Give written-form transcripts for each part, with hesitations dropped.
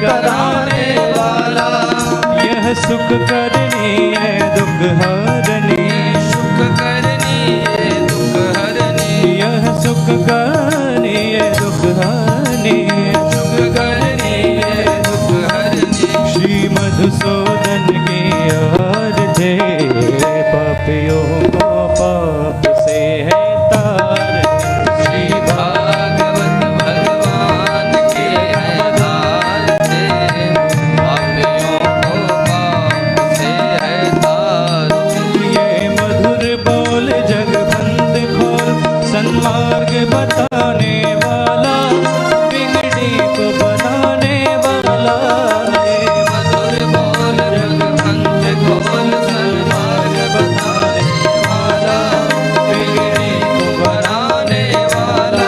कराने वाला, यह सुख करनी है दुख हरनी, सुख करनी है दुख हरनी, यह सुख करनी है दुख हरनी, सुख करनी है दुख हरनी। श्री मधुसूदन की आरती, पापियों को पाप से है तारनी, श्री भागवत भगवान के है आरती, पापियों को पाप से है तारती। ये मधुर बोल जगबंद खोल, सन्मार्ग बताने वाला, बिगड़ी को बनाने वाला, ये मधुर बोल जगबंद खोल, सन्मार्ग बताने वाला, बिगड़ी को बनाने वाला।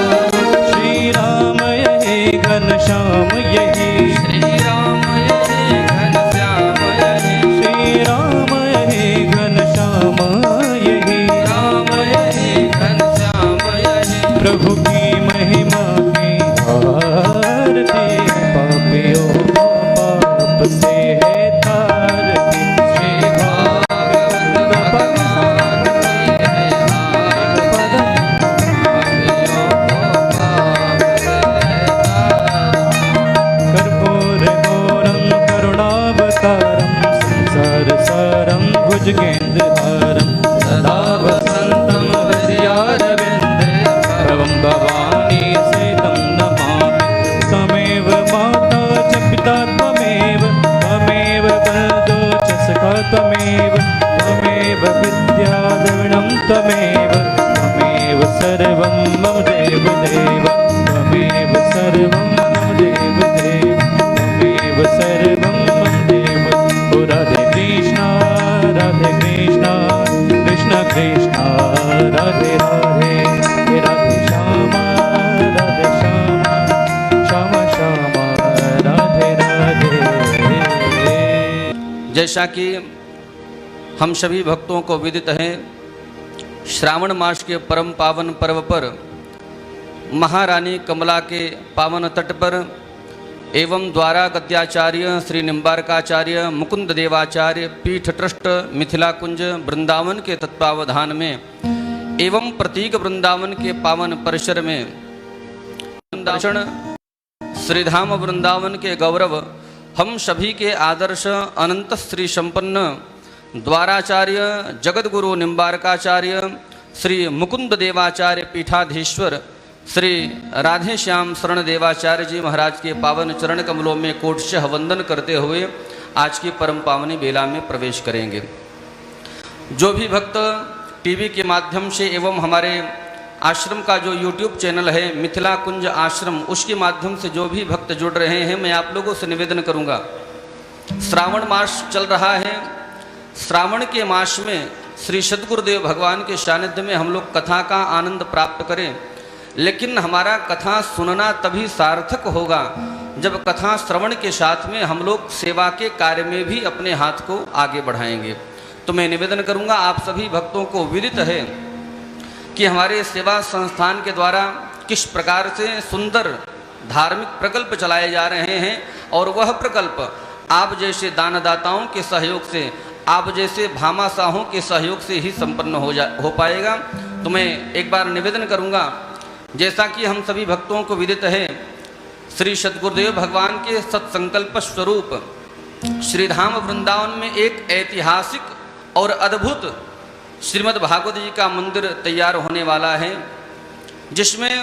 श्री राम यही घनश्याम यही, श्री राम यही घनश्याम यही, श्री राम यही घनश्याम यही, राम यही घनश्याम यही। प्रभु की महिमा की आरती, पापियों को पाप से है तारती, श्री भागवत भगवान की है आरती, पापियों को पाप से है तारती। कर्पूर गौरम करुणावतारम, संसार सारम भुजगेन्द्रहारम, सदा वसन्तं हृदयारविन्दे, भवं भवानी सेतं नमामि, त्वमेव माता च पिता त्वमेव, त्वमेव बन्धो च सखा त्वमेव, त्वमेव विद्या द्रविणं त्वमेव, त्वमेव सर्वं मम देव देव, त्वमेव सर्वं मम देव देव, त्वमेव सर्वं मम देव। ओ राधे कृष्णा कृष्ण कृष्ण राधे राधे, राधे श्यामा श्यामा श्यामा राधे राधे। जैसा कि हम सभी भक्तों को विदित है, श्रावण मास के परम पावन पर्व पर महारानी कमला के पावन तट पर एवं द्वारा गद्याचार्य श्री निम्बारकाचार्य मुकुंद देवाचार्य पीठ ट्रस्ट मिथिला कुंज वृंदावन के तत्वावधान में एवं प्रतीक वृंदावन के पावन परिसर में दर्शन श्रीधाम वृंदावन के गौरव हम सभी के आदर्श अनंत श्री संपन्न द्वाराचार्य जगद्गुरु निम्बारकाचार्य श्री मुकुंद देवाचार्य पीठाधीश्वर श्री राधे श्याम शरण देवाचार्य जी महाराज के पावन चरण कमलों में कोटशः वंदन करते हुए आज की परम पावनी बेला में प्रवेश करेंगे। जो भी भक्त टीवी के माध्यम से एवं हमारे आश्रम का जो यूट्यूब चैनल है मिथिला कुंज आश्रम, उसके माध्यम से जो भी भक्त जुड़ रहे हैं, मैं आप लोगों से निवेदन करूंगा, श्रावण मास चल रहा है। श्रावण के मास में श्री सद्गुरुदेव भगवान के सानिध्य में हम लोग कथा का आनंद प्राप्त करें, लेकिन हमारा कथा सुनना तभी सार्थक होगा जब कथा श्रवण के साथ में हम लोग सेवा के कार्य में भी अपने हाथ को आगे बढ़ाएंगे। तो मैं निवेदन करूंगा, आप सभी भक्तों को विदित है कि हमारे सेवा संस्थान के द्वारा किस प्रकार से सुंदर धार्मिक प्रकल्प चलाए जा रहे हैं, और वह प्रकल्प आप जैसे दानदाताओं के सहयोग से, आप जैसे भामाशाहों के सहयोग से ही संपन्न हो पाएगा। तो मैं एक बार निवेदन करूंगा, जैसा कि हम सभी भक्तों को विदित है, श्री सद्गुरुदेव भगवान के सत्संकल्प स्वरूप श्रीधाम वृंदावन में एक ऐतिहासिक और अद्भुत श्रीमद् भागवत जी का मंदिर तैयार होने वाला है, जिसमें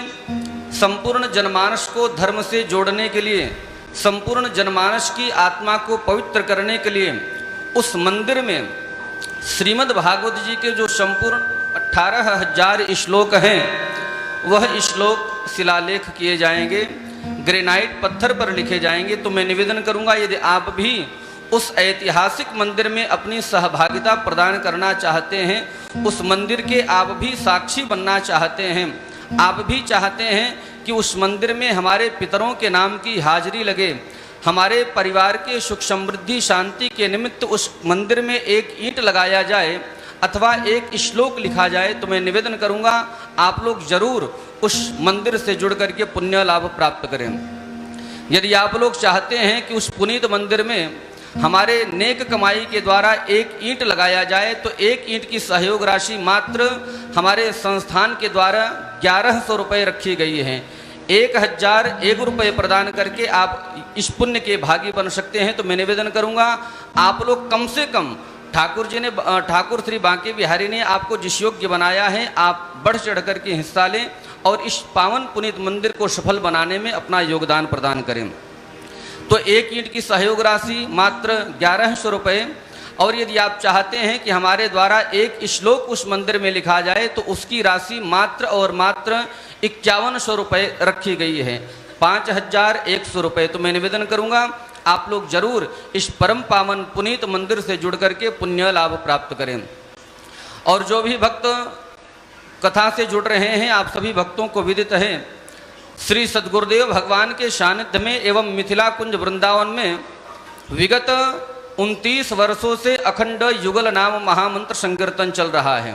संपूर्ण जनमानस को धर्म से जोड़ने के लिए, संपूर्ण जनमानस की आत्मा को पवित्र करने के लिए उस मंदिर में श्रीमद् भागवत जी के जो संपूर्ण 18,000 श्लोक हैं, वह श्लोक शिलालेख किए जाएंगे, ग्रेनाइट पत्थर पर लिखे जाएंगे। तो मैं निवेदन करूंगा, यदि आप भी उस ऐतिहासिक मंदिर में अपनी सहभागिता प्रदान करना चाहते हैं, उस मंदिर के आप भी साक्षी बनना चाहते हैं, आप भी चाहते हैं कि उस मंदिर में हमारे पितरों के नाम की हाजिरी लगे, हमारे परिवार के सुख समृद्धि शांति के निमित्त उस मंदिर में एक ईंट लगाया जाए अथवा एक श्लोक लिखा जाए, तो मैं निवेदन करूंगा आप लोग जरूर उस मंदिर से जुड़ करके पुण्य लाभ प्राप्त करें। यदि आप लोग चाहते हैं कि उस पुनीत मंदिर में हमारे नेक कमाई के द्वारा एक ईंट लगाया जाए, तो एक ईंट की सहयोग राशि मात्र हमारे संस्थान के द्वारा 1100 रुपये रखी गई है। 1001 रुपये प्रदान करके आप इस पुण्य के भागी बन सकते हैं। तो मैं निवेदन करूंगा आप लोग कम से कम, ठाकुर श्री बांके बिहारी ने आपको जिस योग्य बनाया है, आप बढ़ चढ़ करके हिस्सा लें और इस पावन पुनीत मंदिर को सफल बनाने में अपना योगदान प्रदान करें। तो एक ईंट की सहयोग राशि मात्र 1100 रुपये, और यदि आप चाहते हैं कि हमारे द्वारा एक श्लोक उस मंदिर में लिखा जाए तो उसकी राशि मात्र और मात्र 5100 रुपये रखी गई है, 5100 रुपये। तो मैं निवेदन करूंगा आप लोग जरूर इस परम पावन पुनीत मंदिर से जुड़ करके पुण्य लाभ प्राप्त करें। और जो भी भक्त कथा से जुड़ रहे हैं, आप सभी भक्तों को विदित है, श्री सद्गुरुदेव भगवान के सानिध्य में एवं मिथिला कुंज वृंदावन में विगत 29 वर्षों से अखंड युगल नाम महामंत्र संकीर्तन चल रहा है।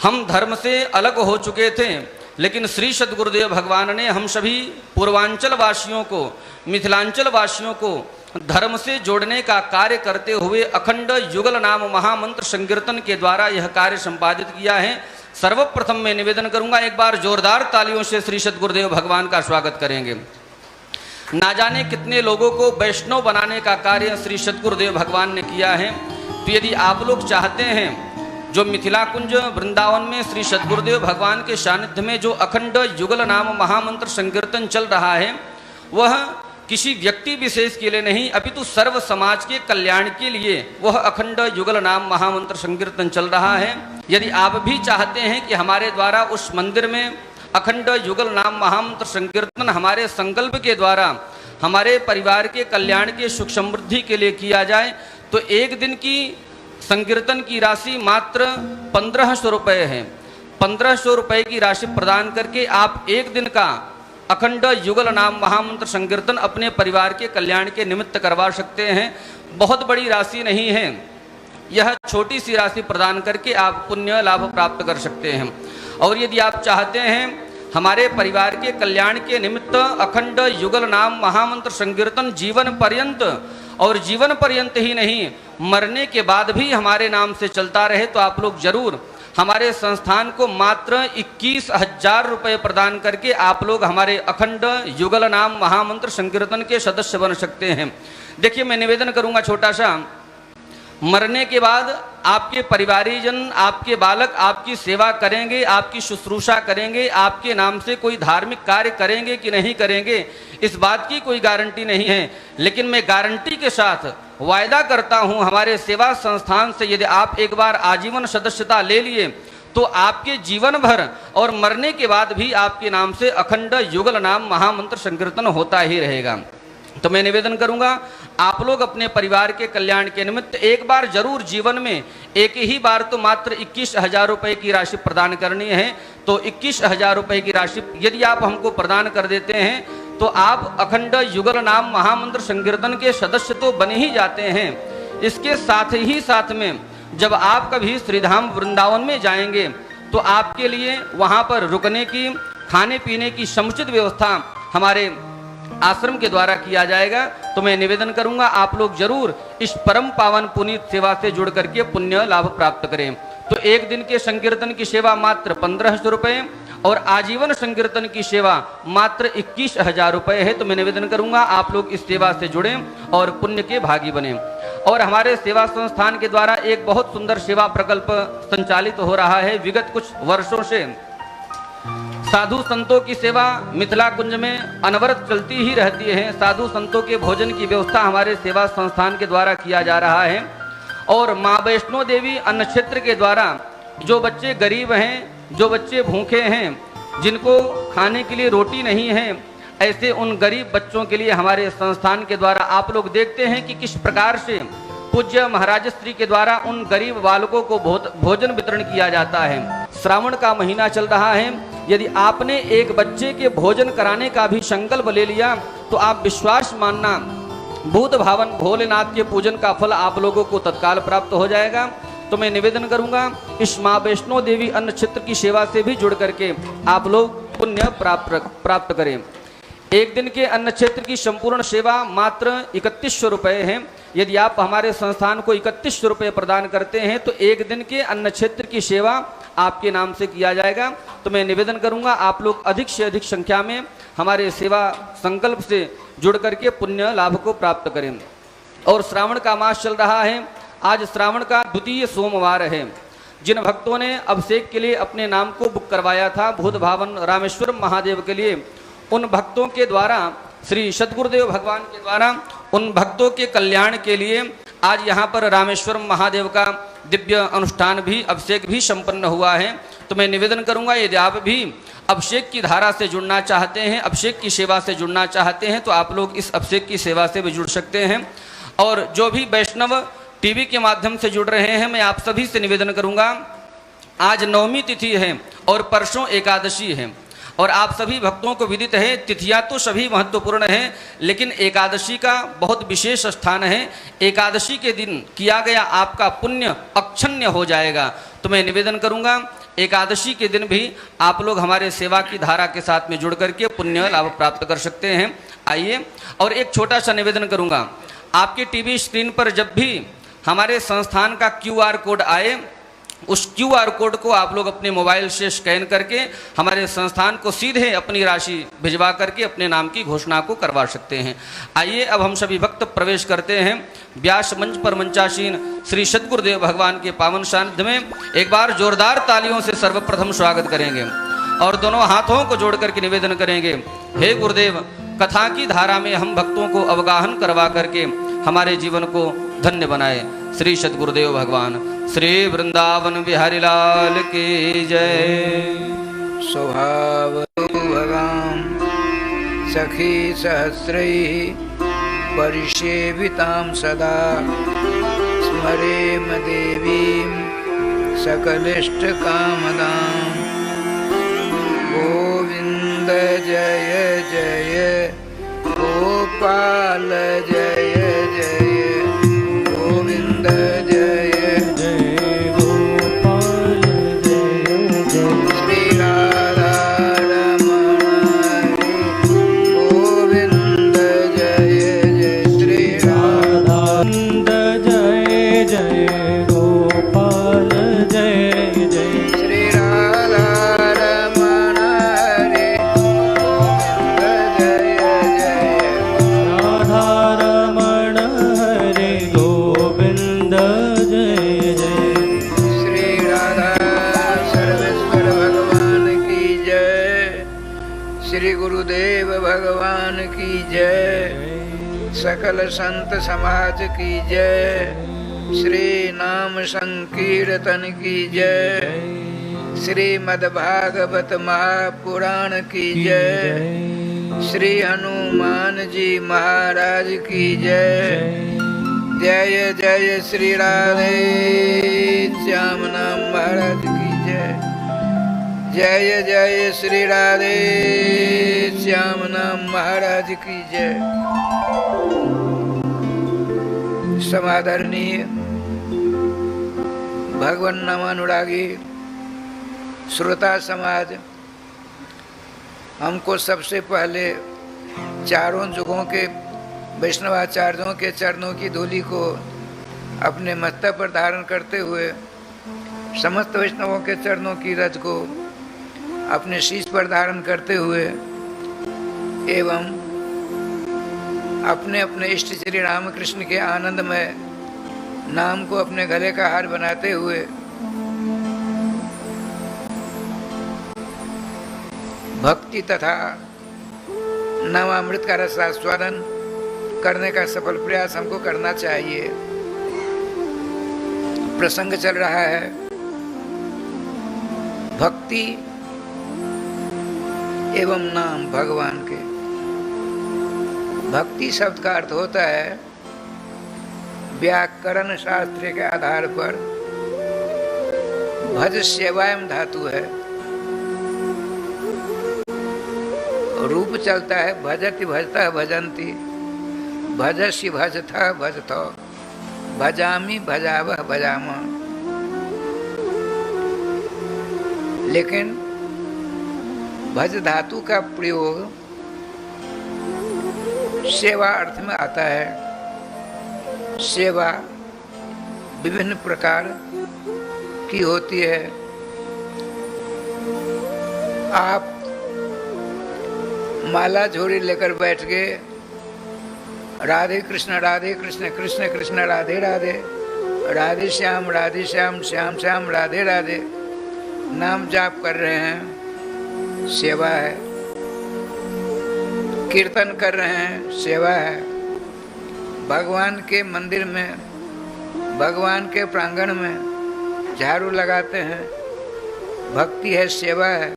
हम धर्म से अलग हो चुके थे, लेकिन श्री सद्गुरुदेव भगवान ने हम सभी पूर्वांचल वासियों को, मिथिलांचल वासियों को धर्म से जोड़ने का कार्य करते हुए अखंड युगल नाम महामंत्र संकीर्तन के द्वारा यह कार्य संपादित किया है। सर्वप्रथम मैं निवेदन करूंगा, एक बार जोरदार तालियों से श्री सद्गुरुदेव भगवान का स्वागत करेंगे। ना जाने कितने लोगों को वैष्णव बनाने का कार्य श्री सद्गुरुदेव भगवान ने किया है। तो यदि आप लोग चाहते हैं, जो मिथिला कुंज वृंदावन में श्री सद्गुरुदेव भगवान के सानिध्य में जो अखंड युगल नाम महामंत्र संकीर्तन चल रहा है, वह किसी व्यक्ति विशेष के लिए नहीं, अपितु सर्व समाज के कल्याण के लिए वह अखंड युगल नाम महामंत्र संकीर्तन चल रहा है। यदि आप भी चाहते हैं कि हमारे द्वारा उस मंदिर में अखंड युगल नाम महामंत्र संकीर्तन हमारे संकल्प के द्वारा हमारे परिवार के कल्याण के सुख समृद्धि के लिए किया जाए, तो एक दिन की संकीर्तन की राशि मात्र 1500 रुपये है। 1500 रुपये की राशि प्रदान करके आप एक दिन का अखंड युगल नाम महामंत्र संकीर्तन अपने परिवार के कल्याण के निमित्त करवा सकते हैं। बहुत बड़ी राशि नहीं है, यह छोटी सी राशि प्रदान करके आप पुण्य लाभ प्राप्त कर सकते हैं। और यदि आप चाहते हैं हमारे परिवार के कल्याण के निमित्त अखंड युगल नाम महामंत्र संकीर्तन जीवन पर्यंत, और जीवन पर्यंत ही नहीं मरने के बाद भी हमारे नाम से चलता रहे, तो आप लोग जरूर हमारे संस्थान को मात्र 21,000 रुपये प्रदान करके आप लोग हमारे अखंड युगल नाम महामंत्र संकीर्तन के सदस्य बन सकते हैं। देखिए, मैं निवेदन करूंगा छोटा सा, मरने के बाद आपके परिवारीजन, आपके बालक आपकी सेवा करेंगे, आपकी शुश्रूषा करेंगे, आपके नाम से कोई धार्मिक कार्य करेंगे कि नहीं करेंगे, इस बात की कोई गारंटी नहीं है। लेकिन मैं गारंटी के साथ वायदा करता हूं, हमारे सेवा संस्थान से यदि आप एक बार आजीवन सदस्यता ले लिए, तो आपके जीवन भर और मरने के बाद भी आपके नाम से अखंड युगल नाम महामंत्र संकीर्तन होता ही रहेगा। तो मैं निवेदन करूंगा आप लोग अपने परिवार के कल्याण के निमित्त एक बार जरूर जीवन में एक ही बार तो मात्र 21,000 रुपये की राशि प्रदान करनी है। तो 21,000 रुपये की राशि यदि आप हमको प्रदान कर देते हैं, तो आप अखंड युगल नाम महामंत्र संकीर्तन के सदस्य तो बन ही जाते हैं। इसके साथ ही साथ में जब आप कभी श्रीधाम वृंदावन में जाएंगे, तो आपके लिए वहाँ पर रुकने की, खाने पीने की समुचित व्यवस्था हमारे आश्रम के द्वारा किया जाएगा। तो मैं निवेदन करूंगा आप लोग जरूर इस परम पावन पुनीत सेवा से जुड़ करके पुण्य लाभ प्राप्त करें। तो एक दिन के संकीर्तन की सेवा मात्र 1500 रुपये और आजीवन संकीर्तन की सेवा मात्र 21,000 रुपये है। तो मैं निवेदन करूंगा आप लोग इस सेवा से जुड़ें और पुण्य के भागी बने। और हमारे सेवा संस्थान के द्वारा एक बहुत सुंदर सेवा प्रकल्प संचालित हो रहा है। विगत कुछ वर्षों से साधु संतों की सेवा मिथिला कुंज में अनवरत चलती ही रहती है। साधु संतों के भोजन की व्यवस्था हमारे सेवा संस्थान के द्वारा किया जा रहा है। और माँ वैष्णो देवी अन्न क्षेत्र के द्वारा जो बच्चे गरीब हैं, जो बच्चे भूखे हैं, जिनको खाने के लिए रोटी नहीं है, ऐसे उन गरीब बच्चों के लिए हमारे संस्थान के द्वारा आप लोग देखते हैं कि किस प्रकार से पूज्य महाराज श्री के द्वारा उन गरीब बालकों को भोजन वितरण किया जाता है। श्रावण का महीना चल रहा है, यदि आपने एक बच्चे के भोजन कराने का भी संकल्प ले लिया, तो आप विश्वास मानना भूत भावन भोलेनाथ के पूजन का फल आप लोगों को तत्काल प्राप्त हो जाएगा। तो मैं निवेदन करूंगा इस माँ वैष्णो देवी अन्न क्षेत्र की सेवा से भी जुड़ करके आप लोग पुण्य प्राप्त करें। एक दिन के अन्न क्षेत्र की संपूर्ण सेवा मात्र 3100 रुपये है। यदि आप हमारे संस्थान को 3100 रुपये प्रदान करते हैं तो एक दिन के अन्न क्षेत्र की सेवा आपके नाम से किया जाएगा। तो मैं निवेदन करूंगा आप लोग अधिक से अधिक संख्या में हमारे सेवा संकल्प से जुड़ करके पुण्य लाभ को प्राप्त करें। और श्रावण का मास चल रहा है, आज श्रावण का द्वितीय सोमवार है। जिन भक्तों ने अभिषेक के लिए अपने नाम को बुक करवाया था भूत भावन रामेश्वर महादेव के लिए, उन भक्तों के द्वारा श्री सद्गुरुदेव भगवान के द्वारा उन भक्तों के कल्याण के लिए आज यहाँ पर रामेश्वर महादेव का दिव्य अनुष्ठान भी अभिषेक भी संपन्न हुआ है। तो मैं निवेदन करूंगा यदि आप भी अभिषेक की धारा से जुड़ना चाहते हैं, अभिषेक की सेवा से जुड़ना चाहते हैं तो आप लोग इस अभिषेक की सेवा से भी जुड़ सकते हैं। और जो भी वैष्णव टीवी के माध्यम से जुड़ रहे हैं, मैं आप सभी से निवेदन करूंगा, आज नवमी तिथि है और परसों एकादशी है। और आप सभी भक्तों को विदित है तिथियां तो सभी महत्वपूर्ण हैं, लेकिन एकादशी का बहुत विशेष स्थान है। एकादशी के दिन किया गया आपका पुण्य अक्षण्य हो जाएगा। तो मैं निवेदन करूंगा एकादशी के दिन भी आप लोग हमारे सेवा की धारा के साथ में जुड़ करके पुण्य लाभ प्राप्त कर सकते हैं। आइए, और एक छोटा सा निवेदन करूंगा, आपके टीवी स्क्रीन पर जब भी हमारे संस्थान का QR कोड आए, उस QR कोड को आप लोग अपने मोबाइल से स्कैन करके हमारे संस्थान को सीधे अपनी राशि भिजवा करके अपने नाम की घोषणा को करवा सकते हैं। आइए अब हम सभी भक्त प्रवेश करते हैं व्यास मंच पर मंचासीन श्री सद्गुरुदेव भगवान के पावन सानिध्य में। एक बार जोरदार तालियों से सर्वप्रथम स्वागत करेंगे और दोनों हाथों को जोड़ करके निवेदन करेंगे, हे गुरुदेव, कथा की धारा में हम भक्तों को अवगाहन करवा करके हमारे जीवन को धन्य बनाए। श्री सद्गुरुदेव भगवान श्री वृंदावन बिहारी लाल की जय। स्वभाव भगाम सखी सहस्रैः परिसेवितां सदा स्मरेम देवीं सकलिष्टकामदां। गोविंद जय जय गोपाल जय जय गोविंद जय जय गोपाल जय जय श्री राधा रमण गोविंद जय जय श्री राधा गोविंद जय जय गोपाल जय जय श्री राधा रमण गोविंद जय जय राधा रमण हरे गोविंद जय जय श्री राधा सर्वेश्वर भगवान की जय। श्री गुरुदेव भगवान की जय। सकल संत समाज की जय। श्री नाम संकीर्तन की जय। श्रीमद् भागवत महापुराण की जय। श्री हनुमान जी महाराज की जय। जय जय श्री राधे श्याम नाम महाराज की जय। जय जय श्री राधे श्याम नाम महाराज की जय। समादरणीय भगवान नामानुरागी श्रोता समाज, हमको सबसे पहले चारों युगों के वैष्णवाचार्यों के चरणों की धूलि को अपने मस्तक पर धारण करते हुए समस्त वैष्णवों के चरणों की रज को अपने शीश पर धारण करते हुए एवं अपने अपने इष्ट श्री रामकृष्ण के आनंदमय नाम को अपने गले का हार बनाते हुए भक्ति तथा नवामृत का रसास्वादन करने का सफल प्रयास हमको करना चाहिए। प्रसंग चल रहा है भक्ति एवं नाम भगवान के। भक्ति शब्द का अर्थ होता है व्याकरण शास्त्र के आधार पर भज सेवायम धातु है, रूप चलता है भजति भजता भजंती, भजसी भजता भजतो, भजामी भजावह भजामा। लेकिन भज धातु का प्रयोग सेवा अर्थ में आता है। सेवा विभिन्न प्रकार की होती है। आप माला झोरी लेकर बैठ गए, राधे कृष्ण कृष्ण कृष्ण राधे राधे, राधे श्याम श्याम श्याम राधे राधे नाम जाप कर रहे हैं, सेवा है। कीर्तन कर रहे हैं, सेवा है। भगवान के मंदिर में, भगवान के प्रांगण में झाड़ू लगाते हैं, भक्ति है, सेवा है।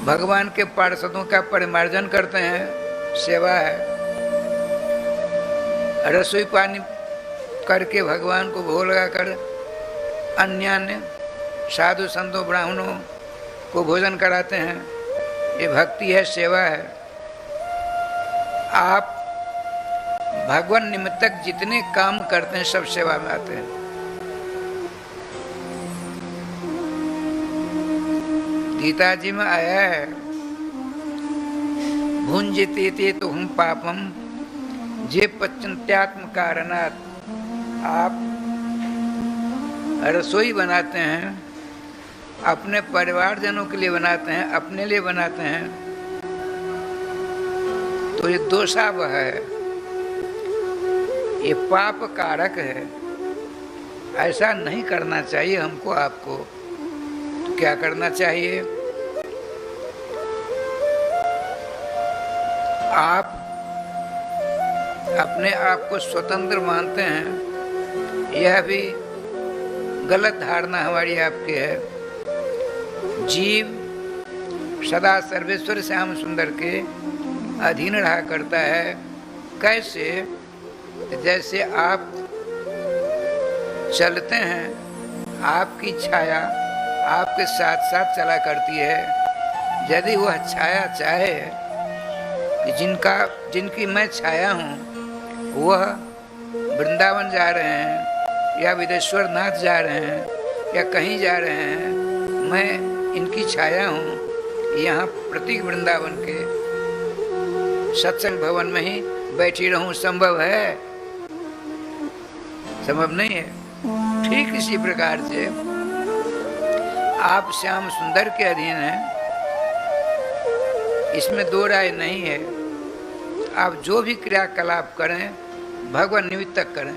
भगवान के पार्षदों का परिमार्जन करते हैं, सेवा है। रसोई पानी करके भगवान को भोग लगाकर अन्य साधु संतों ब्राह्मणों को भोजन कराते हैं, ये भक्ति है, सेवा है। आप भगवान निमित्तक जितने काम करते हैं सब सेवा में आते हैं। गीता जी में आया है, भुंजते तो हम पापम जे पचंत्यात्म कारणात। आप रसोई बनाते हैं, अपने परिवारजनों के लिए बनाते हैं, अपने लिए बनाते हैं, तो ये दोषावह है, ये पाप कारक है। ऐसा नहीं करना चाहिए हमको, आपको। तो क्या करना चाहिए? आप अपने आप को स्वतंत्र मानते हैं, यह भी गलत धारणा हमारी आपकी है। जीव सदा सर्वेश्वर श्याम सुंदर के अधीन रहा करता है। कैसे? जैसे आप चलते हैं, आपकी छाया आपके साथ साथ चला करती है। यदि वह छाया चाहे कि जिनकी मैं छाया हूँ वह वृंदावन जा रहे हैं या विदेश्वर नाथ जा रहे हैं या कहीं जा रहे हैं, मैं इनकी छाया हूँ, यहाँ प्रतीक वृंदावन के सत्संग भवन में ही बैठी रहूं, संभव है? संभव नहीं है। ठीक इसी प्रकार से आप श्याम सुंदर के अधीन हैं, इसमें दो राय नहीं है। आप जो भी क्रियाकलाप करें भगवान निमित्त तक करें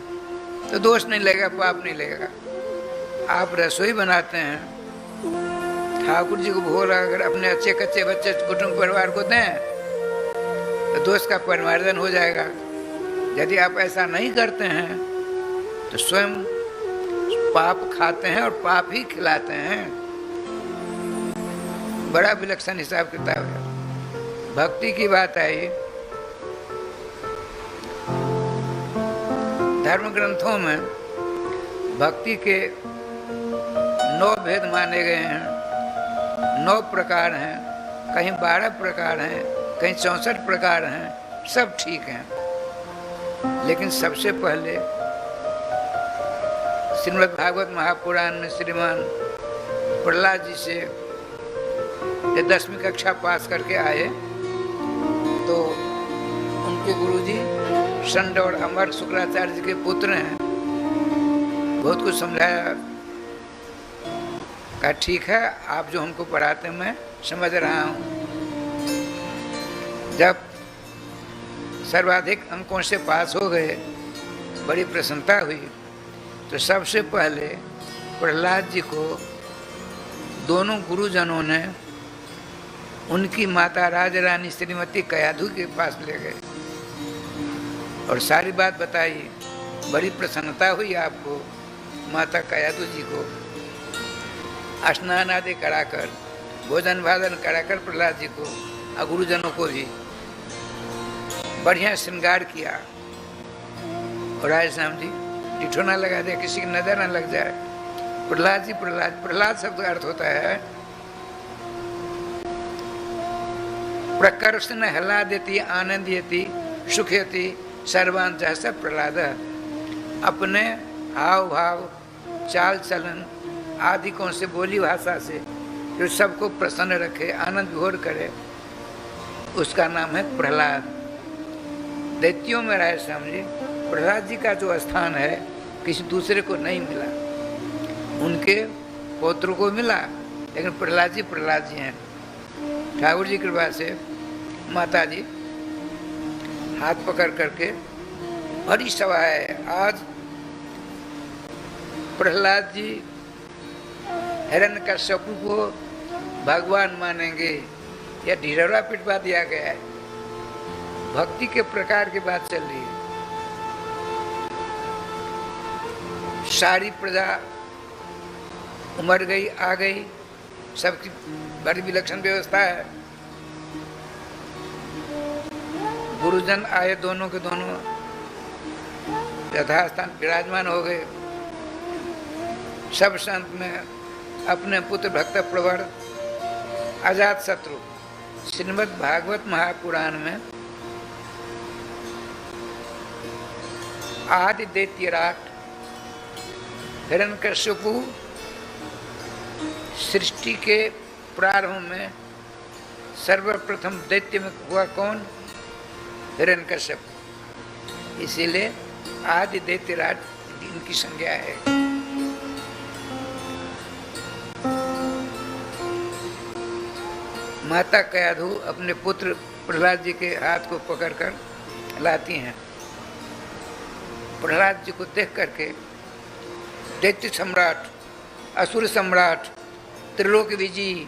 तो दोष नहीं लगेगा, पाप नहीं लगेगा। आप रसोई बनाते हैं, ठाकुर जी को भोग लगाकर अपने अच्छे कच्चे बच्चे कुटुंब परिवार को दें तो दोष का परिमार्जन हो जाएगा। यदि आप ऐसा नहीं करते हैं तो स्वयं पाप खाते हैं और पाप ही खिलाते हैं। बड़ा विलक्षण हिसाब किताब है। भक्ति की बात आई, धर्म ग्रंथों में भक्ति के 9 भेद माने गए हैं, 9 प्रकार हैं, कहीं 12 प्रकार हैं, कहीं 64 प्रकार हैं, सब ठीक हैं। लेकिन सबसे पहले श्रीमद् भागवत महापुराण में श्रीमान प्रहलाद जी से 10वीं कक्षा पास करके आए तो उनके गुरुजी संड और अमर शुक्राचार्य जी के पुत्र हैं। बहुत कुछ समझाया, कहा ठीक है आप जो हमको पढ़ाते मैं समझ रहा हूँ। जब सर्वाधिक अंकों से पास हो गए, बड़ी प्रसन्नता हुई। तो सबसे पहले प्रहलाद जी को दोनों गुरुजनों ने उनकी माता राज रानी श्रीमती कयाधु के पास ले गए और सारी बात बताई। बड़ी प्रसन्नता हुई आपको, माता कयाधु जी को स्नान आदि कराकर, भोजन भाजन कराकर प्रहलाद जी को और गुरुजनों को भी बढ़िया श्रृंगार किया। और राय श्याम जी टिठोना लगा दिया, किसी की नजर न लग जाए। प्रहलाद जी, प्रहलाद शब्द का अर्थ होता है प्रकर्ष न हला देती, आनंदयति, सुखयति सर्वान जैसा प्रहलाद। अपने हाव भाव, चाल चलन आदि कौन से बोली भाषा से जो सबको प्रसन्न रखे, आनंद विभोर करे, उसका नाम है प्रहलाद। दैत्यों में रहे समझे, प्रहलाद जी का जो स्थान है किसी दूसरे को नहीं मिला। उनके पौत्र को मिला, लेकिन प्रहलाद जी हैं। ठाकुर जी की कृपा से माता जी हाथ पकड़ करके बड़ी सभा है। आज प्रहलाद जी हिरण्यकश्यप को भगवान मानेंगे या ढिढोरा पिटवा दिया गया है। भक्ति के प्रकार की बात चल रही है। सारी प्रजा उमड़ गई, आ गई, सबकी बड़ी विलक्षण व्यवस्था है। गुरुजन आए, दोनों के दोनों यथास्थान विराजमान हो गए। सब संत में अपने पुत्र भक्त प्रवर अजात शत्रु श्रीमद् भागवत महापुराण में आदि दैत्यराट हिरण्यकश्यपु सृष्टि के प्रारंभ में सर्वप्रथम दैत्य में हुआ कौन? हिरण्यकश्यप। इसीलिए आदि दैत्यराट इनकी संज्ञा है। माता कयाधु अपने पुत्र प्रहलाद जी के हाथ को पकड़कर लाती हैं। प्रहलाद जी को देख करके दैत्य सम्राट, असुर सम्राट, त्रिलोक विजयी,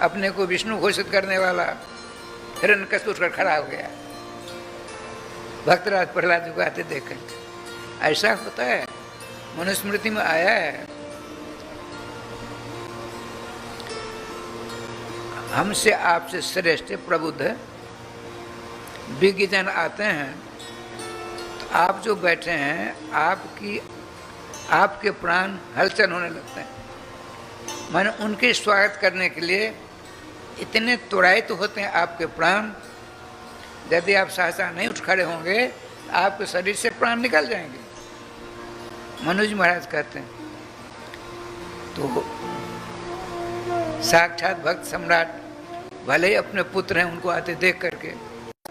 अपने को विष्णु घोषित करने वाला हिरण्यकश्यप उठकर खड़ा हो गया। भक्तराज प्रहलाद जी को आते देख ऐसा होता है, मनुस्मृति में आया है। हमसे आपसे श्रेष्ठ प्रबुद्ध विज्ञजन आते हैं, तो आप जो बैठे हैं आपके प्राण हलचल होने लगते हैं। माने उनके स्वागत करने के लिए इतने त्वरायित होते हैं आपके प्राण। यदि आप सहसा नहीं उठ खड़े होंगे तो आपके शरीर से प्राण निकल जाएंगे। मनुज महाराज कहते हैं। तो साक्षात भक्त सम्राट भले ही अपने पुत्र हैं, उनको आते देख करके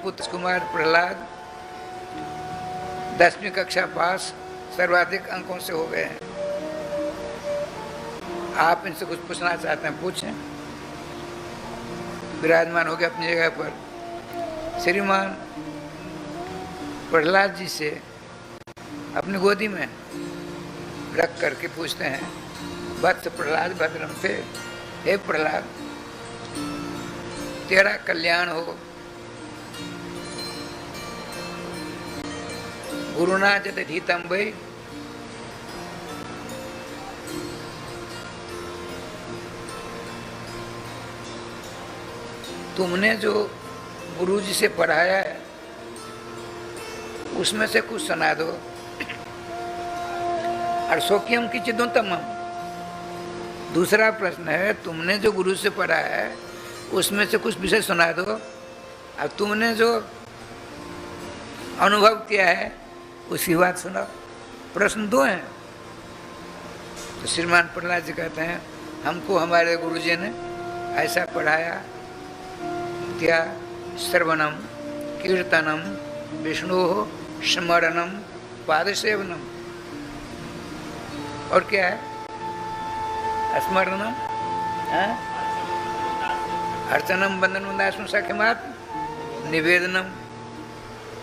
पुत्र कुमार प्रहलाद 10वीं कक्षा पास सर्वाधिक अंकों से हो गए हैं। आप इनसे कुछ पूछना चाहते हैं, पूछें। विराजमान हो गए अपनी जगह पर। श्रीमान प्रहलाद जी से अपनी गोदी में रख करके पूछते हैं, वत्स प्रहलाद भद्रम थे, हे प्रहलाद तेरा कल्याण हो। गुरुना जत ढीतम भई, तुमने जो गुरु जी से पढ़ाया है उसमें से कुछ सुना दो। और शोक्यम की चिदों तमाम। दूसरा प्रश्न है, तुमने जो गुरु से पढ़ा है उसमें से कुछ विषय सुना दो। अब तुमने जो अनुभव किया है उसकी बात सुनाओ। प्रश्न 2 हैं। तो श्रीमान प्रहलाद जी कहते हैं, हमको हमारे गुरुजी ने ऐसा पढ़ाया, क्या श्रवणम कीर्तनम विष्णु स्मरणम पादसेवनम। और क्या है? स्मरणम, अर्चनम बंधन दासम सख्यमात निवेदनम।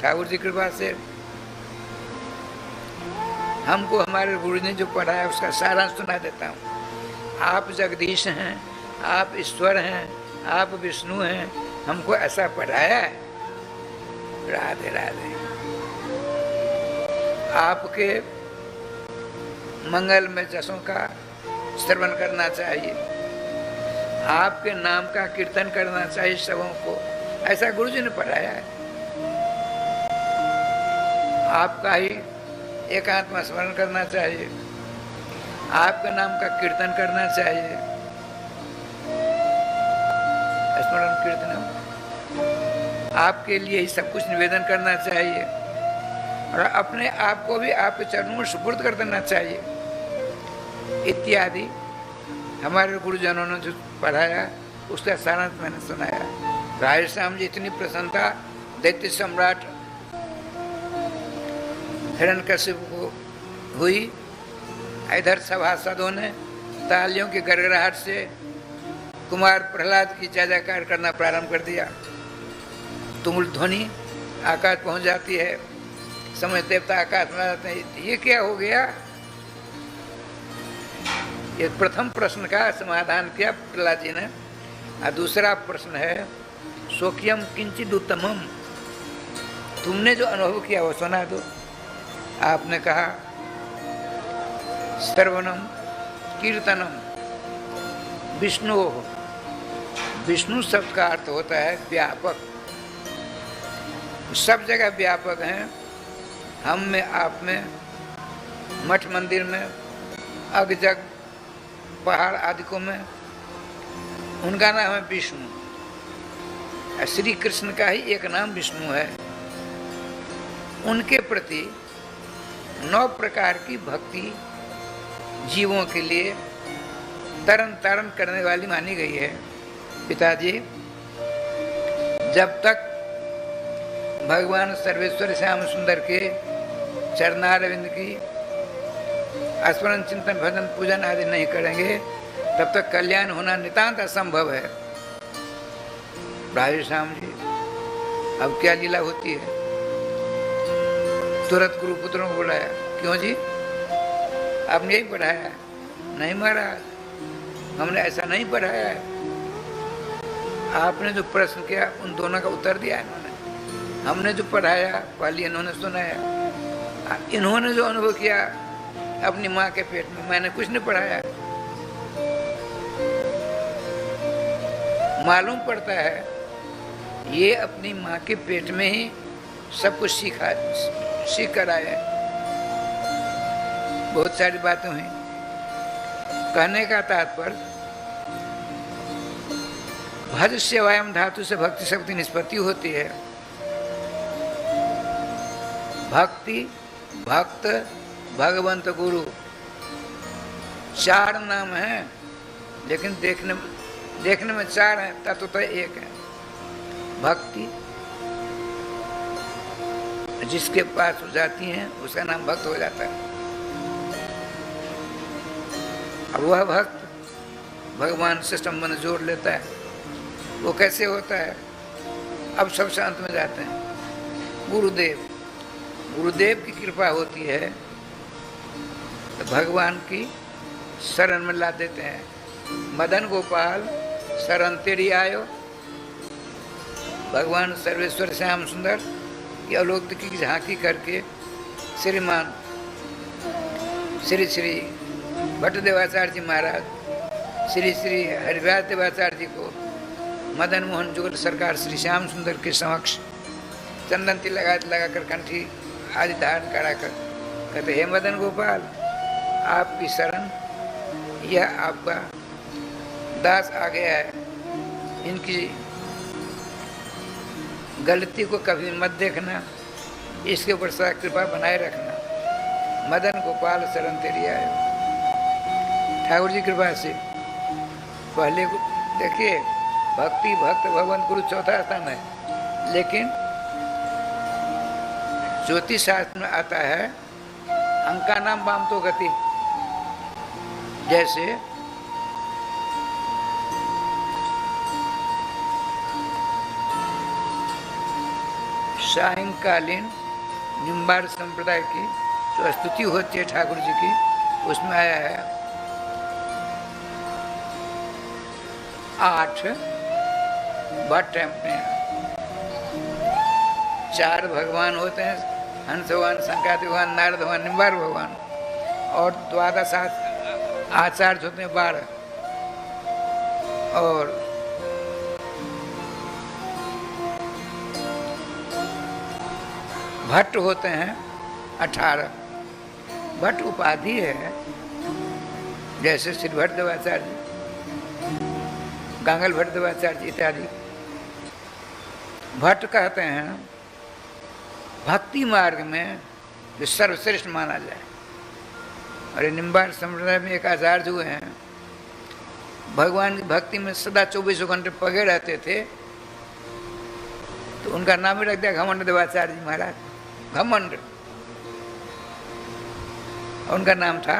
ठाकुर जी कृपा से हमको हमारे गुरु ने जो पढ़ाया उसका सारांश सुना देता हूँ। आप जगदीश हैं, आप ईश्वर हैं, आप विष्णु हैं, हमको ऐसा पढ़ाया है। राधे राधे। आपके मंगल में जसों का श्रवण करना चाहिए, आपके नाम का कीर्तन करना चाहिए सबों को, ऐसा गुरु जी ने पढ़ाया है। आपका ही एकांत में स्मरण करना चाहिए, आपके नाम का कीर्तन करना चाहिए। स्मरण कीर्तन आपके लिए ही सब कुछ निवेदन करना चाहिए और अपने आप को भी आपके चरणों में सुपुर्द कर देना चाहिए इत्यादि। हमारे गुरुजनों ने जो पढ़ाया उसका सारांश मैंने सुनाया। राधेश्याम जी इतनी प्रसन्नता दैत्य सम्राट हिरण्यकशिपु को हुई। इधर सभासदों ने तालियों की गड़गड़ाहट से कुमार प्रहलाद की जय जयकार करना प्रारंभ कर दिया। तुमुल ध्वनि आकाश पहुंच जाती है, समय देवता आकाश में जाते हैं। ये क्या हो गया? ये प्रथम प्रश्न का समाधान किया प्रहलाद जी ने। और दूसरा प्रश्न है स्वकीयम किंचित उत्तमम, तुमने जो अनुभव किया वो सुना दो। आपने कहा श्रवणम कीर्तनम विष्णु। विष्णु शब्द का अर्थ होता है व्यापक, सब जगह व्यापक हैं। हम में, आप में, मठ मंदिर में, अग जग पहाड़ आदि को में, उनका नाम है विष्णु। श्री कृष्ण का ही एक नाम विष्णु है। उनके प्रति 9 प्रकार की भक्ति जीवों के लिए तरन तारण करने वाली मानी गई है। पिताजी, जब तक भगवान सर्वेश्वर श्याम सुंदर के चरणारविंद की स्मरण चिंतन भजन पूजन आदि नहीं करेंगे तब तक कल्याण होना नितांत असंभव है। राधेश्याम जी, अब क्या लीला होती है? तुरंत गुरु पुत्रों को बुलाया। क्यों जी, आपने यही पढ़ाया है? नहीं महाराज, हमने ऐसा नहीं पढ़ाया है। आपने जो प्रश्न किया उन दोनों का उत्तर दिया इन्होंने। हमने जो पढ़ाया वाली इन्होंने सुनाया। इन्होंने जो अनुभव किया अपनी माँ के पेट में, मैंने कुछ नहीं पढ़ाया। मालूम पड़ता है ये अपनी माँ के पेट में ही सब कुछ सीख कर आए। बहुत सारी बातें हुई। कहने का तात्पर्य भज सेवायम धातु से भक्ति शक्ति निष्पत्ति होती है। भक्ति, भक्त, भगवंत, गुरु 4 नाम हैं, लेकिन देखने में 4 हैं, तत्वतः एक है। भक्ति जिसके पास हो जाती हैं उसका नाम भक्त हो जाता है। अब वह भक्त भगवान से संबंध जोड़ लेता है। वो कैसे होता है? अब सब शांत में जाते हैं। गुरुदेव की कृपा होती है तो भगवान की शरण में ला देते हैं। मदन गोपाल शरण तेरी आयो। भगवान सर्वेश्वर श्याम सुंदर की अलौकिक की झांकी करके श्रीमान श्री श्री भट्टदेवाचार्य जी महाराज, श्री श्री हरिव्यास देवाचार्य जी को मदन मोहन जुगल सरकार श्री श्याम सुंदर के समक्ष चंदन तिल लगाकर कंठी आदि धारण कराकर कहते, हे मदन गोपाल, आपकी शरण, यह आपका दास आ गया है। इनकी गलती को कभी मत देखना, इसके ऊपर सदा कृपा बनाए रखना। मदन गोपाल शरण तेरी आए। ठाकुर जी कृपा से पहले देखिए, भक्ति, भक्त, भगवान, गुरु चौथा स्थान है, लेकिन ज्योतिष शास्त्र में आता है अंका नाम वाम तो गति। जैसे सायंकालीन निम्बार संप्रदाय की जो स्तुति होती है ठाकुर जी की, उसमें आया है 8 भट्ट हैं अपने यहाँ। 4 भगवान होते हैं, हंस भगवान, संकाति भगवान, नारद भगवान, निम्बार भगवान, और 12 आचार्य होते हैं 12, और भट्ट होते हैं 18। भट्ट उपाधि है, जैसे श्री भट्ट देवाचार्य, गांगल भट्ट देवाचार्य इत्यादि। भट्ट कहते हैं भक्ति मार्ग में जो सर्वश्रेष्ठ माना जाए। और ये निम्बार संप्रदाय में एक आचार्य हुए हैं, भगवान की भक्ति में सदा 24 घंटे पगे रहते थे, तो उनका नाम ही रख दिया घमंड देवाचार्य जी महाराज। घमंड उनका नाम था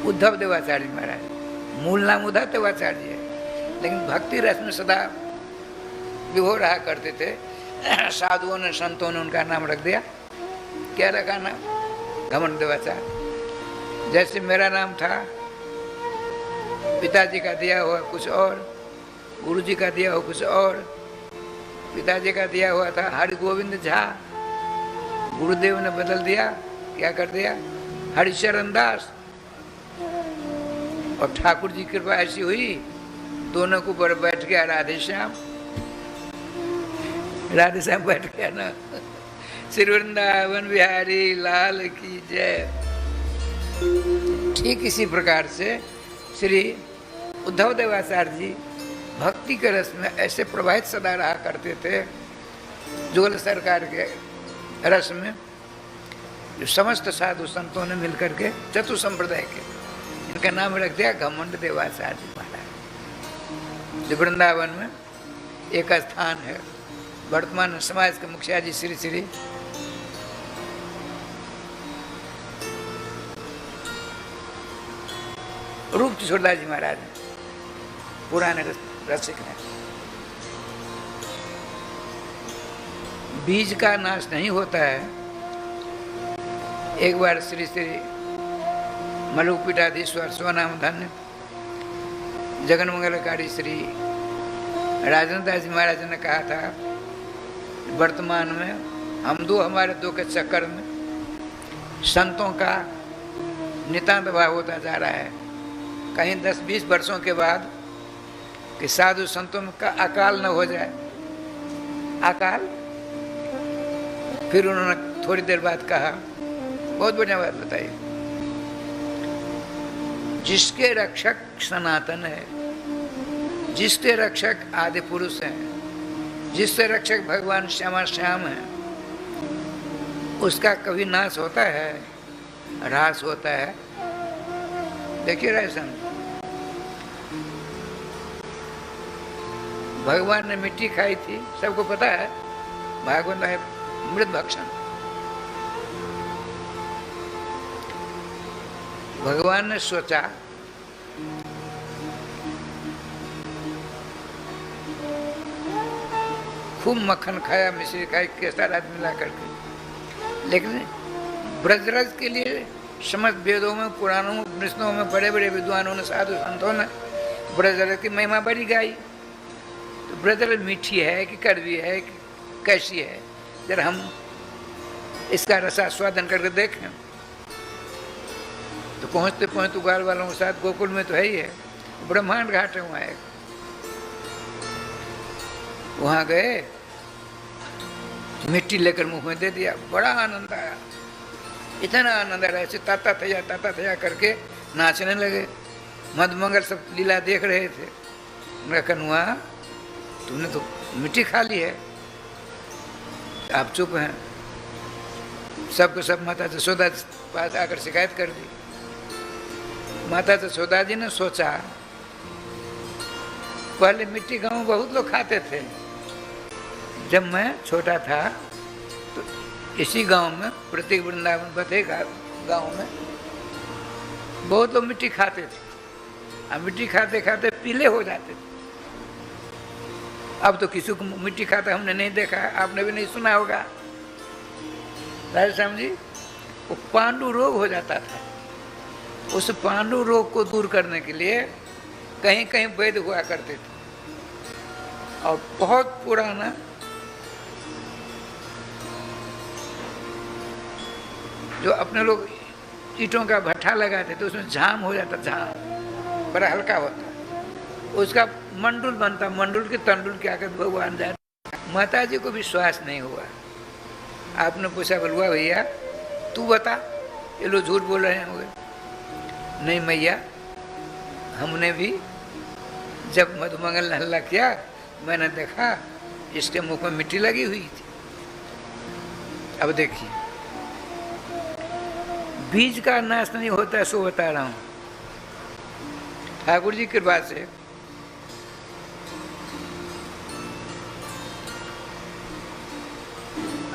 उद्धव देवाचार्य महाराज। मूल नाम उद्धव देवाचार्य है, लेकिन भक्ति रस में सदा विभोर रहा करते थे। साधुओं ने संतों ने उनका नाम रख दिया। क्या रखा नाम? घमंड देवाचार्य। जैसे मेरा नाम था, पिताजी का दिया हुआ कुछ और, गुरुजी का दिया हुआ कुछ और। पिताजी का दिया हुआ था हरि गोविंद झा, गुरुदेव ने बदल दिया, क्या कर दिया, हरिचरण दास। और ठाकुर जी की कृपा ऐसी हुई, दोनों को ऊपर बैठ गया राधे श्याम। राधे श्याम बैठ गया ना। श्री वृंदावन बिहारी लाल की जय। ठीक इसी प्रकार से श्री उद्धव देवाचार्य जी भक्ति के रस में ऐसे प्रभावित सदा रहा करते थे, जुगल सरकार के रस में, जो समस्त साधु संतों ने मिलकर के चतुर संप्रदाय के, इनका नाम रख दिया घमंड देवाचार्य जी महाराज। जो वृंदावन में एक स्थान है। वर्तमान समाज के मुखिया जी श्री श्री रूप किशोरदास जी महाराज हैं, पुराने रसिक हैं। बीज का नाश नहीं होता है। एक बार श्री श्री मलुकपीठाधीश्वर स्वनाम धन्य जगन मंगलकारी श्री राजेंद्र दास जी महाराज ने कहा था, वर्तमान में हम दो हमारे दो के चक्कर में संतों का नितांत भाव होता जा रहा है। कहीं 10-20 वर्षों के बाद कि साधु संतों का अकाल न हो जाए। अकाल। फिर उन्होंने थोड़ी देर बाद कहा, बहुत बढ़िया बात बताई, जिसके रक्षक सनातन है, जिसके रक्षक आदि पुरुष हैं, जिससे रक्षक भगवान श्यामा श्याम है, उसका कभी नाश होता है, ह्रास होता है। देखिए रायसन, भगवान ने मिट्टी खाई थी, सबको पता है, भागवत है मृत भक्षण। भगवान ने सोचा खूब मक्खन खाया, मिश्री खाई, केसर आदि मिला करके, लेकिन ब्रजरज के लिए समस्त वेदों में, पुराणों में, उपनिषदों में बड़े बड़े विद्वानों ने, साधु संतों ने ब्रजरज की महिमा बड़ी गाई। तो ब्रजरज मीठी है कि कड़वी है कि कैसी है, जरा हम इसका रसास्वादन करके देखें। तो पहुँचते पहुँचते ग्वाल वालों के साथ गोकुल में तो है ही है, ब्रह्मांड घाट है वहाँ एक। वहाँ गए, मिट्टी लेकर मुंह में दे दिया, बड़ा आनंद आया, इतना आनंद आया, ऐसे ताता थया करके नाचने लगे। मधुमंगल सब लीला देख रहे थे। कन्हुआ, तूने तो मिट्टी खा ली है, आप चुप हैं। सबको सब माता जसोदा पास आकर शिकायत कर दी। माता जसोदा जी ने सोचा, पहले मिट्टी गाँव बहुत लोग खाते थे, जब मैं छोटा था तो इसी गांव में, प्रत्येक वृंदावन बथे गांव में बहुत लोग मिट्टी खाते थे। अब मिट्टी खाते खाते पीले हो जाते थे। अब तो किसी को मिट्टी खाता हमने नहीं देखा, आपने भी नहीं सुना होगा। राजा श्याम जी, वो पांडु रोग हो जाता था। उस पांडु रोग को दूर करने के लिए कहीं कहीं वैद्य हुआ करते थे। और बहुत पुराना जो अपने लोग ईंटों का भट्ठा लगाते थे, उसमें झाम हो जाता, झाम बड़ा हल्का होता, उसका मंडुल बनता, मंडुल के तंडुल क्या कर भगवान जाते। माता जी को विश्वास नहीं हुआ। आपने पूछा, बलुआ भैया तू बता, ये लोग झूठ बोल रहे होंगे। नहीं मैया, हमने भी जब मधुमंगल ने हल्ला किया, मैंने देखा इसके मुख में मिट्टी लगी हुई थी। अब देखिए, बीज का नाश नहीं होता, सो बता रहा हूं। ठाकुर जी की कृपा से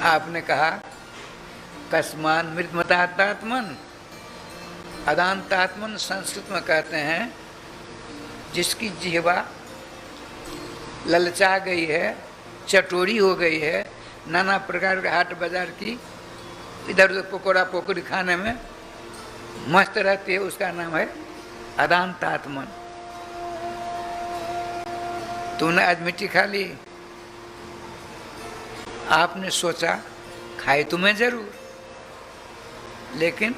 आपने कहा कस्मान मृतमतात्मन, अदांतात्मन संस्कृत में कहते हैं जिसकी जिह्वा ललचा गई है, चटोरी हो गई है, नाना प्रकार के हाट बाजार की इधर उधर पकौड़ा पकौड़ी खाने में मस्त रहती है, उसका नाम है अदांतात्मन। तूने आज मिट्टी खा ली, आपने सोचा खाई तुम्हें जरूर, लेकिन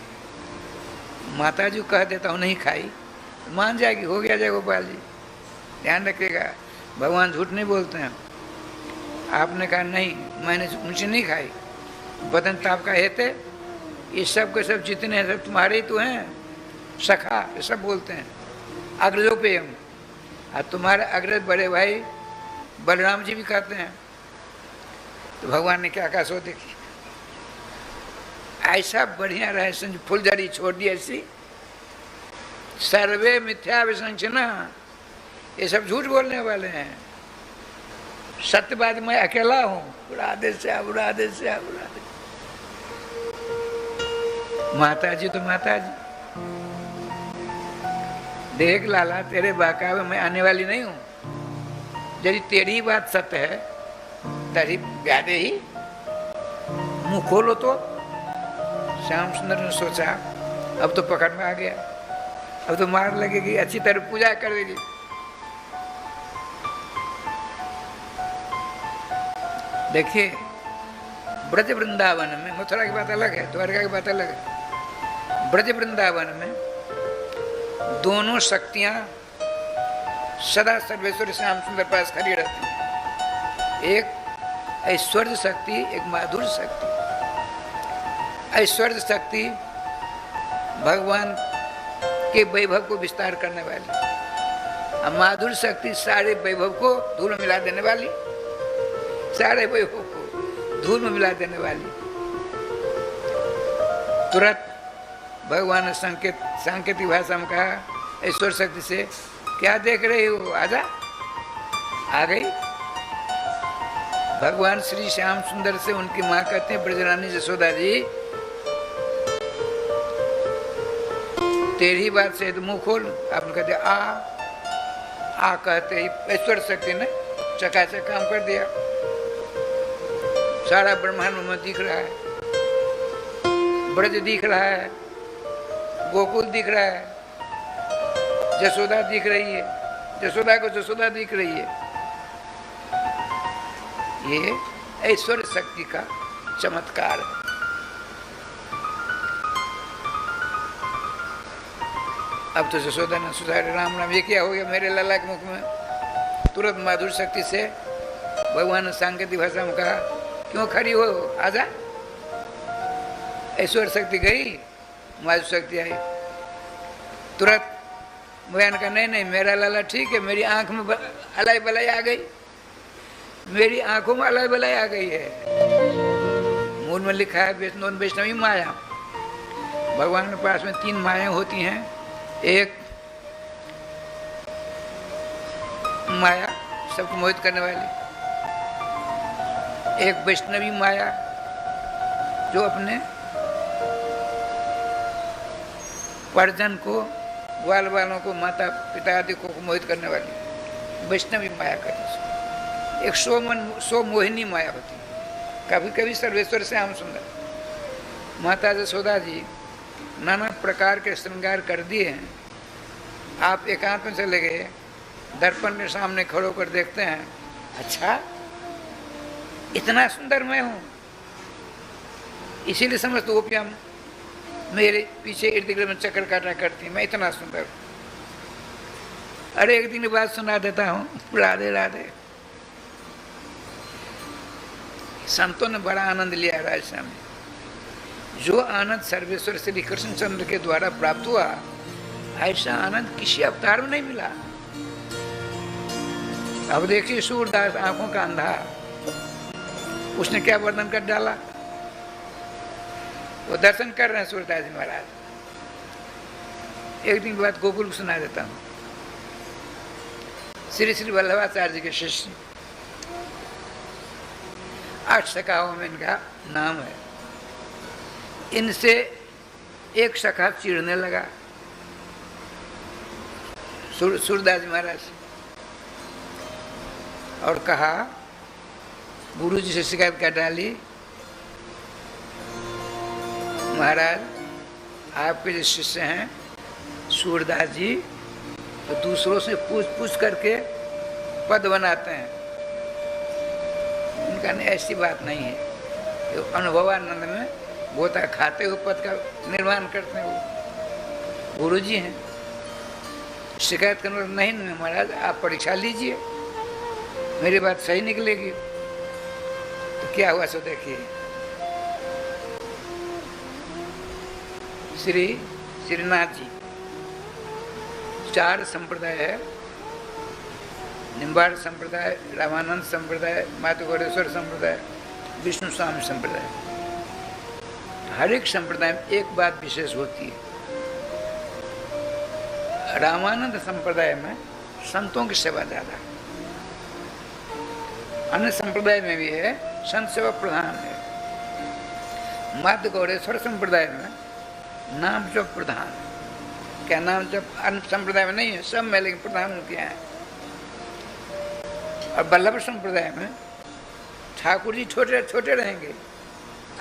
माता जी कह देता हूँ नहीं खाई, मान जाएगी, हो गया जाए गोपाल जी, ध्यान रखिएगा, भगवान झूठ नहीं बोलते हैं। आपने कहा नहीं, मैंने मुझे नहीं खाई, बदन ताप का हेते, ये सब के सब जितने हैं सब तुम्हारे ही तो हैं, सखा ये सब बोलते हैं, अग्रजोपेयम, और तुम्हारे अग्रज बड़े भाई बलराम जी भी खाते हैं। तो भगवान ने क्या कहा सो देखिए, ऐसा बढ़िया रहे संज फुलझड़ी छोड़ दी ऐसी, सर्वे मिथ्या विसंचना, ये सब झूठ बोलने वाले हैं, सत्यवाद मैं अकेला हूँ, उड़ा दे से उड़ा दे से उड़ा दे। माता जी तो माता जी, देख लाला तेरे बहकावे मैं आने वाली नहीं हूँ, यदि तेरी बात सत्य है तभी ब्यादे ही मुंह खोलो। तो श्याम सुंदर ने सोचा अब तो पकड़ में आ गया, अब तो मार लगेगी, अच्छी तरह पूजा करेगी। देखिए ब्रज वृंदावन में, मथुरा की बात अलग है, द्वारका की बात अलग है, ब्रज वृंदावन में दोनों शक्तियां सदा सर्वेश्वर श्याम सुंदर पास खड़ी रहती हैं। एक ऐश्वर्य शक्ति, एक माधुर्य शक्ति। ऐश्वर्य शक्ति भगवान के वैभव को विस्तार करने वाली, और माधुर्य शक्ति सारे वैभव को धूल में मिला देने वाली, सारे वैभव को धूल में मिला देने वाली। तुरंत भगवान ने सांकेतिक भाषा में कहा ईश्वर शक्ति से, क्या देख रही हो, आजा। आ गई। भगवान श्री श्याम सुंदर से उनकी माँ कहते हैं ब्रजरानी यशोदा जी, तेरी बात से तो मुंह खोल। आपने कहते आ कहते ही ईश्वर शक्ति ने चकाचक काम कर दिया। सारा ब्रह्मांड में दिख रहा है, ब्रज दिख रहा है, गोकुल दिख रहा है, यशोदा दिख रही है, यशोदा को यशोदा दिख रही है। ये ऐश्वर्य शक्ति का चमत्कार है। अब तो यशोदा ने सुधार, राम राम, ये क्या हो गया मेरे लाला के मुख में। तुरंत माधुर्य शक्ति से भगवान ने सांकेतिक भाषा में कहा, क्यों खड़ी हो, आजा। ऐश्वर्य शक्ति गई, माधुर्य शक्ति आई। तुरंत भगवान का नहीं नहीं, मेरा लाला ठीक है, मेरी आंख में अलाई बलाई आ गई, मेरी आंखों में अलाई बलाई आ गई है। मूल में लिखा है वैष्णवी माया। भगवान के पास में 3 मायाएं होती हैं। एक माया सबको मोहित करने वाली, एक वैष्णवी माया जो अपने परिजन को, ग्वाल वालों को, माता पिता आदि को मोहित करने वाली वैष्णवी माया कहती है। एक सो मोहिनी माया होती है। कभी कभी सर्वेश्वर श्याम सुंदर माता यशोदा जी नाना प्रकार के श्रृंगार कर दिए हैं। आप एकांत में चले गए, दर्पण के सामने खड़े होकर देखते हैं, अच्छा इतना सुंदर मैं हूँ, इसीलिए समझ तो ओपियम मेरे पीछे इर्द गिर्द में चक्कर काटा करती, मैं इतना सुंदर हूँ। अरे एक दिन बात सुना देता हूँ, राधे राधे। संतों ने बड़ा आनंद लिया राजस्थान में। जो आनंद सर्वेश्वर श्री कृष्णचंद्र के द्वारा प्राप्त हुआ, ऐसा आनंद किसी अवतार में नहीं मिला। अब देखिए सूरदास आंखों का अंधा, उसने क्या वर्णन कर डाला। वो दर्शन कर रहे हैं सूरदास जी महाराज। एक दिन की बात गोकुल को सुना देता हूँ। श्री श्री वल्लभाचार्य जी के शिष्य 8 शाखाओं में इनका नाम है। इनसे एक शाखा चिढ़ने लगा सूरदास जी महाराज और कहा, गुरु जी से शिकायत कर डाली, महाराज आपके जो शिष्य हैं सूरदास जी तो दूसरों से पूछ पूछ करके पद बनाते हैं। उनका नहीं, ऐसी बात नहीं है। तो अनुभवानंद में गोता खाते हुए पद का निर्माण करते हैं, वो गुरु जी हैं। शिकायत करने वाला नहीं महाराज आप परीक्षा लीजिए, मेरी बात सही निकलेगी। तो क्या हुआ सो देखिए, श्री श्रीनाथ जी 4 संप्रदाय है, निम्बाड़ संप्रदाय, रामानंद संप्रदाय, माता गौरेश्वर संप्रदाय, विष्णु स्वामी संप्रदाय। हर एक संप्रदाय में एक बात विशेष होती है। रामानंद संप्रदाय में संतों की सेवा ज़्यादा है, अन्य संप्रदाय में भी है, संत सेवा प्रधान है। माता गौरेश्वर संप्रदाय में नाम जप प्रधान है। क्या नाम जप अन्य संप्रदाय में नहीं है, सब में, लेकिन प्रधान उनके यहाँ है। और वल्लभ संप्रदाय में ठाकुर जी छोटे छोटे रहेंगे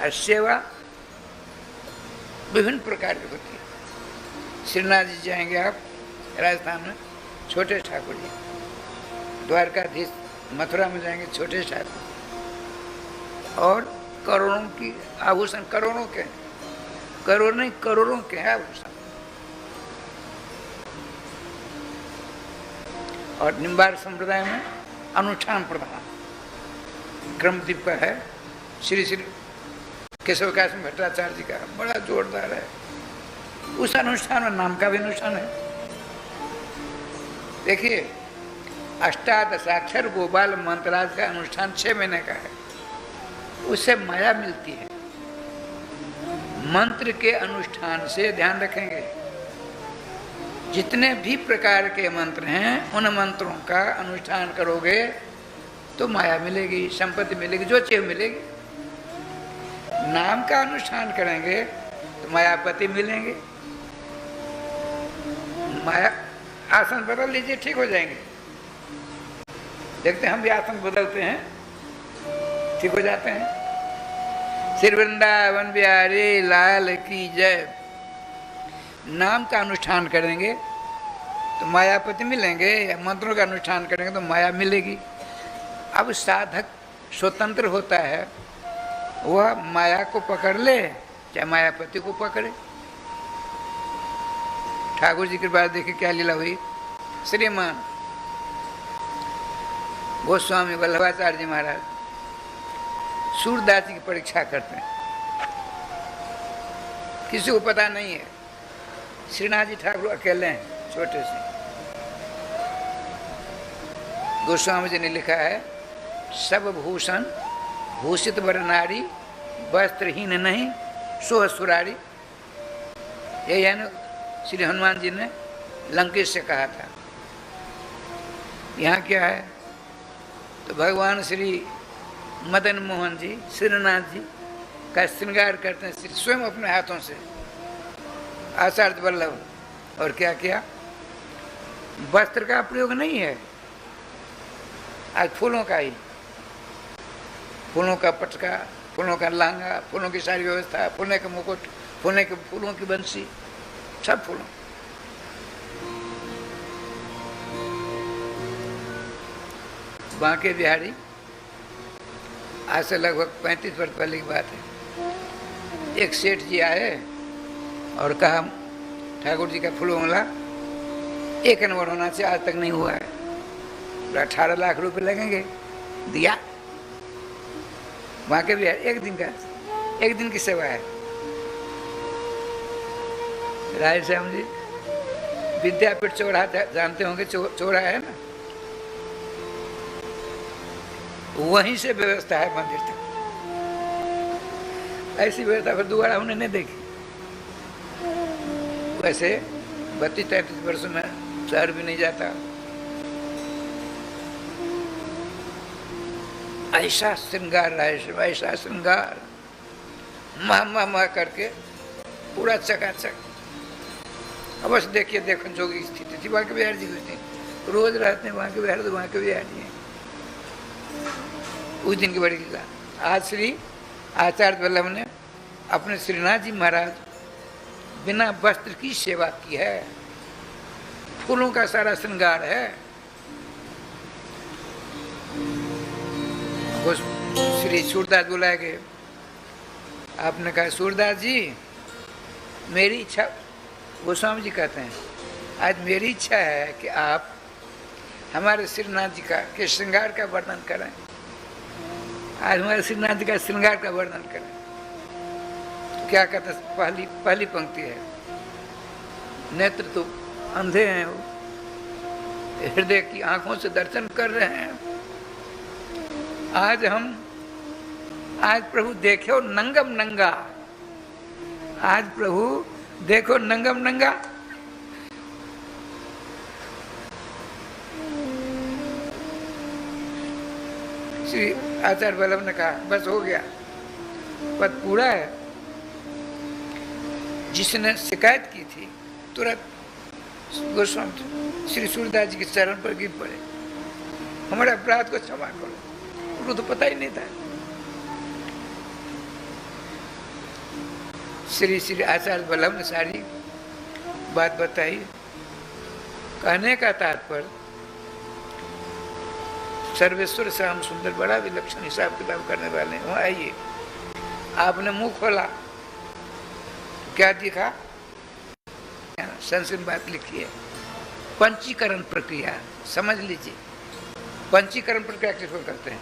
और सेवा विभिन्न प्रकार की होती है। श्रीनाथ जी जाएंगे आप राजस्थान में, छोटे ठाकुर जी, द्वारकाधीश मथुरा में जाएंगे, छोटे ठाकुर, और करोड़ों की आभूषण, करोड़ों के, करोड़ नहीं करोड़ों के हैं आभूषण। और निम्बाड़ संप्रदाय में अनुष्ठान प्रधान क्रमदीप का है, श्री श्री केशव काशी भट्टाचार्य जी का बड़ा जोरदार है। उस अनुष्ठान में नाम का भी अनुष्ठान है। देखिए, अष्टादशाक्षर गोपाल मंत्राज का अनुष्ठान 6 महीने का है, उससे माया मिलती है। मंत्र के अनुष्ठान से ध्यान रखेंगे, जितने भी प्रकार के मंत्र हैं उन मंत्रों का अनुष्ठान करोगे तो माया मिलेगी, संपत्ति मिलेगी, जो चाहिए मिलेगी। नाम का अनुष्ठान करेंगे तो मायापति मिलेंगे। माया, आसन बदल लीजिए, ठीक हो जाएंगे। देखते हैं, हम भी आसन बदलते हैं, ठीक हो जाते हैं। श्री वृंदावन बिहारी लाल की जय। नाम का अनुष्ठान करेंगे तो मायापति मिलेंगे, या मंत्रों का अनुष्ठान करेंगे तो माया मिलेगी। अब साधक स्वतंत्र होता है, वह माया को पकड़ ले चाहे मायापति को पकड़े। ठाकुर जी की बात देखिए क्या लीला हुई। श्रीमान गोस्वामी वल्लभाचार्य जी महाराज सूरदास जी की परीक्षा करते हैं, किसी को पता नहीं है। श्रीनाथ जी ठाकुर अकेले हैं, छोटे से। गोस्वामी जी ने लिखा है, सब भूषण भूषित वर नारी, वस्त्रहीन नहीं सो सुरारी। यही है ना, श्री हनुमान जी ने लंकेश से कहा था। यहाँ क्या है, तो भगवान श्री मदन मोहन जी श्रीनाथ जी का श्रृंगार करते हैं स्वयं अपने हाथों से, आचार्य वल्लभ। और क्या किया, वस्त्र का प्रयोग नहीं है आज, फूलों का ही, फूलों का पटका, फूलों का लहंगा, फूलों की सारी व्यवस्था, फूलों के मुकुट, फूलों की बंसी, सब फूलों। बांके बिहारी, आज से लगभग 35 वर्ष पहले की बात है। एक सेठ जी आए और कहा, ठाकुर जी का फूलमाला 1 नंबर होना चाहिए, आज तक नहीं हुआ है, 18 लाख रुपए लगेंगे। दिया। वहाँ के भी एक दिन की सेवा है। राय श्याम जी विद्यापीठ चौराहा जानते होंगे, चौराहा है ना, वहीं से व्यवस्था है मंदिर तक। ऐसी व्यवस्था फिर दोबारा हमने नहीं देखी। वैसे 32-33 वर्षों में शहर भी नहीं जाता। ऐसा श्रृंगार रहा है, ऐसा श्रृंगार मह मह मह करके पूरा चकाचक। अवश्य देखिए, देखन जोगी स्थिति थी वहाँ के बिहार जी की, रोज रहते हैं वहाँ के बिहार, तो वहाँ के बिहार जी हैं। उस दिन की बड़ी लीला। आज श्री आचार्य वल्लभ ने अपने श्रीनाथ जी महाराज बिना वस्त्र की सेवा की है, फूलों का सारा श्रृंगार है। वो श्री सूरदास बुलाए गए, आपने कहा सूरदास जी मेरी इच्छा, गोस्वामी जी कहते हैं आज मेरी इच्छा है कि आप हमारे श्रीनाथ जी का के श्रृंगार का वर्णन करें, आज हमारे श्रीनाथ जी का श्रृंगार का वर्णन करें। तो क्या कहते हैं, पहली पंक्ति है, नेत्र तो अंधे हैं, वो हृदय की आंखों से दर्शन कर रहे हैं। आज प्रभु देखो नंगम नंगा, आज प्रभु देखो नंगम नंगा। श्री आचार्य वल्लभ ने कहा बस हो गया, पद पूरा है। जिसने शिकायत की थी तुरंत गोस्वामी श्री सूरदास जी के चरण पर गिर पड़े, हमारे अपराध को क्षमा करो, उनको तो पता ही नहीं था। श्री आचार्य वल्लभ ने सारी बात बताई। कहने का तात्पर्य सर्वेश्वर श्याम सुंदर बड़ा विलक्षण हिसाब किताब करने वाले हैं। वहाँ आइए, आपने मुंह खोला क्या दिखा, संस्कृत बात लिखी है, पंचीकरण प्रक्रिया समझ लीजिए। पंचीकरण प्रक्रिया किसको करते हैं?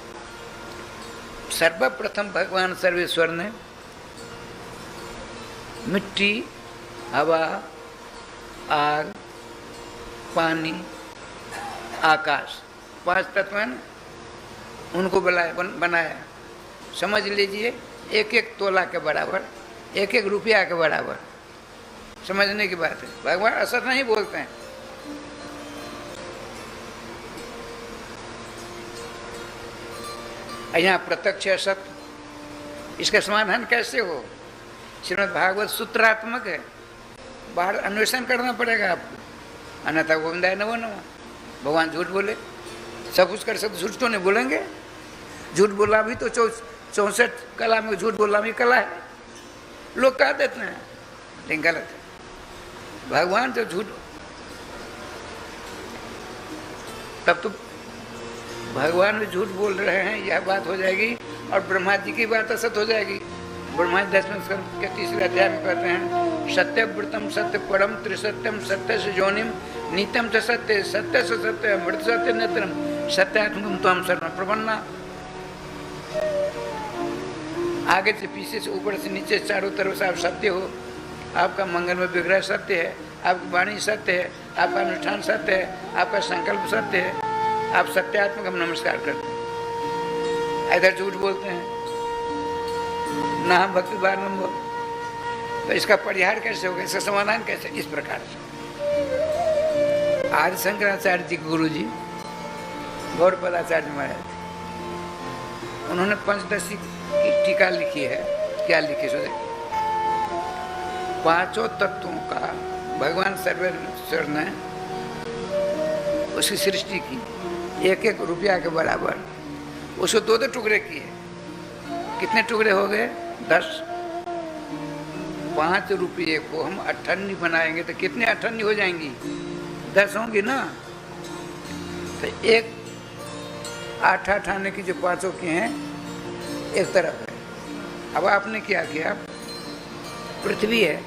सर्वप्रथम भगवान सर्वेश्वर ने मिट्टी, हवा, आग, पानी, आकाश, 5 तत्व हैं, उनको बनाया। समझ लीजिए, एक एक तोला के बराबर, एक एक रुपया के बराबर। समझने की बात है, भगवान असत नहीं बोलते हैं। यहाँ प्रत्यक्ष असत, इसका समाधान कैसे हो? श्रीमद् भागवत सूत्रात्मक है, बाहर अन्वेषण करना पड़ेगा आपको। अन्यथा गोविंदाय नमो नमः। भगवान झूठ बोले, सब कुछ कर सकते, झूठ तो नहीं बोलेंगे। झूठ बोला भी तो 64 कला में झूठ बोलना भी कला है, लोग कह देते हैं, लेकिन गलत है। भगवान तो झूठ, तब तो भगवान भी झूठ बोल रहे हैं, यह बात हो जाएगी, और ब्रह्मा जी की बात असत हो जाएगी। ब्रह्मा जी 10वें स्कंद के 3रे अध्याय में कहते हैं, सत्यव्रतम सत्य परम त्रिसत्यम सत्य से जोनिम नीतम च सत्य सत्य से सत्य मृत सत्य नेत्रम सत्यात्मकम त्वं शरणं प्रपन्ना। आगे से पीछे से ऊपर से नीचे चारों तरफ से आप सत्य हो। आपका मंगल में विग्रह सत्य है, आपकी वाणी सत्य है, आपका अनुष्ठान सत्य है, आपका संकल्प सत्य है, आप सत्यात्मक हम नमस्कार करते हैं। इधर झूठ बोलते हैं, ना हम भक्ति बार न बोल, तो इसका परिहार कैसे होगा, इसका समाधान कैसे? इस प्रकार से आदि शंकराचार्य जी गुरु जी गौरपदाचार्य महाराज, उन्होंने पंचदशी की टीका लिखी है। क्या लिखी सो देखिए, 5 तत्वों का भगवान सर्वेश्वर ने उसकी सृष्टि की, एक एक रुपया के बराबर, उसको 2 टुकड़े किए। कितने टुकड़े हो गए? 10। 5 रुपये को हम 58 बनाएंगे तो कितने 58 हो जाएंगी? 10 होंगी ना। तो एक 8 आने की जो 5 की हैं एक तरफ है। अब आपने क्या किया, पृथ्वी है,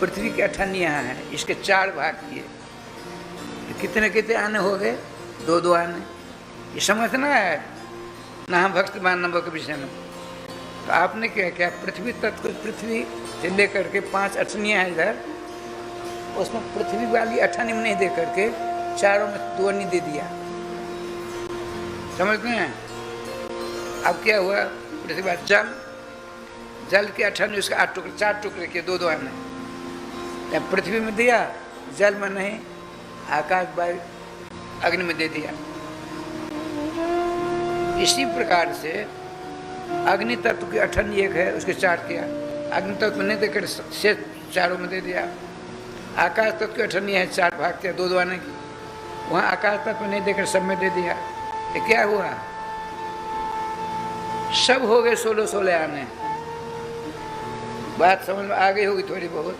पृथ्वी के 58 यहाँ हैं, इसके 4 भाग किए, कितने कितने आने हो गए? 2 आने। ये समझना है ना हम भक्तिमान नंबर के विषय में। तो आपने क्या किया, पृथ्वी तत्व, पृथ्वी से लेकर के 5 अठनियाँ हैं इधर, उसमें पृथ्वी वाली 58 में नहीं दे करके चारों में 2 नहीं दे दिया। समझते हैं? अब क्या हुआ, पृथ्वी बाद जल, जल के 58 उसके 8 टुकड़े, 4 टुकड़े के 2 आने। या पृथ्वी में दिया, जल में नहीं, आकाश वायु अग्नि में दे दिया। इसी प्रकार से अग्नि तत्व की 98 है, उसके 4 किया। अग्नि तत्व नहीं देकर से 4 में दे दिया। आकाश तत्व की 98 है, 4 भाग किया, 2 आने की। वहाँ आकाश तत्व नहीं देकर सब में दे दिया। ये क्या हुआ? सब हो गए 16-16 आने। बात समझ में आ गई होगी थोड़ी बहुत।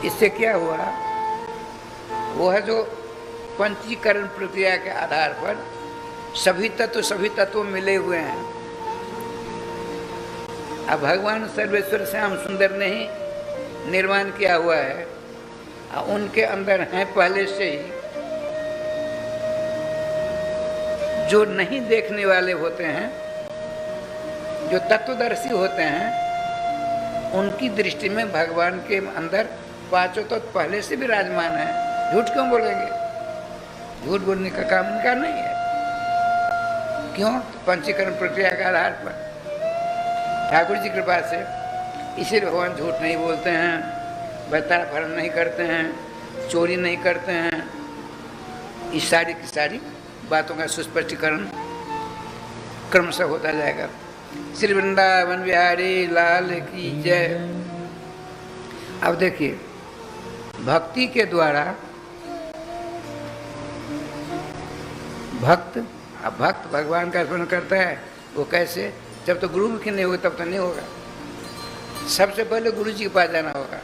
इससे क्या हुआ? वो है जो पंचीकरण प्रक्रिया के आधार पर सभी तत्व मिले हुए हैं। अब भगवान सर्वेश्वर श्याम सुंदर ने ही निर्माण किया हुआ है, उनके अंदर हैं पहले से ही। जो नहीं देखने वाले होते हैं, जो तत्वदर्शी होते हैं, उनकी दृष्टि में भगवान के अंदर 5 तत्व पहले से विराजमान है। झूठ क्यों बोलेंगे? झूठ बोलने का काम इनका नहीं है। क्यों? पंचीकरण प्रक्रिया के आधार पर ठाकुर जी कृपा से इसीलिए भगवान झूठ नहीं बोलते हैं, बहतापहरण नहीं करते हैं, चोरी नहीं करते हैं। इस सारी की सारी बातों का सुस्पष्टीकरण क्रमशः होता जाएगा। श्री वृंदावन बिहारी लाल की जय। अब देखिए, भक्ति के द्वारा भक्त भगवान का स्मरण करता है। वो कैसे? जब तो गुरुमुखी नहीं होगा तब तो नहीं होगा। सबसे पहले गुरु जी के पास जाना होगा।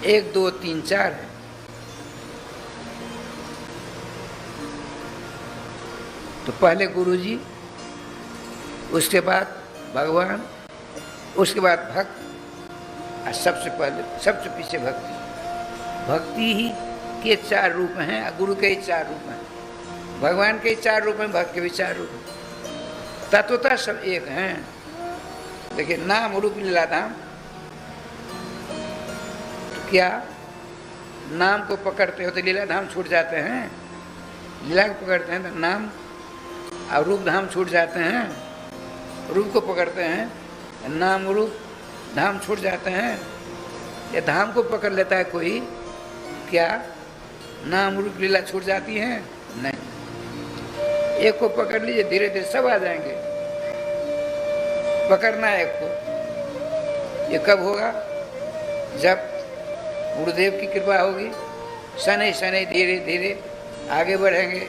1 2 3 4 है। तो पहले गुरु जी, उसके बाद भगवान, उसके बाद भक्त, और सबसे पहले सबसे पीछे भक्ति। भक्ति ही के 4 रूप हैं, गुरु के ही 4 रूप हैं। भगवान के 4 रूप हैं, भक्त के भी 4 रूप हैं। तत्वतः सब एक हैं। देखिए, नाम रूप लीलाधाम। क्या नाम को पकड़ते हो तो लीलाधाम छूट जाते हैं? लीला को पकड़ते हैं तो नाम और रूप धाम छूट जाते हैं। रूप को पकड़ते हैं, नाम रूप धाम छूट जाते हैं। ये धाम को पकड़ लेता है कोई, क्या नाम रूप लीला छूट जाती है? नहीं। एक को पकड़ लीजिए, धीरे धीरे सब आ जाएंगे। पकड़ना है एक को। ये कब होगा? जब गुरुदेव की कृपा होगी। शनै शनै धीरे धीरे आगे बढ़ेंगे।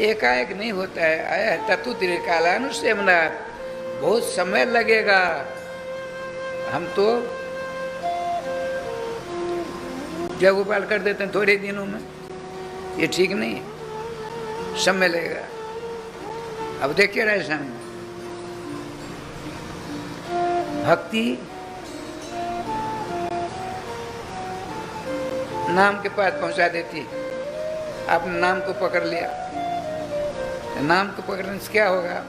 एकाएक नहीं होता है। आया है तत्व धीरे कालानुसेवनात्, बहुत समय लगेगा। हम तो जग गोपाल कर देते हैं थोड़े दिनों में। ये ठीक नहीं है, समय लगेगा। अब देखिए रहे सामने भक्ति नाम के पास पहुंचा देती है। आपने नाम को पकड़ लिया, नाम को पकड़ने से क्या होगा?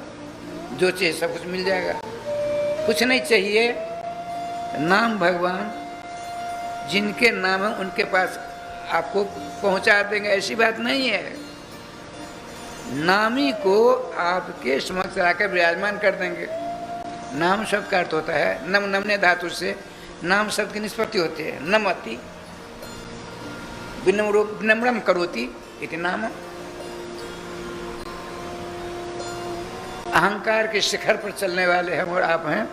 जो चाहिए सब कुछ मिल जाएगा। कुछ नहीं चाहिए, नाम भगवान जिनके नाम है उनके पास आपको पहुंचा देंगे। ऐसी बात नहीं है। नामी को आपके समक्ष लाकर विराजमान कर देंगे। नाम शब्द का अर्थ होता है नम, नमने धातु से नाम शब्द की निष्पत्ति होती है। नमति विनम्रम करोति इति नाम। अहंकार के शिखर पर चलने वाले हम और आप हैं।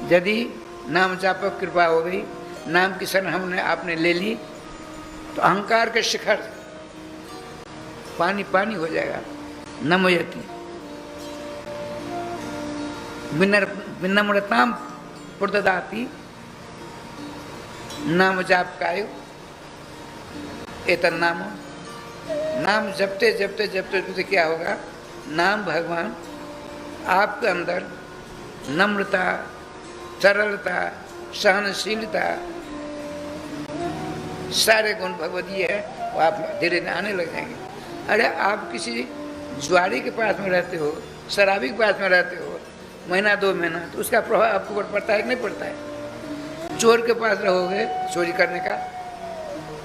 यदि नाम जाप पर कृपा हो गई, नाम की शरण हमने आपने ले ली, तो अहंकार के शिखर पानी पानी हो जाएगा। नमयति विनम्रताम प्रददाति नाम जाप कायु एतन नाम। नाम जपते जपते जपते जपते क्या होगा? नाम भगवान आपके अंदर नम्रता, सरलता, सहनशीलता, सारे गुण भगवदीय है, वो आप धीरे धीरे आने लग जाएंगे। अरे आप किसी जुआरी के पास में रहते हो, शराबी के पास में रहते हो, महीना 2 महीना, तो उसका प्रभाव आपको पड़ता है कि नहीं पड़ता है? चोर के पास रहोगे, चोरी करने का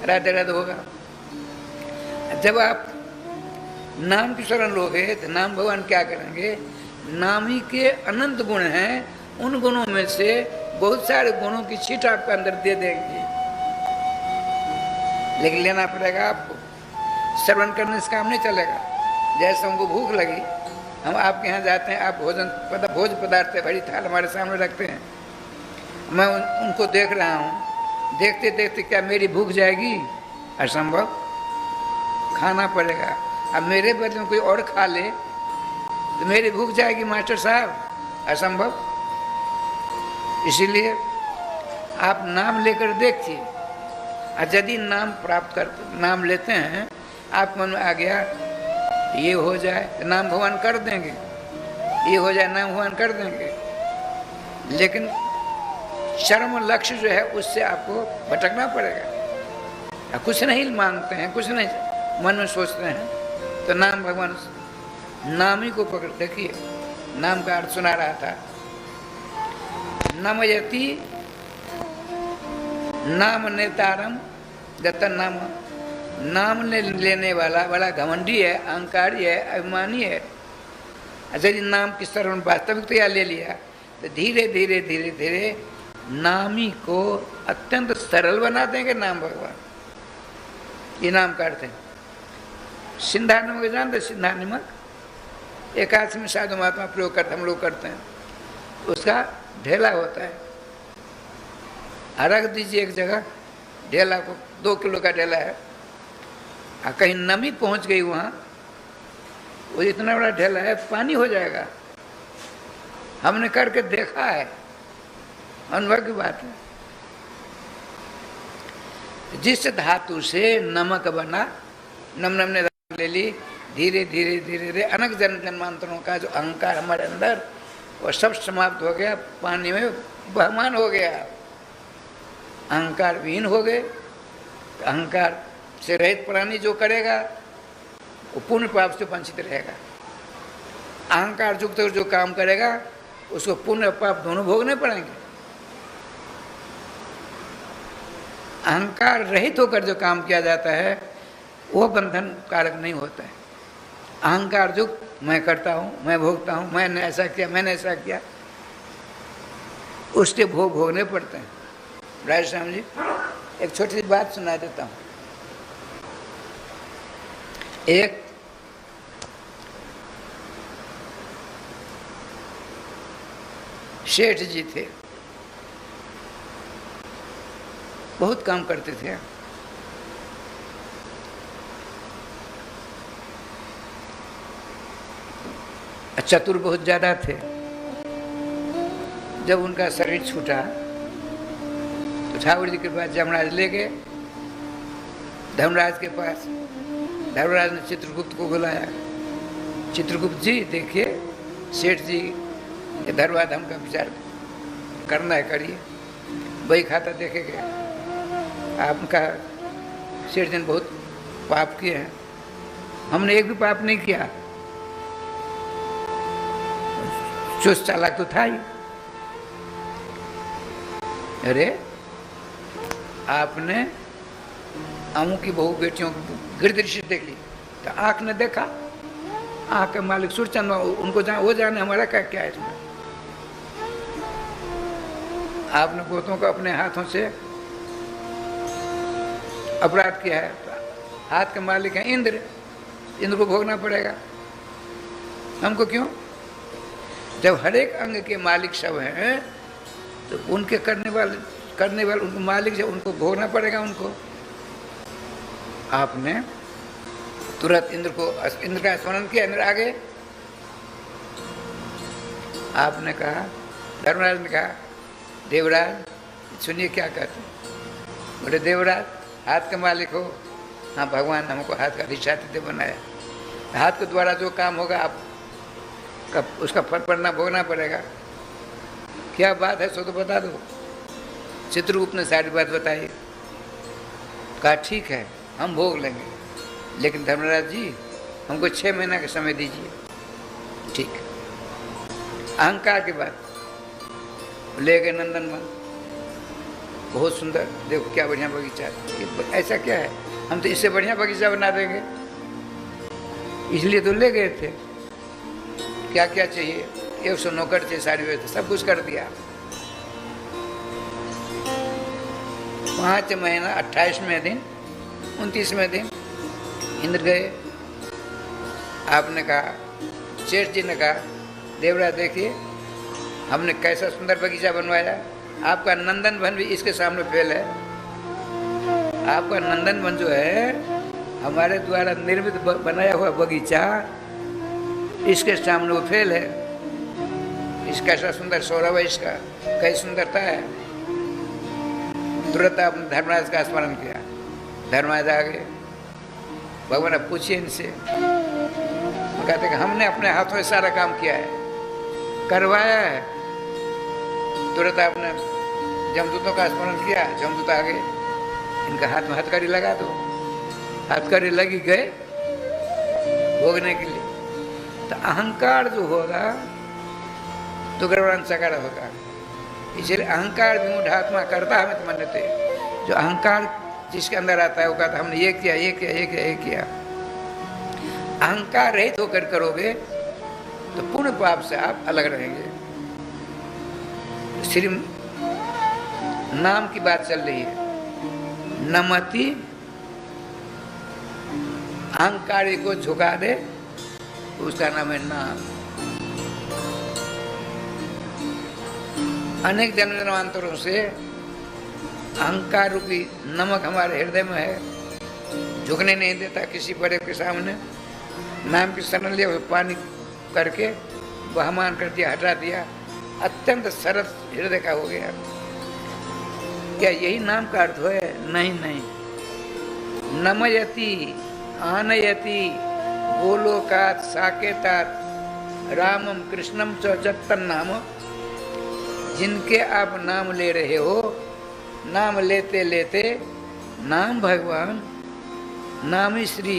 राधे राधे होगा। जब आप नाम की शरण लोगे तो नाम भगवान क्या करेंगे? नाम ही के अनंत गुण हैं, उन गुणों में से बहुत सारे गुणों की छींट आपके अंदर दे देंगे। लेकिन लेना पड़ेगा आपको। श्रवण करने से काम नहीं चलेगा। जैसे हमको भूख लगी, हम आपके यहाँ जाते हैं, आप भोज पदार्थ बड़ी थाल हमारे सामने रखते हैं, मैं उनको देख रहा हूँ, देखते देखते क्या मेरी भूख जाएगी? असंभव, खाना पड़ेगा। अब मेरे बदले में कोई और खा ले तो मेरी भूख जाएगी मास्टर साहब, असंभव। इसीलिए आप नाम लेकर देखिए, और यदि नाम प्राप्त कर नाम लेते हैं, आप मन में आ गया ये हो जाए तो नाम भगवान कर देंगे, ये हो जाए नाम भगवान कर देंगे। लेकिन चरम लक्ष्य जो है उससे आपको भटकना पड़ेगा। कुछ नहीं मांगते हैं, कुछ नहीं मन में सोचते हैं, तो नाम भगवान, नाम ही को पकड़। देखिए नाम का अर्थ सुना रहा था, नमयति नाम नेतारम दत्तन नाम। नाम लेने वाला बड़ा घमंडी है, अहंकारी है, अभिमानी है। यदि नाम की शरण वास्तविकता ले लिया तो धीरे धीरे धीरे धीरे नामी को अत्यंत सरल बना देंगे नाम भगवान। ये नाम का अर्थ है। सिंधा नमक जानते? सिंधा नमक एकादशी में साधु महात्मा प्रयोग करते, हम लोग करते हैं। उसका ढेला होता है, रख दीजिए एक जगह ढेला को, 2 किलो का ढेला है, और कहीं नमी पहुंच गई वहाँ, वो इतना बड़ा ढेला है, पानी हो जाएगा। हमने करके देखा है, अनुभव की बात है। जिस धातु से नमक बना, नम ने ले ली, धीरे धीरे धीरे धीरे अनेक जन्मांतरों का जो अहंकार हमारे अंदर, वो सब समाप्त हो गया, पानी में बहमान हो गया, अहंकार विहीन हो गए। अहंकार से रहित प्राणी जो करेगा वो पुण्य पाप से वंचित रहेगा। अहंकार युक्त जो काम करेगा उसको पुण्य पाप दोनों भोगने पड़ेंगे। अहंकार रहित होकर जो काम किया जाता है वो बंधन कारक नहीं होता है। अहंकार युक्त मैं करता हूँ, मैं भोगता हूँ, मैंने ऐसा किया, मैंने ऐसा किया, उसके भोग भोगने पड़ते हैं। राज श्याम जी, एक छोटी सी बात सुना देता हूँ। एक सेठ जी थे, बहुत काम करते थे। चतुर बहुत ज़्यादा थे। जब उनका शरीर छूटा तो ठाकुर जी के पास धर्मराज ले गए। धर्मराज के पास धर्मराज ने चित्रगुप्त को बुलाया। चित्रगुप्त जी देखिए, सेठ जी ये धर्माधर्म का विचार करना है, करिए, बही खाता देखेंगे। आपका सेठ जी ने बहुत पाप किए हैं, हमने एक भी पाप नहीं किया। चुस्त चालाक तो था ही। अरे आपने अमू की बहू बेटियों को गिरदृष्टि देख ली तो आंख ने देखा, आंख के मालिक सुरचंद, उनको वो जाने हमारा क्या क्या है इसमें। आपने पोतों को अपने हाथों से अपराध किया है। हाथ के मालिक हैं इंद्र, इंद्र को भोगना पड़ेगा। हमको क्यों? जब हर एक अंग के मालिक सब हैं तो उनके करने वाले उनको मालिक, जब उनको भोगना पड़ेगा उनको। आपने तुरंत इंद्र का स्मरण किया, इंद्र आगे। आपने कहा, धर्मराज ने कहा, देवराज सुनिए क्या कहते हैं। बोले देवराज हाथ के मालिक हो? हाँ, भगवान हमको हाथ का अधिष्ठात्री बनाया, हाथ के द्वारा जो काम होगा आप उसका फल पड़ना भोगना पड़ेगा। क्या बात है सो तो बता दो। चित्रगुप्त ने सारी बात बताई। कहा ठीक है हम भोग लेंगे, लेकिन धर्मराज जी हमको 6 महीना का समय दीजिए। ठीक। अहंकार की बात ले गए नंदनवन, बहुत सुंदर, देखो क्या बढ़िया बगीचा है। ऐसा क्या है, हम तो इससे बढ़िया बगीचा बना देंगे, इसलिए तो ले गए थे। क्या क्या चाहिए, 100 नौकर चाहिए, सारी व्यवस्था सब कुछ कर दिया। 5 महीना 28वें दिन 29वें दिन इंद्र गए, आपने कहा, शेष जी ने कहा, देवराज देखिए हमने कैसा सुंदर बगीचा बनवाया, आपका नंदन वन भी इसके सामने फेल है। आपका नंदन वन जो है हमारे द्वारा निर्मित बनाया हुआ बगीचा, इसके सामने वो फेल है। इसका ऐसा सुंदर सौरभ है, इसका कई सुंदरता है। तुरंत आपने धर्मराज का स्मरण किया। धर्मराज आ गए, भगवान अब पूछिए इनसे। वो कहते कि हमने अपने हाथों से सारा काम किया है, करवाया है। तुरंत आपने जमदूतों का स्मरण किया, जमदूत आ गए, इनका हाथ में हथकड़ी लगा दो। हथकड़ी लगी, गए भोगने के लिए। तो अहंकार जो होगा तो गर्वान सकार होगा। इसलिए अहंकार विमूढ़ात्मा करता हमें तो मान्यते। जो अहंकार जिसके अंदर आता है वो कहता हमने ये किया, ये किया, ये किया, ये किया। अहंकार रहित होकर करोगे तो पूर्ण पाप से आप अलग रहेंगे। श्री नाम की बात चल रही है। नमति अहंकारी को झुका दे, उसका नाम है नाम। अनेक जन्म जन्मांतरों से अहंकार रूपी नमक हमारे हृदय में है, झुकने नहीं देता किसी बड़े के सामने। नाम की शरण लिया, पानी करके बहमान कर दिया, हटा दिया, अत्यंत सरस हृदय का हो गया। क्या यही नाम का अर्थ है? नहीं नहीं। नमयति आनयति गोलोकात साकेतात रामम कृष्णम च जत्तन नाम। जिनके आप नाम ले रहे हो, नाम लेते लेते नाम भगवान, नाम श्री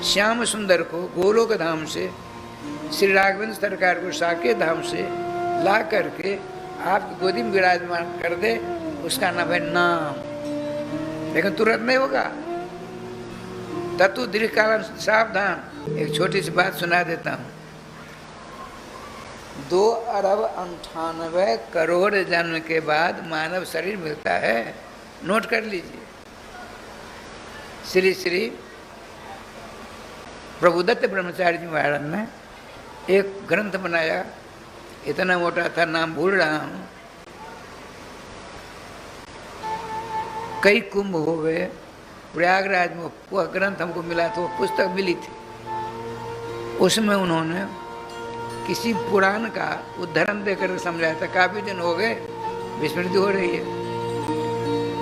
श्याम सुंदर को गोलोक धाम से, श्री राघवेंद्र सरकार को साकेत धाम से ला करके आपकी गोदी में विराजमान कर दे, उसका नाम है नाम। लेकिन तुरंत नहीं होगा, तत्व दीर्घ काल सावधान। एक छोटी सी बात सुना देता हूँ। 2 अरब 98 करोड़ जन्म के बाद मानव शरीर मिलता है। नोट कर लीजिए। श्री श्री प्रभुदत्त ब्रह्मचारी जी महाराज ने एक ग्रंथ बनाया, इतना मोटा था, नाम भूल रहा हूँ। कई कुंभ हो गए, प्रयागराज में वह ग्रंथ हमको मिला था, वो पुस्तक मिली थी। उसमें उन्होंने किसी पुराण का उदाहरण देकर समझाया था। काफी दिन हो गए, विस्मृति हो रही है,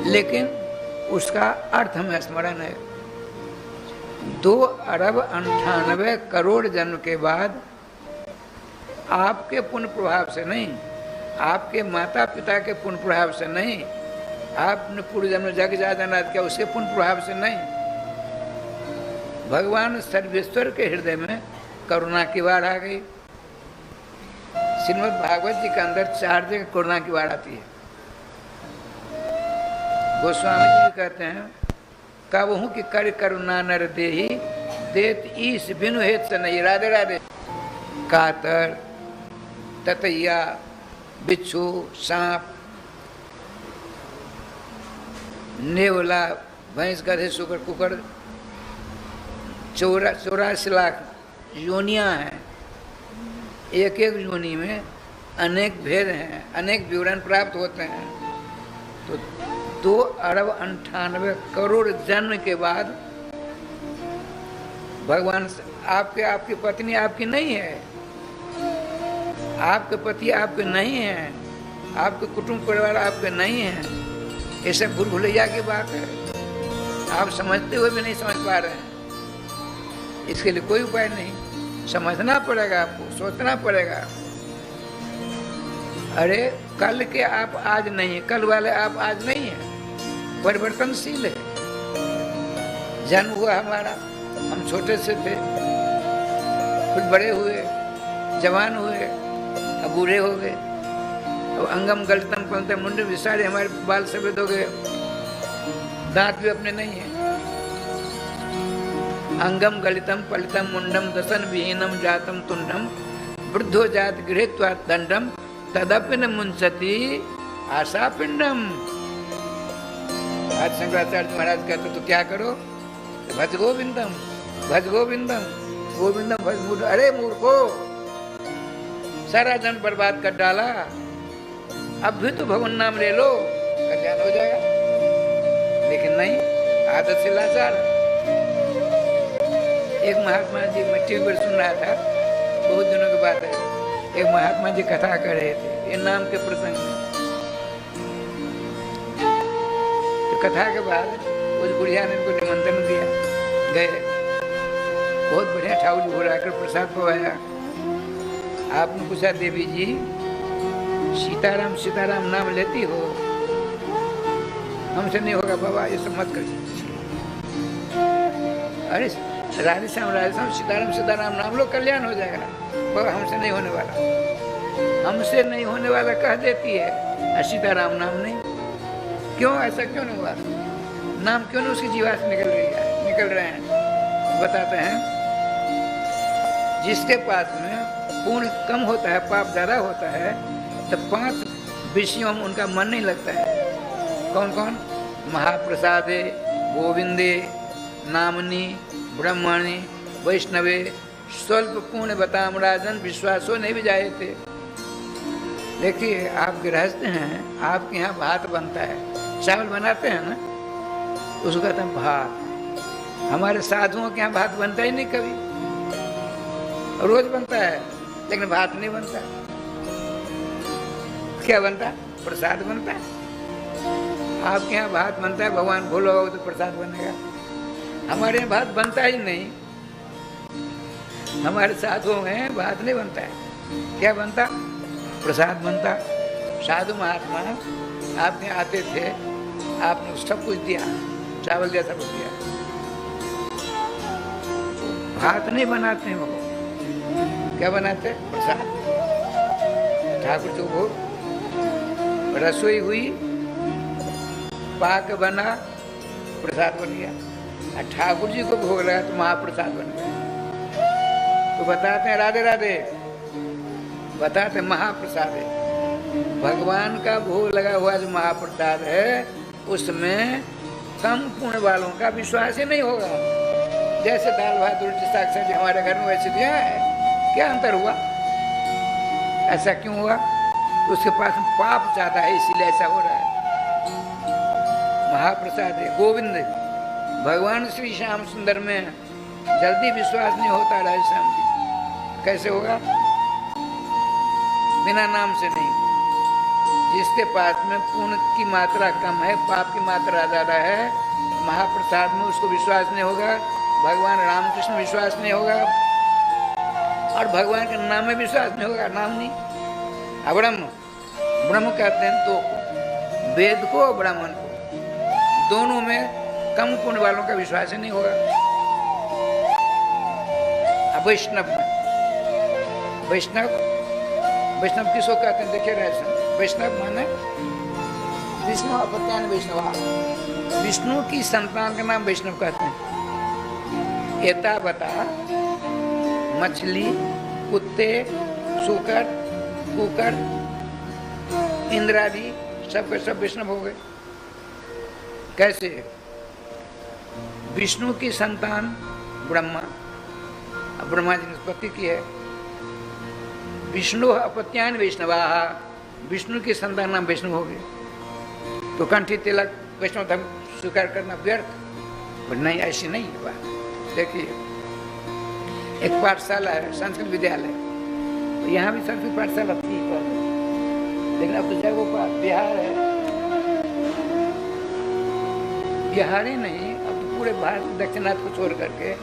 लेकिन उसका अर्थ हमें स्मरण है। 2 अरब 98 करोड़ जन्म के बाद आपके पुण्य प्रभाव से नहीं, आपके माता पिता के पुण्य प्रभाव से नहीं, आपने पूर्व जन्म जग जानाथ किया उसके पुण्य प्रभाव से नहीं, भगवान सर्वेश्वर के हृदय में करुणा की बाढ़ आ गई। श्रीमद् भागवत जी के अंदर 4 जगह करुणा की बाढ़ आती है। गोस्वामी जी कहते हैं, कहूँ कि कर करुणा नर देही देत ईश बिनु हेत से नहीं। राधे राधे। कातर, ततैया, बिच्छू, सांप, नेवला, भैंस, गधे, सुकर, कुकर, 84 लाख योनियाँ हैं। एक एक योनि में अनेक भेद हैं, अनेक विवरण प्राप्त होते हैं। तो 2 अरब 98 करोड़ जन्म के बाद भगवान आपकी पत्नी आपकी नहीं है, आपके पति आपके नहीं हैं, आपके कुटुंब परिवार आपके नहीं हैं। ये सब भूल भुलैया की बात है। आप समझते हुए भी नहीं समझ पा रहे हैं। इसके लिए कोई उपाय नहीं, समझना पड़ेगा, आपको सोचना पड़ेगा। अरे कल के आप आज नहीं है, कल वाले आप आज नहीं है, परिवर्तनशील है। जन्म हुआ हमारा, हम छोटे से थे, फिर बड़े हुए, जवान हुए, अब बूढ़े हो गए। अब अंगम गलतम पंतम मुंडम विसारे, हमारे बाल सफेद हो गए, दांत भी अपने नहीं है। अंगम गलितम पलितम मुंडम दसन विहीनम जातम तुंडम वृद्धो जात गृहीत्वा दंडम तदपि न मुंसति आशा पिंडम। आज शंकराचार्य महाराज कहते तो क्या करो, भज गोविंदम, भज गोविंदम, गोविंदम भज मूर्ख। अरे मूर्खो, सारा जन बर्बाद कर डाला, अब भी तो भगवान नाम ले लो, कल्याण हो जाएगा। लेकिन नहीं, आदत से लाचार। एक महात्मा जी, मैं टीवी पर सुन रहा था, बहुत दिनों की बात है, एक महात्मा जी कथा कर रहे थे ये नाम के प्रसंग में। तो कथा के बाद उस बुढ़िया ने उनको निमंत्रण दिया, गए, बहुत बढ़िया ठाकुर जी बुलाकर प्रसाद पवाया। आपने पूछा, देवी जी सीताराम सीताराम नाम लेती हो? हमसे नहीं होगा बाबा, ये सब मत कर। अरे राधे श्याम सीताराम सीताराम नाम लो, कल्याण हो जाएगा। बाबा हमसे नहीं होने वाला, हमसे नहीं होने वाला कह देती है, और सीताराम नाम नहीं। क्यों ऐसा क्यों नहीं हुआ? नाम क्यों नहीं उसकी जीवा से निकल रहे हैं? बताते हैं, जिसके पास में पुण्य कम होता है, पाप ज़्यादा होता है, तो 5 विषयों में उनका मन नहीं लगता है। कौन कौन? महाप्रसादे, गोविंदे, नामनी, ब्रह्मणि, वैष्णवे, स्वल्प पुण्य बताम राजन, विश्वासो नहीं भी जाए थे। देखिए, आप गृहस्थ हैं, आपके यहाँ भात बनता है, चावल बनाते हैं ना, उसको कहते हैं भात। हमारे साधुओं के यहाँ भात बनता ही नहीं, कभी रोज बनता है, लेकिन भात नहीं बनता। क्या बनता है? प्रसाद बनता है। आपके यहाँ भात बनता है, भगवान भोलो हो तो प्रसाद बनेगा। हमारे यहाँ भात बनता ही नहीं, हमारे साधुओं में भात नहीं बनता है। क्या बनता? प्रसाद बनता। साधु महात्मा आपके यहाँ आते थे, आपने सब कुछ दिया, चावल दिया, सब कुछ दिया, भात नहीं बनाते हैं वो। क्या बनाते? प्रसाद। ठाकुर जो भोग, रसोई हुई, पाक बना, प्रसाद बन गया, और ठाकुर जी को भोग लगा तो महाप्रसाद बन गया। तो बताते हैं राधे राधे, बताते महाप्रसाद है। भगवान का भोग लगा हुआ जो महाप्रसाद है, उसमें कम पुण्य वालों का विश्वास ही नहीं होगा। जैसे दाल भात रोटी साग सब्जी हमारे घर में वैसे दिया है, क्या अंतर हुआ? ऐसा क्यों हुआ? उसके पास पाप ज्यादा है, इसीलिए ऐसा हो रहा है। महाप्रसाद है, गोविंद। भगवान श्री श्याम सुंदर में जल्दी विश्वास नहीं होता राधे श्याम जी। कैसे होगा? बिना नाम से नहीं। जिसके पास में पुण्य की मात्रा कम है, पाप की मात्रा ज्यादा है, महाप्रसाद में उसको विश्वास नहीं होगा, भगवान रामकृष्ण विश्वास नहीं होगा, और भगवान के नाम में विश्वास नहीं होगा। नाम नहीं, अब्रह्म, ब्रह्म कहते हैं तो वेद को और ब्राह्मण को, दोनों में कम पुण्य वालों का विश्वास ही नहीं होगा। वैष्णव में, वैष्णव, वैष्णव किसको कहते हैं? देखिए रहे, वैष्णव माने विष्णु अपत्यान वैष्णव, विष्णु की संतान का नाम वैष्णव कहते हैं। एता बता मछली, कुत्ते, सूकर, कुकर, इंद्रादि सब सब वैष्णव हो गए। कैसे? विष्णु की संतान ब्रह्मा, ब्रह्मा जी ने उत्पत्ति की है। विष्णु अपत्यान वैष्णवा, विष्णु की संतान नाम वैष्णव हो गए। तो कंठी तिलक वैष्णव धर्म स्वीकार करना व्यर्थ? नहीं, ऐसी नहीं है बात। देखिए, एक पाठशाला है, संस्कृत विद्यालय, तो यहाँ भी संस्कृत पाठशाला थी पहले, लेकिन अब तो जय गोपाल बिहार है। बिहार ही नहीं, अब तो पूरे भारत, दक्षिणार्थ को छोड़ करके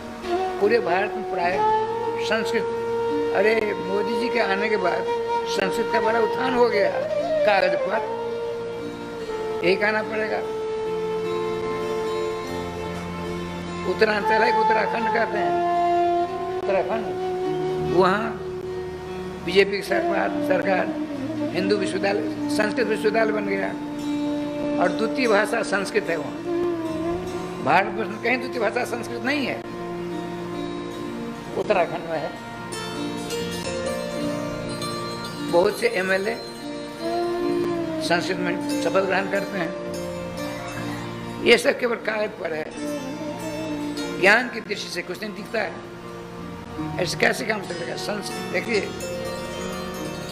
पूरे भारत में प्राय संस्कृत। अरे मोदी जी के आने के बाद संस्कृत का बड़ा उत्थान हो गया कागज पर, यही कहना पड़ेगा। उत्तरांचल है, उत्तराखंड कहते हैं, उत्तराखंड, वहाँ बीजेपी की सरकार हिंदू विश्वविद्यालय, संस्कृत विश्वविद्यालय बन गया, और द्वितीय भाषा संस्कृत है वहाँ। भारत में कहीं द्वितीय भाषा संस्कृत नहीं है, उत्तराखंड में है। बहुत से एमएलए संसद में शपथ ग्रहण करते हैं। ये सब केवल कागज पर है, ज्ञान की दृष्टि से कुछ नहीं दिखता है। ऐसे कैसे काम चलेगा? संस्कृत देखिए,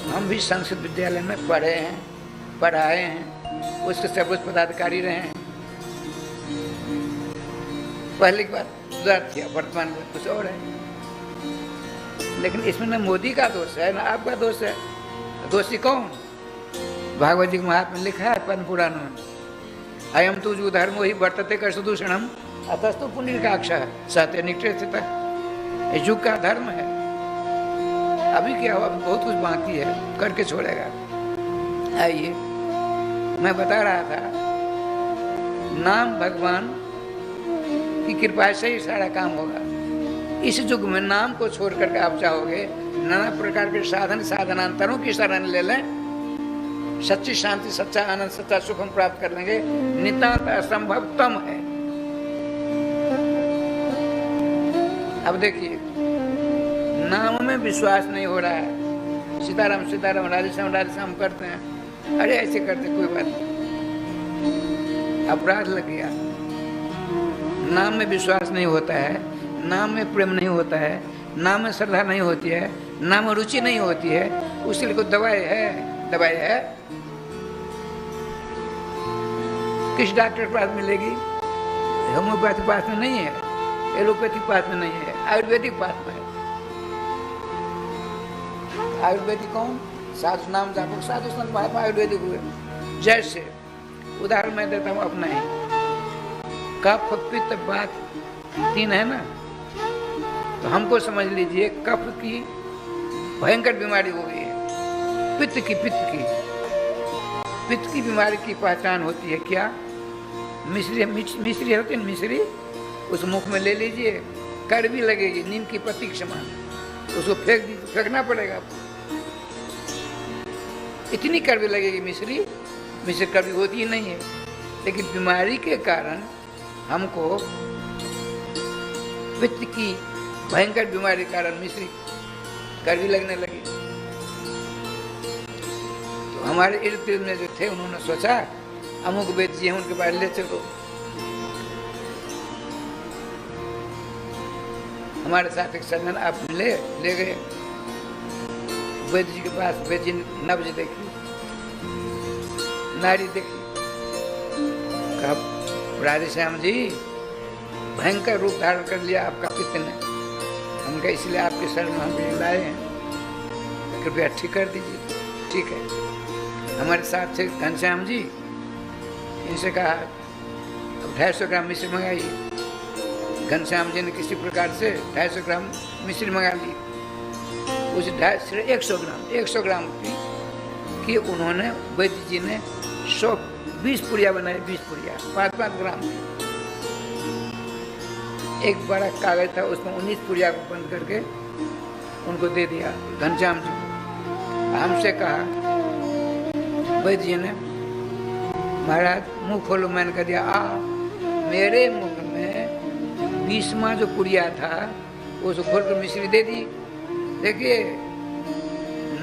हम भी संस्कृत विद्यालय में पढ़े हैं, पढ़ाए हैं, उसके सर्वोच्च पदाधिकारी रहे हैं। पहले की बात सुधार किया, वर्तमान में कुछ और है। लेकिन इसमें न मोदी का दोष है न आपका दोष है। दोषी कौन? भागवत जी के महात्मा में लिखा है पद्म पुराण में, अयम तु जो धर्मो ही वर्तते कर्षदूषणम अतस्तु पुण्यकाक्षा सहते निकृष्टता। ये युग का धर्म है। अभी क्या हुआ? बहुत कुछ बाकी है, करके छोड़ेगा। आइए, मैं बता रहा था, नाम भगवान की कृपा से ही सारा काम होगा। इस युग में नाम को छोड़ करके आप चाहोगे नाना प्रकार के साधन साधनांतरों की शरण ले लें, सच्ची शांति, सच्चा आनंद, सच्चा सुख हम प्राप्त कर लेंगे, नितांत असंभवतम है। अब देखिए, नाम में विश्वास नहीं हो रहा है। सीताराम सीताराम, राधे श्याम करते हैं। अरे ऐसे करते, कोई बात नहीं, अपराध लग गया। नाम में विश्वास नहीं होता है, नाम में प्रेम नहीं होता है, नाम में श्रद्धा नहीं होती है, नाम में रुचि नहीं होती है, उसके लिए कोई दवाई है? दवाई है? किस डॉक्टर के पास मिलेगी? होम्योपैथिक पास में नहीं है, एलोपैथिक पास में नहीं है, आयुर्वेदिक पास में है। आयुर्वेदिक कौन? साधु नाम जापक, साधु संत महात्मा आयुर्वेदिक हुए। जैसे उदाहरण मैं देता हूँ अपना ही, कफ पित्त वात 3 है ना, तो हमको समझ लीजिए कफ की भयंकर बीमारी हो गई है, पित्त की बीमारी की पहचान होती है क्या? मिश्री होती है, मिश्री उस मुख में ले लीजिए, कड़वी लगेगी, नीम की पत्ती के समान, उसको फेंकना पड़ेगा आपको। इतनी कड़वी लगेगी मिश्री कड़वी होती ही नहीं है, लेकिन बीमारी के कारण हमको पित्त की भयंकर बीमारी के कारण मिश्री कड़वी लगने लगी। तो हमारे इर्द गिर्द में जो थे, उन्होंने सोचा अमुक वैद्य जी हैं, उनके पास ले चलो। हमारे साथ एक सज्जन आप ले गए वैद्य जी के पास। वैद्य जी ने नब्ज देखी, नाड़ी देखी, कहा राधे श्याम जी भयंकर रूप धारण कर लिया आपका पित्त ने, उनका इसलिए आपके शरण में हम लाए हैं, कृपया ठीक कर दीजिए। ठीक है। हमारे साथ थे घनश्याम जी, इनसे कहा अब 250 ग्राम मिश्री मंगाइए। घनश्याम जी ने किसी प्रकार से 250 ग्राम मिश्री मंगा ली। उस 100 ग्राम की उन्होंने वैद्य जी ने 20 पुड़िया बनाई, 20 पुड़िया 5-5 ग्राम की। एक बड़ा कागज था, उसमें 19 पुड़िया को बंद करके उनको दे दिया घनश्याम जी को। हमसे कहा वैद्य जी ने, महाराज मुंह खोलो। मैंने कह दिया मेरे मुख में 20वां जो पुड़िया था उसको खोल कर मिश्री दे दी। देखिए,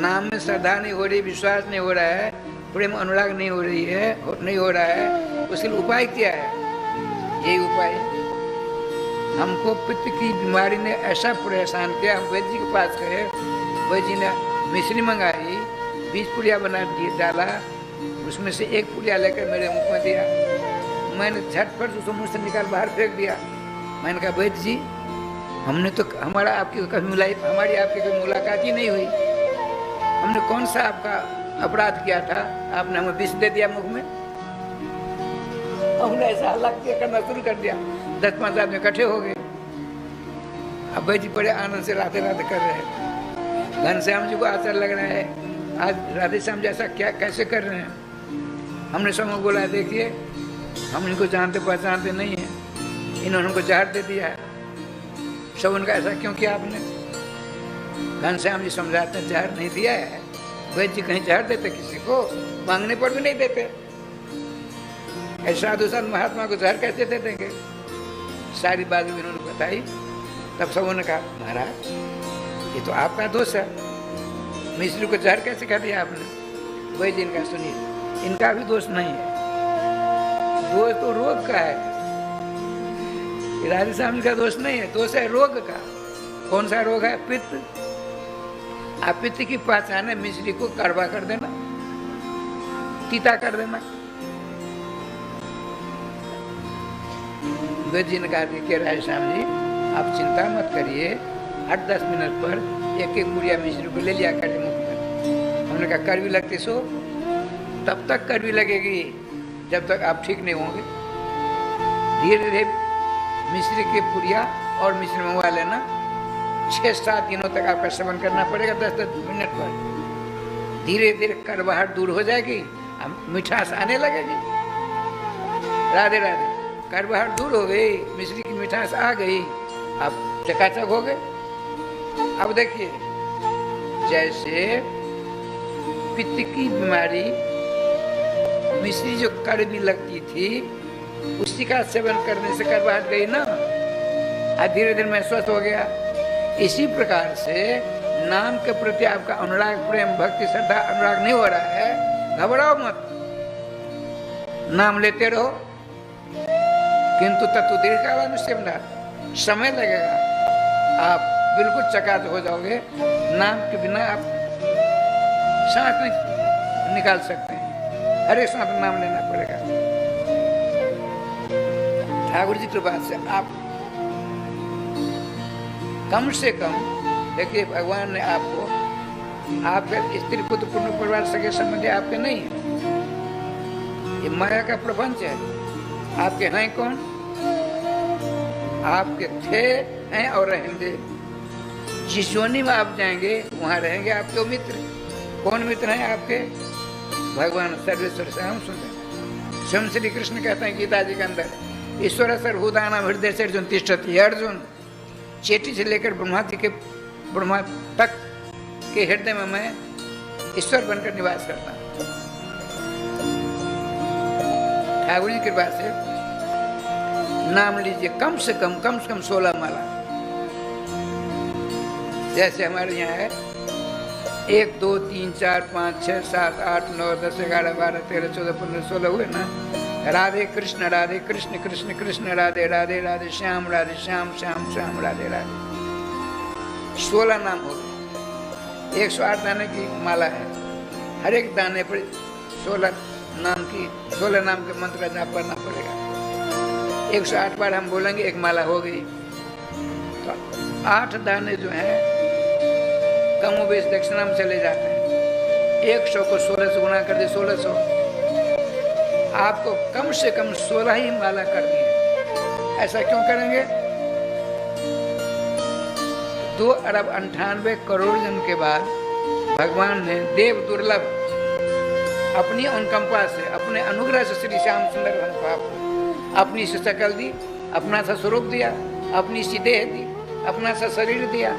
नाम में श्रद्धा नहीं हो रही, विश्वास नहीं हो रहा है, प्रेम अनुराग नहीं हो रही है, नहीं हो रहा है, उसके लिए उपाय क्या है? यही उपाय है। हमको पित्त की बीमारी ने ऐसा परेशान किया, हम वैद्य जी के पास गए, वैद्य जी ने मिश्री मंगाई, 20 पुड़िया बना दिए, डाला, उसमें से 1 पुड़िया लेकर मेरे मुख में दिया। मैंने झटपट उसको मुँह से निकाल बाहर फेंक दिया। मैंने कहा वैद्य जी, हमने तो हमारी आपकी कोई मुलाकात ही नहीं हुई, हमने कौन सा आपका अपराध किया था, आपने हमें विष दे दिया मुख में। हमने ऐसा हल्ला किया, करना शुरू कर दिया। 10-5 आदमी इकट्ठे हो गए। अब वैद्य जी बड़े आनंद से राधे राधे कर रहे हैं। घनश्याम जी को आश्चर्य लग रहा है, आज राधे श्याम जैसा क्या कैसे कर रहे हैं। हमने सबको बोला, देखिए हम इनको जानते पहचानते नहीं हैं, इन्होंने उनको जहर दे दिया है। सब उनका ऐसा क्यों किया आपने? घनश्याम जी समझाते हैं, जहर नहीं दिया है। वैद्य जी कहीं जहर देते किसी को? मांगने पर भी नहीं देते। ऐसा साधु संत महात्मा को जहर कैसे दे देंगे? सारी बात भी इन्होंने बताई। तब सबों ने कहा, महाराज ये तो आपका दोष है, मिश्री को जहर कैसे खा दिया आपने? वैद्य जी इनका सुनिए, इनका भी दोष नहीं है, दोष तो रोग का है। राधे स्वामी का दोष नहीं है, दोष है रोग का। कौन सा रोग है? पित्त। आप पित्त की पहचान है, मिश्री को कड़वा कर देना, तीता कर देना। वैद्य जी ने कहा कि राधे श्याम जी आप चिंता मत करिए, 8-10 मिनट पर एक एक बुढ़िया मिश्री को ले लिया करें मुख में। हमने कहा कड़वी लगती सो, तब तक कड़वी लगेगी जब तक आप ठीक नहीं होंगे। धीरे धीरे मिश्री के पुड़िया और मिश्री मंगवा लेना। 6-7 दिनों तक आपका सेवन करना पड़ेगा, 10-10 मिनट पर। धीरे धीरे कड़वाहट दूर हो जाएगी, मिठास आने लगेगी। राधे राधे। कड़वाहट दूर हो गई, मिश्री की मिठास आ गई, आप चकाचक हो गए। अब देखिए, जैसे पित्त की बीमारी मिश्री जो कड़वी लगती थी उसी का सेवन करने से कड़वाहट गई ना, धीरे धीरे मैं स्वस्थ हो गया। इसी प्रकार से नाम के प्रति आपका अनुराग, प्रेम, भक्ति, श्रद्धा, अनुराग नहीं हो रहा है, घबराओ मत, नाम लेते रहो। किंतु तत्व दीर्घकालानुसेवना, समय लगेगा, आप बिल्कुल चकाचक हो जाओगे। नाम के बिना आप सांस नहीं निकाल सकते हैं, हर एक सांस नाम लेना पड़ेगा। ठाकुर जी की कृपा से आप कम से कम, देखिए भगवान ने आपको, आपके स्त्री पुत्र पूर्ण परिवार सके संबंधी आपके नहीं है, ये माया का प्रपंच है। आपके हैं कौन? आपके थे, हैं और रहेंगे। जिस योनि में आप जाएंगे वहां रहेंगे आपके मित्र। कौन मित्र हैं आपके? भगवान सर्वेश्वर से हम सुनते। स्वयं श्री कृष्ण कहते हैं गीता जी के अंदर, ईश्वर सर्वभूतानां हृदय से अर्जुन तिष्ठति। अर्जुन, चेटी से लेकर ब्रह्मा तक के हृदय में मैं ईश्वर बनकर निवास करता हूँ। ठाकुर जी की कृपा से नाम लीजिए, कम से कम 16 माला। जैसे हमारे यहाँ है 1 2 3 4 5 6 7 8 9 10 11 12 13 14 15 16 हुए ना। राधे कृष्ण कृष्ण कृष्ण राधे राधे राधे श्याम श्याम श्याम राधे राधे। 16 नाम हो गए। 108 दाने की माला है, हर एक दाने पर 16 नाम के मंत्र का जाप करना पड़ेगा। 108 बार हम बोलेंगे, एक माला हो गई। तो 8 दाने जो हैं कमोबेश दक्षिणा में चले जाते हैं। 100 को 16 से गुणा कर दे 1600। आपको कम से कम 16 ही माला करनी है। ऐसा क्यों करेंगे? 2 अरब 98 करोड़ जन्म के बाद भगवान ने देव दुर्लभ अपनी अनुकंपा से, अपने अनुग्रह से श्री श्याम सुंदर अनुपा को अपनी सी शकल दी, अपना सा स्वरूप दिया, अपनी सी देह दी, अपना सा शरीर दिया।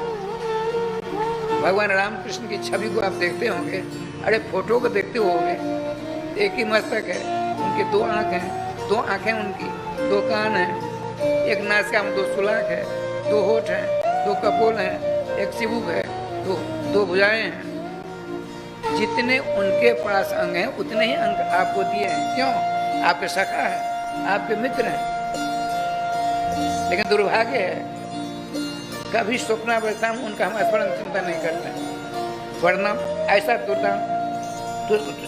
भगवान रामकृष्ण की छवि को आप देखते होंगे, अरे फोटो को देखते होंगे, एक ही मस्तक है, उनके 2 आँख हैं, 2 आँखें उनकी, 2 कान हैं, एक नासिका में 2 सुलाख है, 2 होठ हैं, 2 कपोल हैं, एक चिबुक है, 2 भुजाएं हैं। जितने उनके पास अंग हैं उतने ही अंग आपको दिए हैं। क्यों? आपके सखा है, आपके मित्र हैं। लेकिन दुर्भाग्य है, कभी स्वप्नावस्था में उनका हम स्मरण चिंता नहीं करते। वरना ऐसा दुर्दान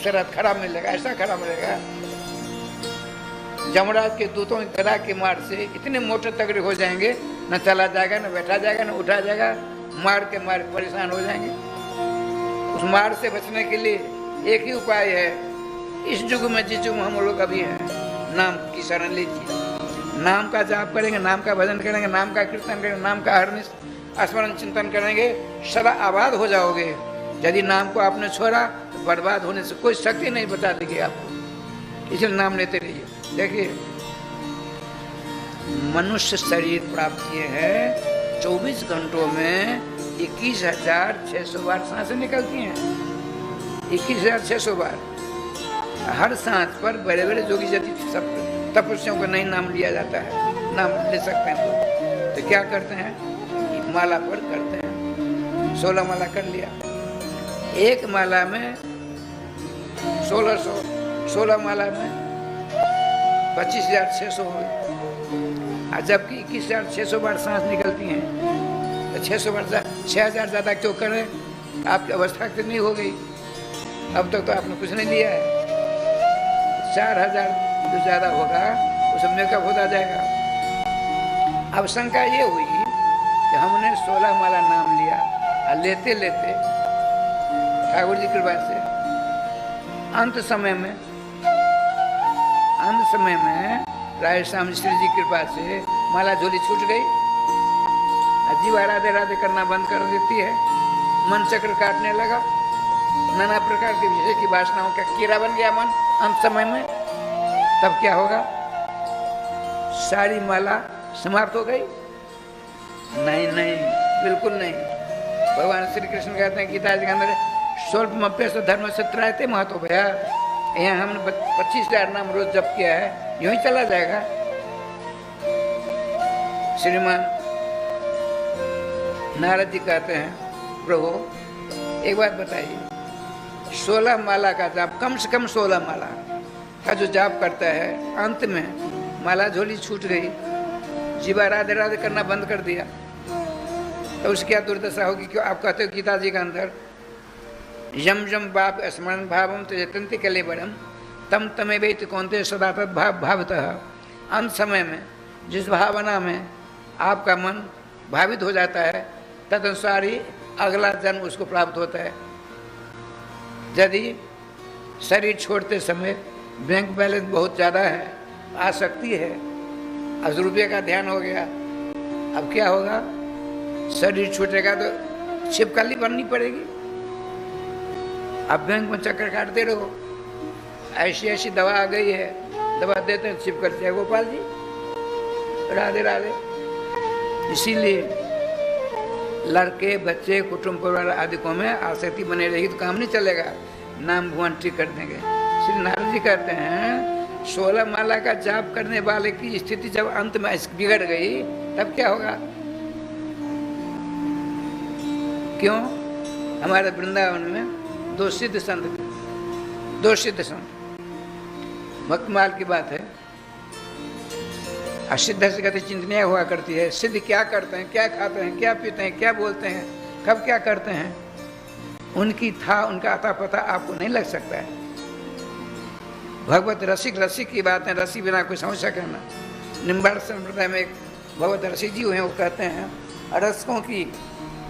शरत खराब मिलेगा, ऐसा खराब मिलेगा। जमराज के दूतों की तरह के मार से इतने मोटे तगड़े हो जाएंगे, न चला जाएगा, न बैठा जाएगा, न उठा जाएगा, मार के परेशान हो जाएंगे। उस मार से बचने के लिए एक ही उपाय है, इस युग में जिस युग में हम लोग अभी हैं, नाम की शरण लीजिए। नाम का जाप करेंगे, नाम का भजन करेंगे, नाम का कीर्तन करेंगे, नाम का हरनिश स्मरण चिंतन करेंगे, सदा आबाद हो जाओगे। यदि नाम को आपने छोड़ा तो बर्बाद होने से कोई शक्ति नहीं बचा देगी आपको। इसलिए नाम लेते रहिए। देखिए, मनुष्य शरीर प्राप्त किए हैं, 24 घंटों में 21,600 बार सांसें निकलती हैं। 21,600 बार। हर सांस पर बड़े बड़े जोगी जति सब तपस्वियों का नहीं नाम लिया जाता है, नाम ले सकते हैं। तो क्या करते हैं? माला पर करते हैं। 16 माला कर लिया, एक माला में 1600, 16 माला में 25,600 हो गए। और जबकि 21,600 बार सांस निकलती हैं, तो 600 बार 6,000 ज़्यादा क्यों करें? आपकी अवस्था कितनी हो गई? अब तक तो आपने कुछ नहीं लिया है। 4,000 जो ज़्यादा होगा वो सब मेकअप होता जाएगा। अब शंका ये हुई कि हमने 16 माला नाम लिया और लेते लेते ठाकुर जी कृपा से अंत समय में राय श्याम श्री जी कृपा से माला झोली छूट गई। जीवा राधे राधे करना बंद कर देती है, मन चक्र काटने लगा, नाना प्रकार के विषय की वासनाओं का कीड़ा बन गया मन अंत समय में। तब क्या होगा? सारी माला समाप्त हो गई? नहीं नहीं, बिल्कुल नहीं। भगवान श्री कृष्ण कहते हैं गीता जी के अंदर, स्वल्पमप्यस्य धर्म से त्रायते महतो भया। यहाँ हमने 25,000 नाम रोज जप किया है, यूं ही चला जाएगा। श्रीमान नारद जी कहते हैं, प्रभु एक बात बताइए, 16 माला का जाप, कम से कम 16 माला का जो जाप करता है, अंत में माला झोली छूट गई, जीवा राधे राधे करना बंद कर दिया, तो उसकी क्या दुर्दशा होगी? क्यों आप कहते हो गीता जी के अंदर, यम यम बाप स्मरण भावम त्यजंति कलेबरम तम तमेवेति कौन्तेय सदा तद भावतः। अंत समय में जिस भावना में आपका मन भावित हो जाता है, तदनुसार ही अगला जन्म उसको प्राप्त होता है। यदि शरीर छोड़ते समय बैंक बैलेंस बहुत ज़्यादा है, आसक्ति है, 80 रुपये का ध्यान हो गया, अब क्या होगा? शरीर छूटेगा तो छिपकली बननी पड़ेगी। अब बैंक में चक्कर काटते रहो, ऐसी ऐसी दवा आ गई है, दवा देते हैं छिप करते हैं। गोपाल जी राधे राधे। इसीलिए लड़के बच्चे कुटुंब परिवार आदि को में आसक्ति बने रहेगी तो काम नहीं चलेगा, नाम भुवन ठीक कर देंगे। श्री नारद जी कहते हैं 16 माला का जाप करने वाले की स्थिति जब अंत में बिगड़ गई तब क्या होगा? क्यों? हमारे वृंदावन में दो सिद्ध संत भक्तमाल की बात है। असिद्ध से कहते चिंतनिया हुआ करती है, सिद्ध क्या करते हैं, क्या खाते हैं, क्या पीते हैं, क्या बोलते हैं, कब क्या करते हैं, उनकी उनका अता पता आपको नहीं लग सकता है। भगवत रसिक की बात है, रसी बिना कोई समझ सके ना। निम्बाड़ संप्रदाय में एक भगवत रसिक जी हुए, वो कहते हैं रसकों की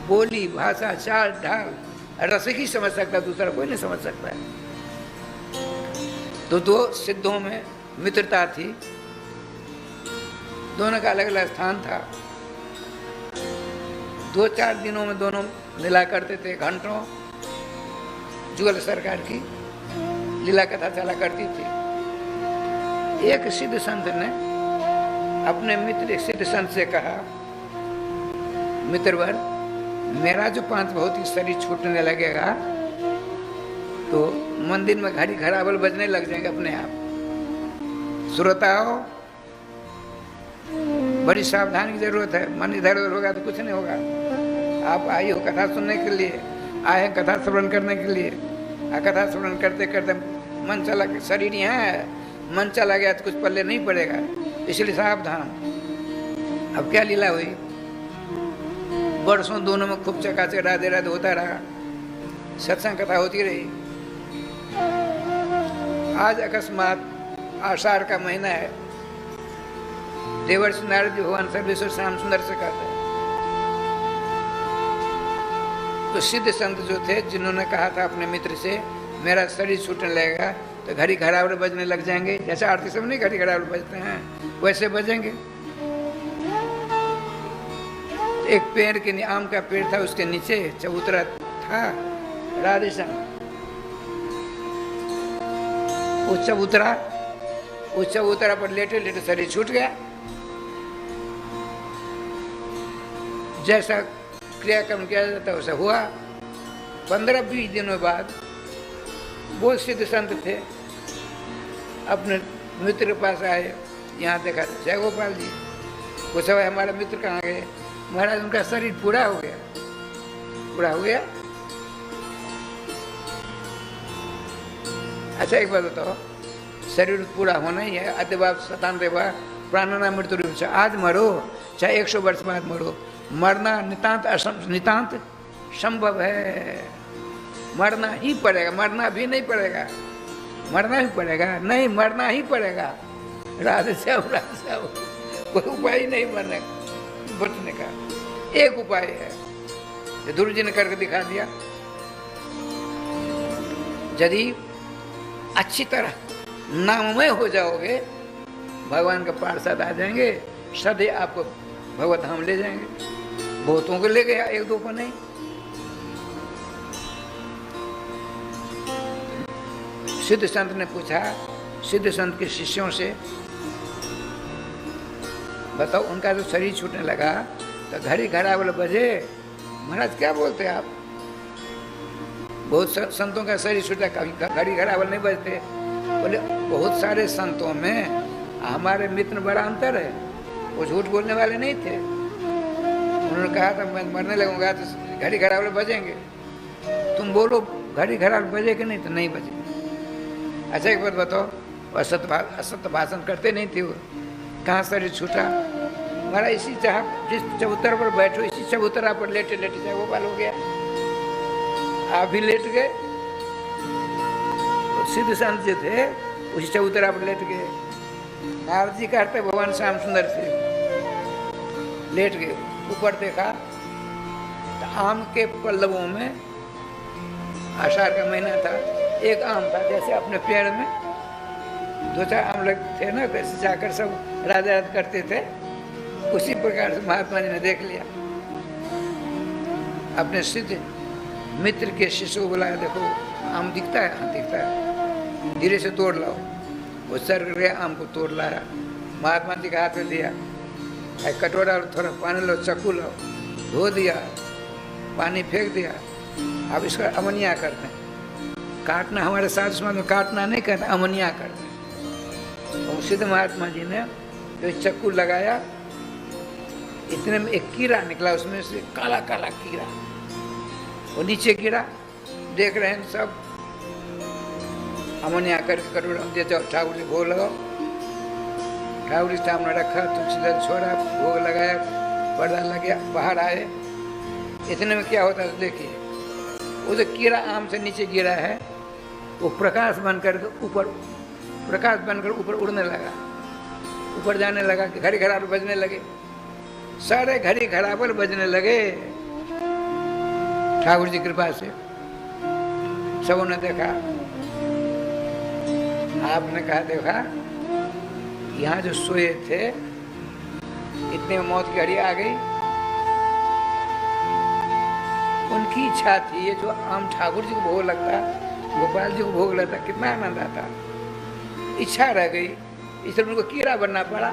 बोली भाषा चाल ढाल रसिक ही समझ सकता, दूसरा कोई नहीं समझ सकता है। तो दो सिद्धों में मित्रता थी, दोनों का अलग अलग स्थान था। 2-4 दिनों में दोनों लीला करते थे, घंटों जुगल सरकार की लीला कथा चला करती थी। एक सिद्ध संत ने अपने मित्र सिद्ध संत से कहा, मित्रवर, मेरा जो 5 भौतिक शरीर छूटने लगेगा तो मंदिर में घड़ी घरावल बजने लग जाएंगे अपने आप। श्रोताओ, बड़ी सावधानी की जरूरत है, मन इधर उधर होगा तो कुछ नहीं होगा। आप आए हो कथा सुनने के लिए, आए हैं कथा श्रवण करने के लिए, कथा श्रवण करते करते मन चला, शरीर यहाँ है, मन चला गया तो कुछ पल्ले नहीं पड़ेगा, इसलिए सावधान। अब क्या लीला हुई? वर्षों दोनों में खूब चकाचक राधे राधे होता रहा, सत्संग कथा होती रही। आज अकस्मात आषाढ़ का महीना है, देवर्षि नारद जी भगवान सर्वेश्वर श्याम सुंदर से कहते हैं। तो सिद्ध संत जो थे, जिन्होंने कहा था अपने मित्र से मेरा शरीर छूटने लगेगा तो घड़ी घरावल बजने लग जाएंगे, जैसे आरती समय नहीं घड़ी घरावल बजते हैं वैसे बजेंगे। एक पेड़ के आम का पेड़ था, उसके नीचे चबूतरा था, राधे श्याम। वो चबूतरा पर लेटे लेटे शरीर छूट गया। जैसा क्रियाक्रम किया जाता वैसा हुआ। 15-20 दिनों बाद वो सिद्ध संत थे, अपने मित्र के पास आए, यहाँ देखा जय गोपाल जी, पूछा भाई हमारा मित्र कहाँ गए? महाराज उनका शरीर पूरा हो गया। अच्छा एक बात बताओ, शरीर पूरा होना ही है, अद्यवाप शतान देवा प्राणना मृत्यु रूप से आज मरो चाहे 100 वर्ष बाद मरो, मरना नितांत संभव है। मरना ही पड़ेगा, मरना भी नहीं पड़ेगा, मरना ही पड़ेगा, नहीं मरना ही पड़ेगा। राधे श्याम राधे श्याम, कोई उपाय नहीं मरने बचने का। एक उपाय है जो ध्रुव जी ने करके दिखा दिया। यदि अच्छी तरह नाममय हो जाओगे, भगवान का पार्षद आ जाएंगे, सदैव आपको भगवत धाम ले जाएंगे। बहुतों को ले गया, एक दो को नहीं। सिद्ध संत ने पूछा सिद्ध संत के शिष्यों से, बताओ उनका जो शरीर छूटने लगा तो घड़ी घड़ावल बजे, महाराज क्या बोलते हैं आप? बहुत संतों का शरीर छूटा, कभी घड़ी घड़ावल नहीं बजते। बोले बहुत सारे संतों में हमारे मित्र बड़ा अंतर है, वो झूठ बोलने वाले नहीं थे। उन्होंने कहा था मैं मरने लगूंगा तो घड़ी घड़ावल बजेंगे, तुम बोलो घड़ी घड़ावल बजे कि नहीं? तो नहीं बजे। अच्छा एक बात बताओ, असत्य भाषण करते नहीं थे वो, कहाँ शरीर छूटा? हमारा इसी जहाँ जिस चबूतर पर बैठो, इसी चबूतरा पर लेटे लेटे जाए वो बाल हो गया, आप भी लेट गए। सिद्ध संत जो थे उसी चबूतरा पर लेट गए। नारद जी कहते भगवान श्याम सुंदर से लेट गए, ऊपर देखा तो आम के पल्लवों में, आषाढ़ का महीना था, एक आम था, जैसे अपने पेड़ में 2-4 आम लग थे ना, वैसे जाकर सब राजा राज करते थे, उसी प्रकार से महात्मा जी ने देख लिया। अपने सिद्ध मित्र के शिष्य को बुलाया, देखो आम दिखता है? हाँ दिखता है, धीरे से तोड़ लाओ। वो सर गया, आम को तोड़ लाया, महात्मा जी का हाथ में दिया, कटोरा और थोड़ा पानी लो, चक्कू लो, धो दिया, पानी फेंक दिया। अब इसका अमनिया करते हैं। काटना हमारे साथ समाज में काटना नहीं कहते, अमनिया करते हैं। और सिद्ध महात्मा जी ने जो चक्कू लगाया, इतने में एक कीड़ा निकला, उसमें से काला काला कीड़ा, वो नीचे गिरा। देख रहे हैं सब, अमनिया करके कटोरा दे जाओ, ठाकुर जी भोग लगाओ। ठाकुर जी सामने रखा, तुलसीदास छोड़ा, भोग लगाया, पर्दा लग गया, बाहर आए। इतने में क्या होता है देखिए, वो जो कीड़ा आम से नीचे गिरा है, वो प्रकाश बनकर ऊपर, प्रकाश बनकर ऊपर उड़ने लगा, ऊपर जाने लगा कि घड़ी घड़ावल बजने लगे, सारे घड़ी घड़ावल बजने लगे। ठाकुर जी कृपा से सबों ने देखा। आपने कहा देखा, यहाँ जो सोए थे इतने में मौत की घड़ी आ गई। उनकी इच्छा थी, ये जो आम ठाकुर जी को भोग लगता, गोपाल जी को भोग लगता, कितना आनंद आता। इच्छा रह गई, इसलिए उनको कीड़ा बनना पड़ा।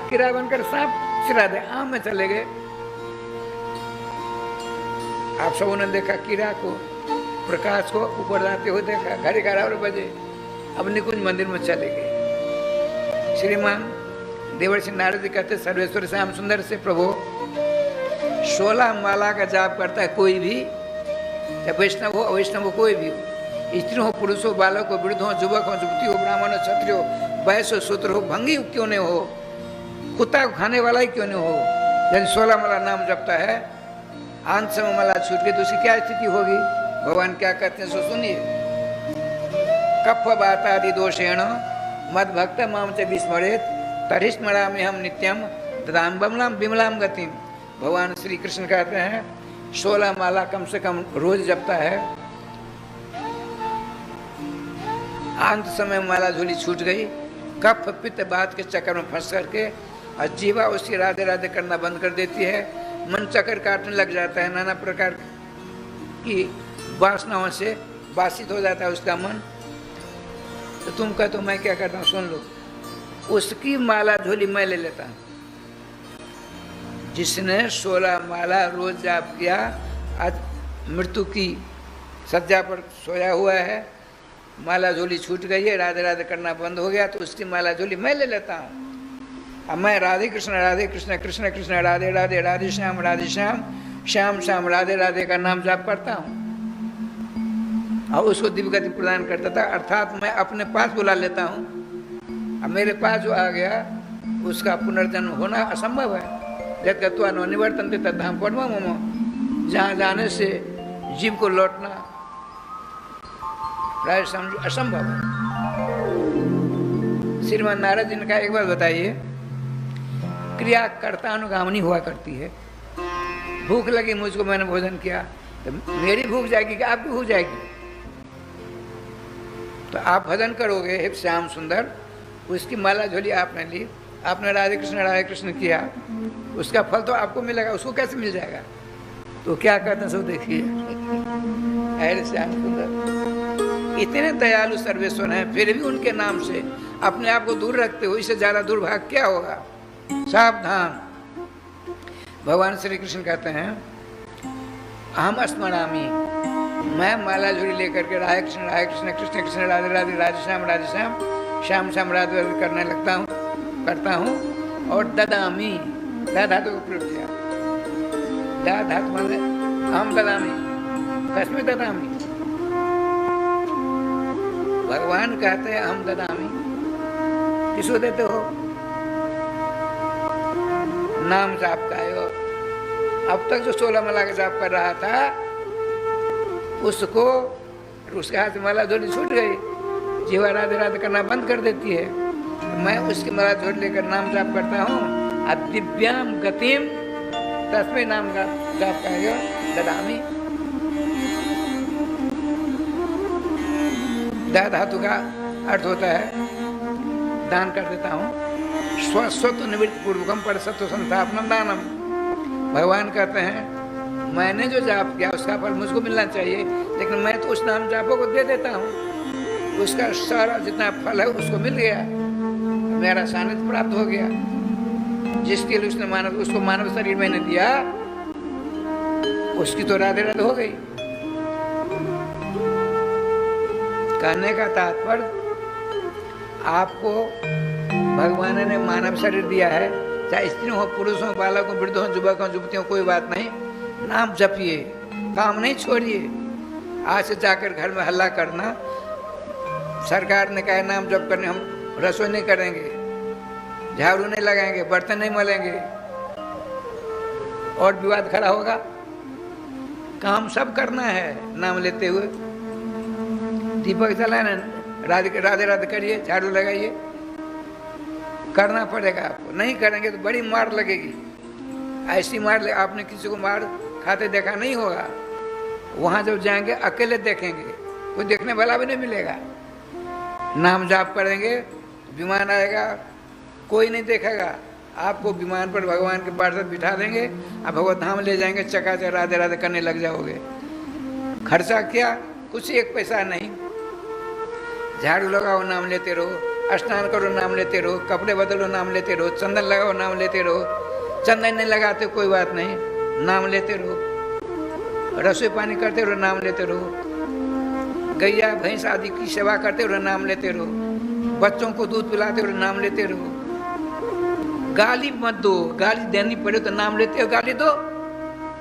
कीड़ा बनकर सांप चिरा दे, आम में चले गए। आप सबों ने देखा कीड़ा को, प्रकाश को ऊपर जाते हुए देखा, घड़ी 11 बजे अब निकुंज मंदिर में चले गए। श्रीमान देवर्षि नारद जी कहते, सर्वेश्वर श्याम सुंदर से प्रभु 16 माला का जाप करता है कोई भी, चाहे वैष्णव हो अवैष्णव हो, कोई भी हो, स्त्री हो पुरुष हो, बालक हो वृद्ध हो, युवक हो युवती हो, ब्राह्मण हो क्षत्रिय हो, वैश्य हो शूद्र हो, भंगी क्यों नहीं हो, कुत्ता को खाने वाला ही क्यों नहीं हो, यदि 16 माला नाम जपता है, आंत समय माला छूट गई तो उसकी क्या स्थिति होगी? भगवान क्या कहते हैं सो सुनिए। कफ बातादि दोषेण मद भक्त माम च विस्मरेत तरिस्मरा में हम नित्यम ददाम बमलाम विमलाम गतिम। भगवान श्री कृष्ण कहते हैं 16 माला कम से कम रोज जपता है, अंत समय माला झोली छूट गई, कफ पित्त बात के चक्कर में फंस करके और जीवा उसकी राधे राधे करना बंद कर देती है, मन चक्कर काटने लग जाता है, नाना प्रकार की वासनाओं से बासित हो जाता है उसका मन। तो तुम कह तो मैं क्या करता हूँ, सुन लो, उसकी माला झोली मैं ले लेता हूँ। जिसने 16 माला रोज जाप किया, आज मृत्यु की सज्जा पर सोया हुआ है, माला झोली छूट गई है, राधे राधे करना बंद हो गया, तो उसकी माला झोली मैं ले लेता हूँ। अब मैं राधे कृष्ण कृष्ण कृष्ण राधे राधे राधे श्याम श्याम श्याम राधे राधे का नाम जाप करता हूँ और उसको दिव्य गति प्रदान करता था। अर्थात मैं अपने पास बुला लेता हूँ। अब मेरे पास जो आ गया उसका पुनर्जन्म होना असंभव है। जब गत्वा न निवर्तन्ते तद्धाम परमं मम, जहाँ जाने से जीव को लौटना प्राय समझ असंभव है। श्रीमान नारद जी ने कहा, एक बात बताइए, क्रिया कर्ता अनुगामिनी हुआ करती है। भूख लगी मुझको, मैंने भोजन किया, तो मेरी भूख जाएगी कि आपकी भूख जाएगी? तो आप भजन करोगे हे श्याम सुंदर, उसकी माला झोली आपने ली, आपने राधे कृष्ण किया, उसका फल तो आपको मिलेगा, उसको कैसे मिल जाएगा? तो क्या कहते हैं सब देखिए। अरे श्याम सुंदर इतने दयालु सर्वेश्वर हैं, फिर भी उनके नाम से अपने आप को दूर रखते हो, इससे ज़्यादा दुर्भाग्य क्या होगा? सावधान। भगवान श्री कृष्ण कहते हैं, अहम स्मरामि, मैं माला झोली लेकर के राधे कृष्ण कृष्ण कृष्ण राधे राधे राधे श्याम श्याम श्याम राधे राधे करने करता हूँ। और ददामी, दा धातु को प्रयोग किया, दा धातु माने अहम ददामी, कस्मै ददामी। भगवान कहते हैं अहम ददामी, किसको देते हो? नाम जाप का है। अब तक जो 16 माला का जाप कर रहा था उसको, उसके हाथ में माला झोली छूट गई, जीवा राधे राधे करना बंद कर देती है। मैं उसकी माला झोली लेकर नाम जाप करता हूँ। दिव्याम गतिम तस्मै नाम जाप का ददामी। दा धातु का अर्थ होता है दान कर देता हूँ। स्वस्वत्व निवृत्ति पूर्वकम पर सत्व संस्थापनम दानम। भगवान कहते हैं मैंने जो जाप किया उसका फल मुझको मिलना चाहिए, लेकिन मैं तो उस नाम जापों को दे देता हूँ, उसका सारा जितना फल है उसको मिल गया, मेरा सानिध्य प्राप्त हो गया। जिसके लिए उसने उसको मानव शरीर मैंने दिया, उसकी तो राधे राधे हो गई। कहने का तात्पर्य, आपको भगवान ने मानव शरीर दिया है, चाहे स्त्री हो पुरुष हो बालक हो वृद्ध हो युवक हो युवती हो, कोई बात नहीं, नाम जपिए, काम नहीं छोड़िए। आज से जाकर घर में हल्ला करना, सरकार ने कहा नाम जप करने, हम रसोई नहीं करेंगे, झाड़ू नहीं लगाएंगे, बर्तन नहीं मलेंगे, और विवाद खड़ा होगा। काम सब करना है नाम लेते हुए। दीपक जलाना, राधे राधे करिए, झाड़ू लगाइए, करना पड़ेगा आपको। नहीं करेंगे तो बड़ी मार लगेगी। ऐसी मार ले, आपने किसी को मार खाते देखा नहीं होगा। वहाँ जब जाएंगे अकेले देखेंगे, कोई देखने वाला भी नहीं मिलेगा। नाम जाप करेंगे, विमान आएगा, कोई नहीं देखेगा आपको। विमान पर भगवान के पार्षद बिठा देंगे, आप भगवत धाम ले जाएंगे, चकाचक राधे राधे करने लग जाओगे। खर्चा क्या? कुछ एक पैसा नहीं। झाड़ू लगाओ, नाम लेते रहो, स्नान करो, नाम लेते रहो, कपड़े बदलो, नाम लेते रहो, चंदन लगाओ, नाम लेते रहो। चंदन नहीं लगाते कोई बात नहीं, नाम लेते रहो। रसोई पानी करते रहो, नाम लेते रहो। गैया भैंस आदि की सेवा करते रहो, नाम लेते रहो। बच्चों को दूध पिलाते रहो, नाम लेते रहो। गाली मत दो, गाली देनी पड़े तो नाम लेते हो, गाली दो,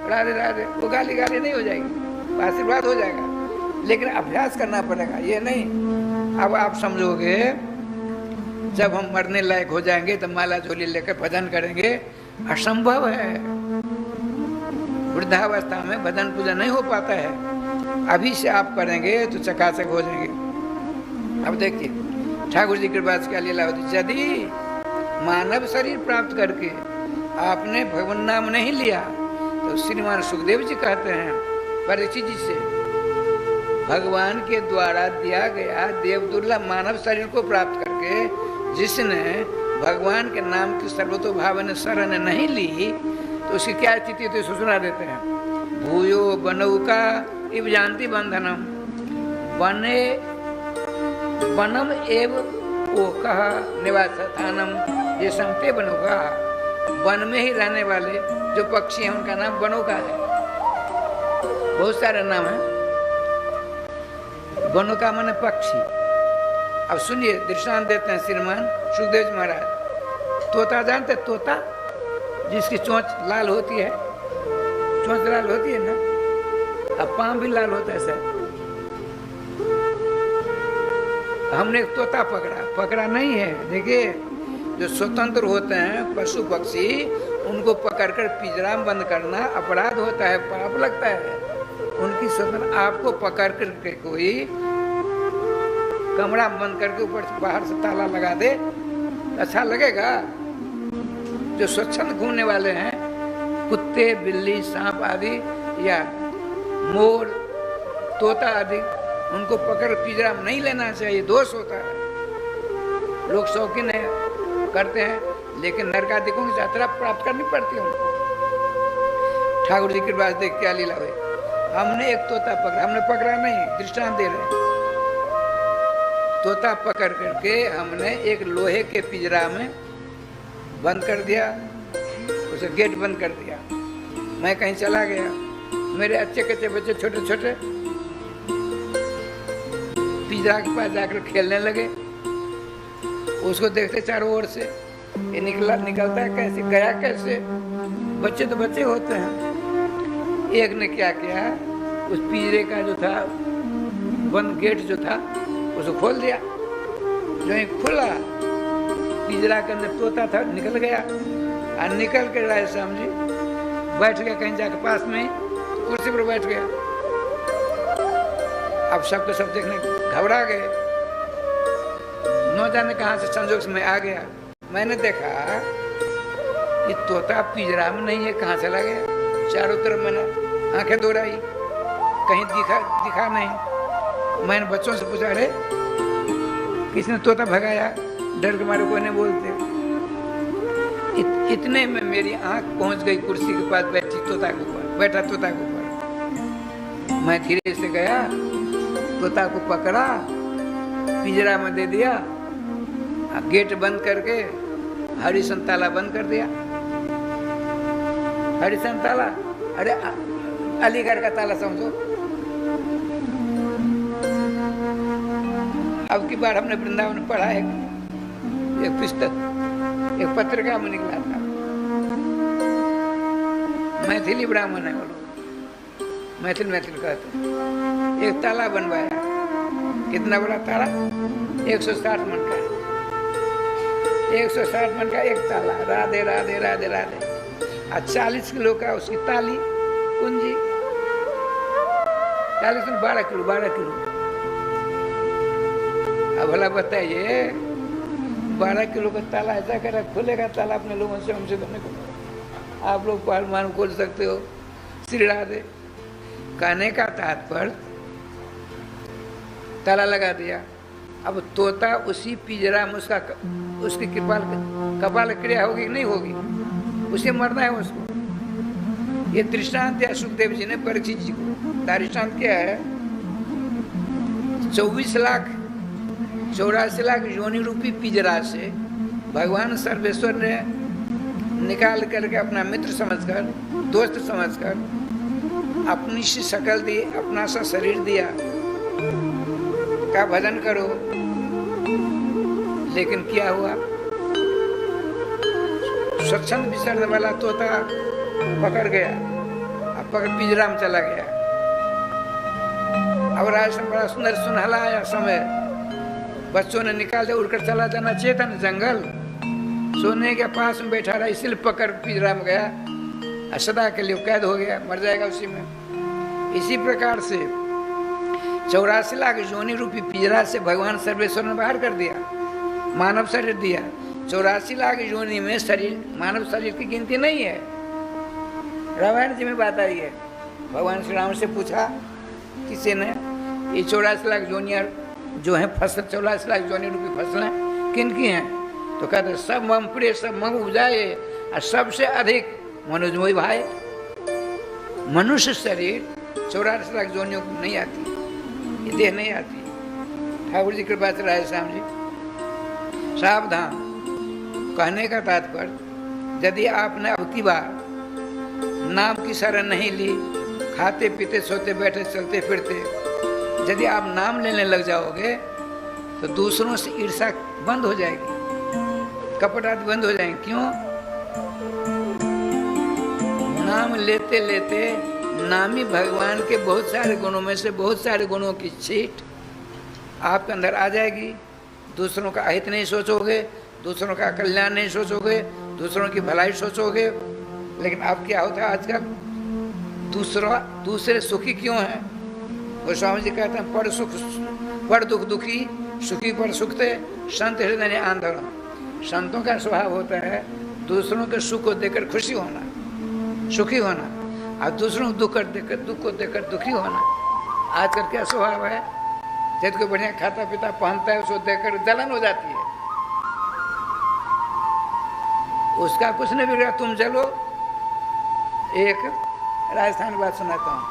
राधे राधे, वो गाली नहीं हो जाएगी, आशीर्वाद हो जाएगा। लेकिन अभ्यास करना पड़ेगा, ये नहीं। अब आप समझोगे जब हम मरने लायक हो जाएंगे तो माला झोली लेकर भजन करेंगे, असंभव है। वृद्धावस्था में भजन पूजन नहीं हो पाता है। अभी से आप करेंगे तो चकाचक हो जाएंगे। अब देखिए ठाकुर जी कृपा से क्या लीला होती। यदि मानव शरीर प्राप्त करके आपने भगवान नाम नहीं लिया तो श्रीमान सुखदेव जी कहते हैं परीक्षित जी से, भगवान के द्वारा दिया गया देव दुर्लभ मानव शरीर को प्राप्त करके जिसने भगवान के नाम की सर्वतोभाव ने शरण नहीं ली तो उसकी क्या स्थिति तो सुना देते हैं। भूयो बनौका इव जानती बंधनम, बने बनम एव ओकह निवास स्थानम, ये समते बनौका। वन में ही रहने वाले जो पक्षी हैं उनका नाम बनौका है। बहुत सारे नाम है। बनौका माने पक्षी। अब सुनिए दृष्टांत देते हैं श्रीमान सुखदेव जी महाराज। तोता जानते, तोता जिसकी चोंच लाल होती है, चोंच लाल होती है ना, अब पाँव भी लाल होता है सर। हमने एक तोता पकड़ा नहीं है, देखिए जो स्वतंत्र होते हैं पशु पक्षी, उनको पकड़कर पिंजरा में बंद करना अपराध होता है, पाप लगता है। उनकी स्वतंत्र, आपको पकड़ करके कोई कमरा में बंद करके ऊपर से बाहर से ताला लगा दे, अच्छा लगेगा? जो स्वच्छंद घूमने वाले हैं, कुत्ते, बिल्ली, सांप आदि या मोर, तोता आदि, उनको पकड़ पिंजरा में नहीं लेना चाहिए, दोष होता है। लोग शौकीन है, करते हैं, लेकिन नरकादिकों की यात्रा प्राप्त करनी पड़ती है उनको। ठाकुर जी की बात देख क्या लीला हुई। हमने एक तोता पकड़ा, हमने पकड़ा नहीं, दृष्टांत दे रहे हैं। तोता पकड़ करके हमने एक लोहे के पिंजरा में बंद कर दिया, उसे गेट बंद कर दिया। मैं कहीं चला गया, मेरे अच्छे कच्चे बच्चे छोटे छोटे पिंजरा के पास जाकर खेलने लगे। उसको देखते चारों ओर से, ये निकलता है कैसे, गया कैसे? बच्चे तो बच्चे होते हैं। एक ने क्या किया, उस पिंजरे का जो था बंद गेट जो था उसको खोल दिया। जो ही खुला, पिंजरा के अंदर तोता था, निकल गया और निकल के राय समझी बैठ गया कहीं जाकर पास में ही, कुर्सी पर बैठ गया। अब सबके सब देखने घबरा गए, न जाने कहाँ से संजोग से मैं आ गया। मैंने देखा ये तोता पिंजरा में नहीं है, कहाँ चला गया? चारों तरफ मैंने आंखें दौड़ाई, कहीं दिखा नहीं। मैंने बच्चों से पूछा, अरे किसने तोता भगाया? डर के मारे कोई नहीं बोलते। इतने में मेरी आंख पहुंच गई कुर्सी के पास बैठा तोता के ऊपर। मैं धीरे से गया, तोता को पकड़ा, पिंजरा में दे दिया, गेट बंद करके हरिशन ताला बंद कर दिया। हरिशन ताला, अरे अलीगढ़ का ताला समझो। अब की बार हमने वृंदावन में पढ़ा एक पुस्तक, एक पत्रिका में निकला था, मैथिली ब्राह्मण है वो लोग, मैथिल कहते। एक ताला बनवाया, कितना बड़ा ताला? 160 मन का, 160 मन का एक ताला। राधे राधे राधे राधे। और 40 किलो का उसकी ताली, कुंजी। 40 में 12 किलो। अब भला बताइए, 12 किलो का ताला ऐसा कर खुलेगा ताला अपने लोगों से, हमसे तो नहीं। आप लोग मान खोल सकते हो। श्री राधे कहने का तात्पर्य, ताला लगा दिया। अब तोता उसी पिंजरा में, उसकी कपाल क्रिया होगी कि नहीं होगी? उसे मरना है उसको। ये दृष्टांत दिया सुखदेव जी ने परीक्षित जी को। दृष्टांत क्या है? 24 लाख 84 लाख योनि रूपी पिंजरा से भगवान सर्वेश्वर ने निकाल करके अपना मित्र समझकर, दोस्त समझकर अपनी सी शकल दी, अपना सा शरीर दिया, का भजन करो। लेकिन क्या हुआ? स्वच्छंद विचरने वाला तोता पकड़ गया, अब पकड़ पिंजरा में चला गया। अब राज में बड़ा सुंदर सुनहला आया समय, बच्चों ने निकाल दिया, उड़कर चला जाना चाहिए था ना जंगल। सोने के पास में बैठा रहा, इसलिए पकड़ पिंजरा में गया, सदा के लिए कैद हो गया, मर जाएगा उसी में। इसी प्रकार से 84 लाख योनि रूपी पिंजरा से भगवान सर्वेश्वर ने बाहर कर दिया, मानव शरीर दिया। 84 लाख योनि में शरीर, मानव शरीर की गिनती नहीं है। रामायण जी में बात आई है, भगवान श्री राम से पूछा किसी ने, ये 84 लाख योनियाँ जो हैं फसल, 84 लाख योनि रूपी फसलें किन की हैं? तो कहते सब मम प्रिय, सब मम उपजाए, और सबसे अधिक मनोजमोही भाई। मनुष्य शरीर 84 लाख योनियों को नहीं आती, ये देह नहीं आती। ठाकुर जी कृपा से राय श्याम जी सावधान। कहने का तात्पर्य, यदि आपने अब की बार नाम की शरण नहीं ली, खाते पीते सोते बैठे चलते फिरते, यदि आप नाम लेने लग जाओगे तो दूसरों से ईर्ष्या बंद हो जाएगी, कपट आदि बंद हो जाएंगे। क्यों? नाम लेते लेते नामी भगवान के बहुत सारे गुणों में से बहुत सारे गुणों की छीट आपके अंदर आ जाएगी। दूसरों का अहित नहीं सोचोगे, दूसरों का कल्याण नहीं सोचोगे, दूसरों की भलाई सोचोगे। लेकिन अब क्या होता है आजकल, दूसरे सुखी क्यों हैं? गोस्वामी जी कहते हैं पर दुख दुखी, सुखी पर सुख थे, संत हृदय आंधर। संतों का स्वभाव होता है दूसरों के सुख को देखकर खुशी होना, सुखी होना, और दूसरों को दुख को देखकर दुखी होना। आजकल क्या स्वभाव है, जब कोई बढ़िया खाता पीता पहनता है उसको देखकर जलन हो जाती है। उसका कुछ नहीं बिगड़ा, तुम चलो। एक राजस्थान की बात सुनाता हूँ।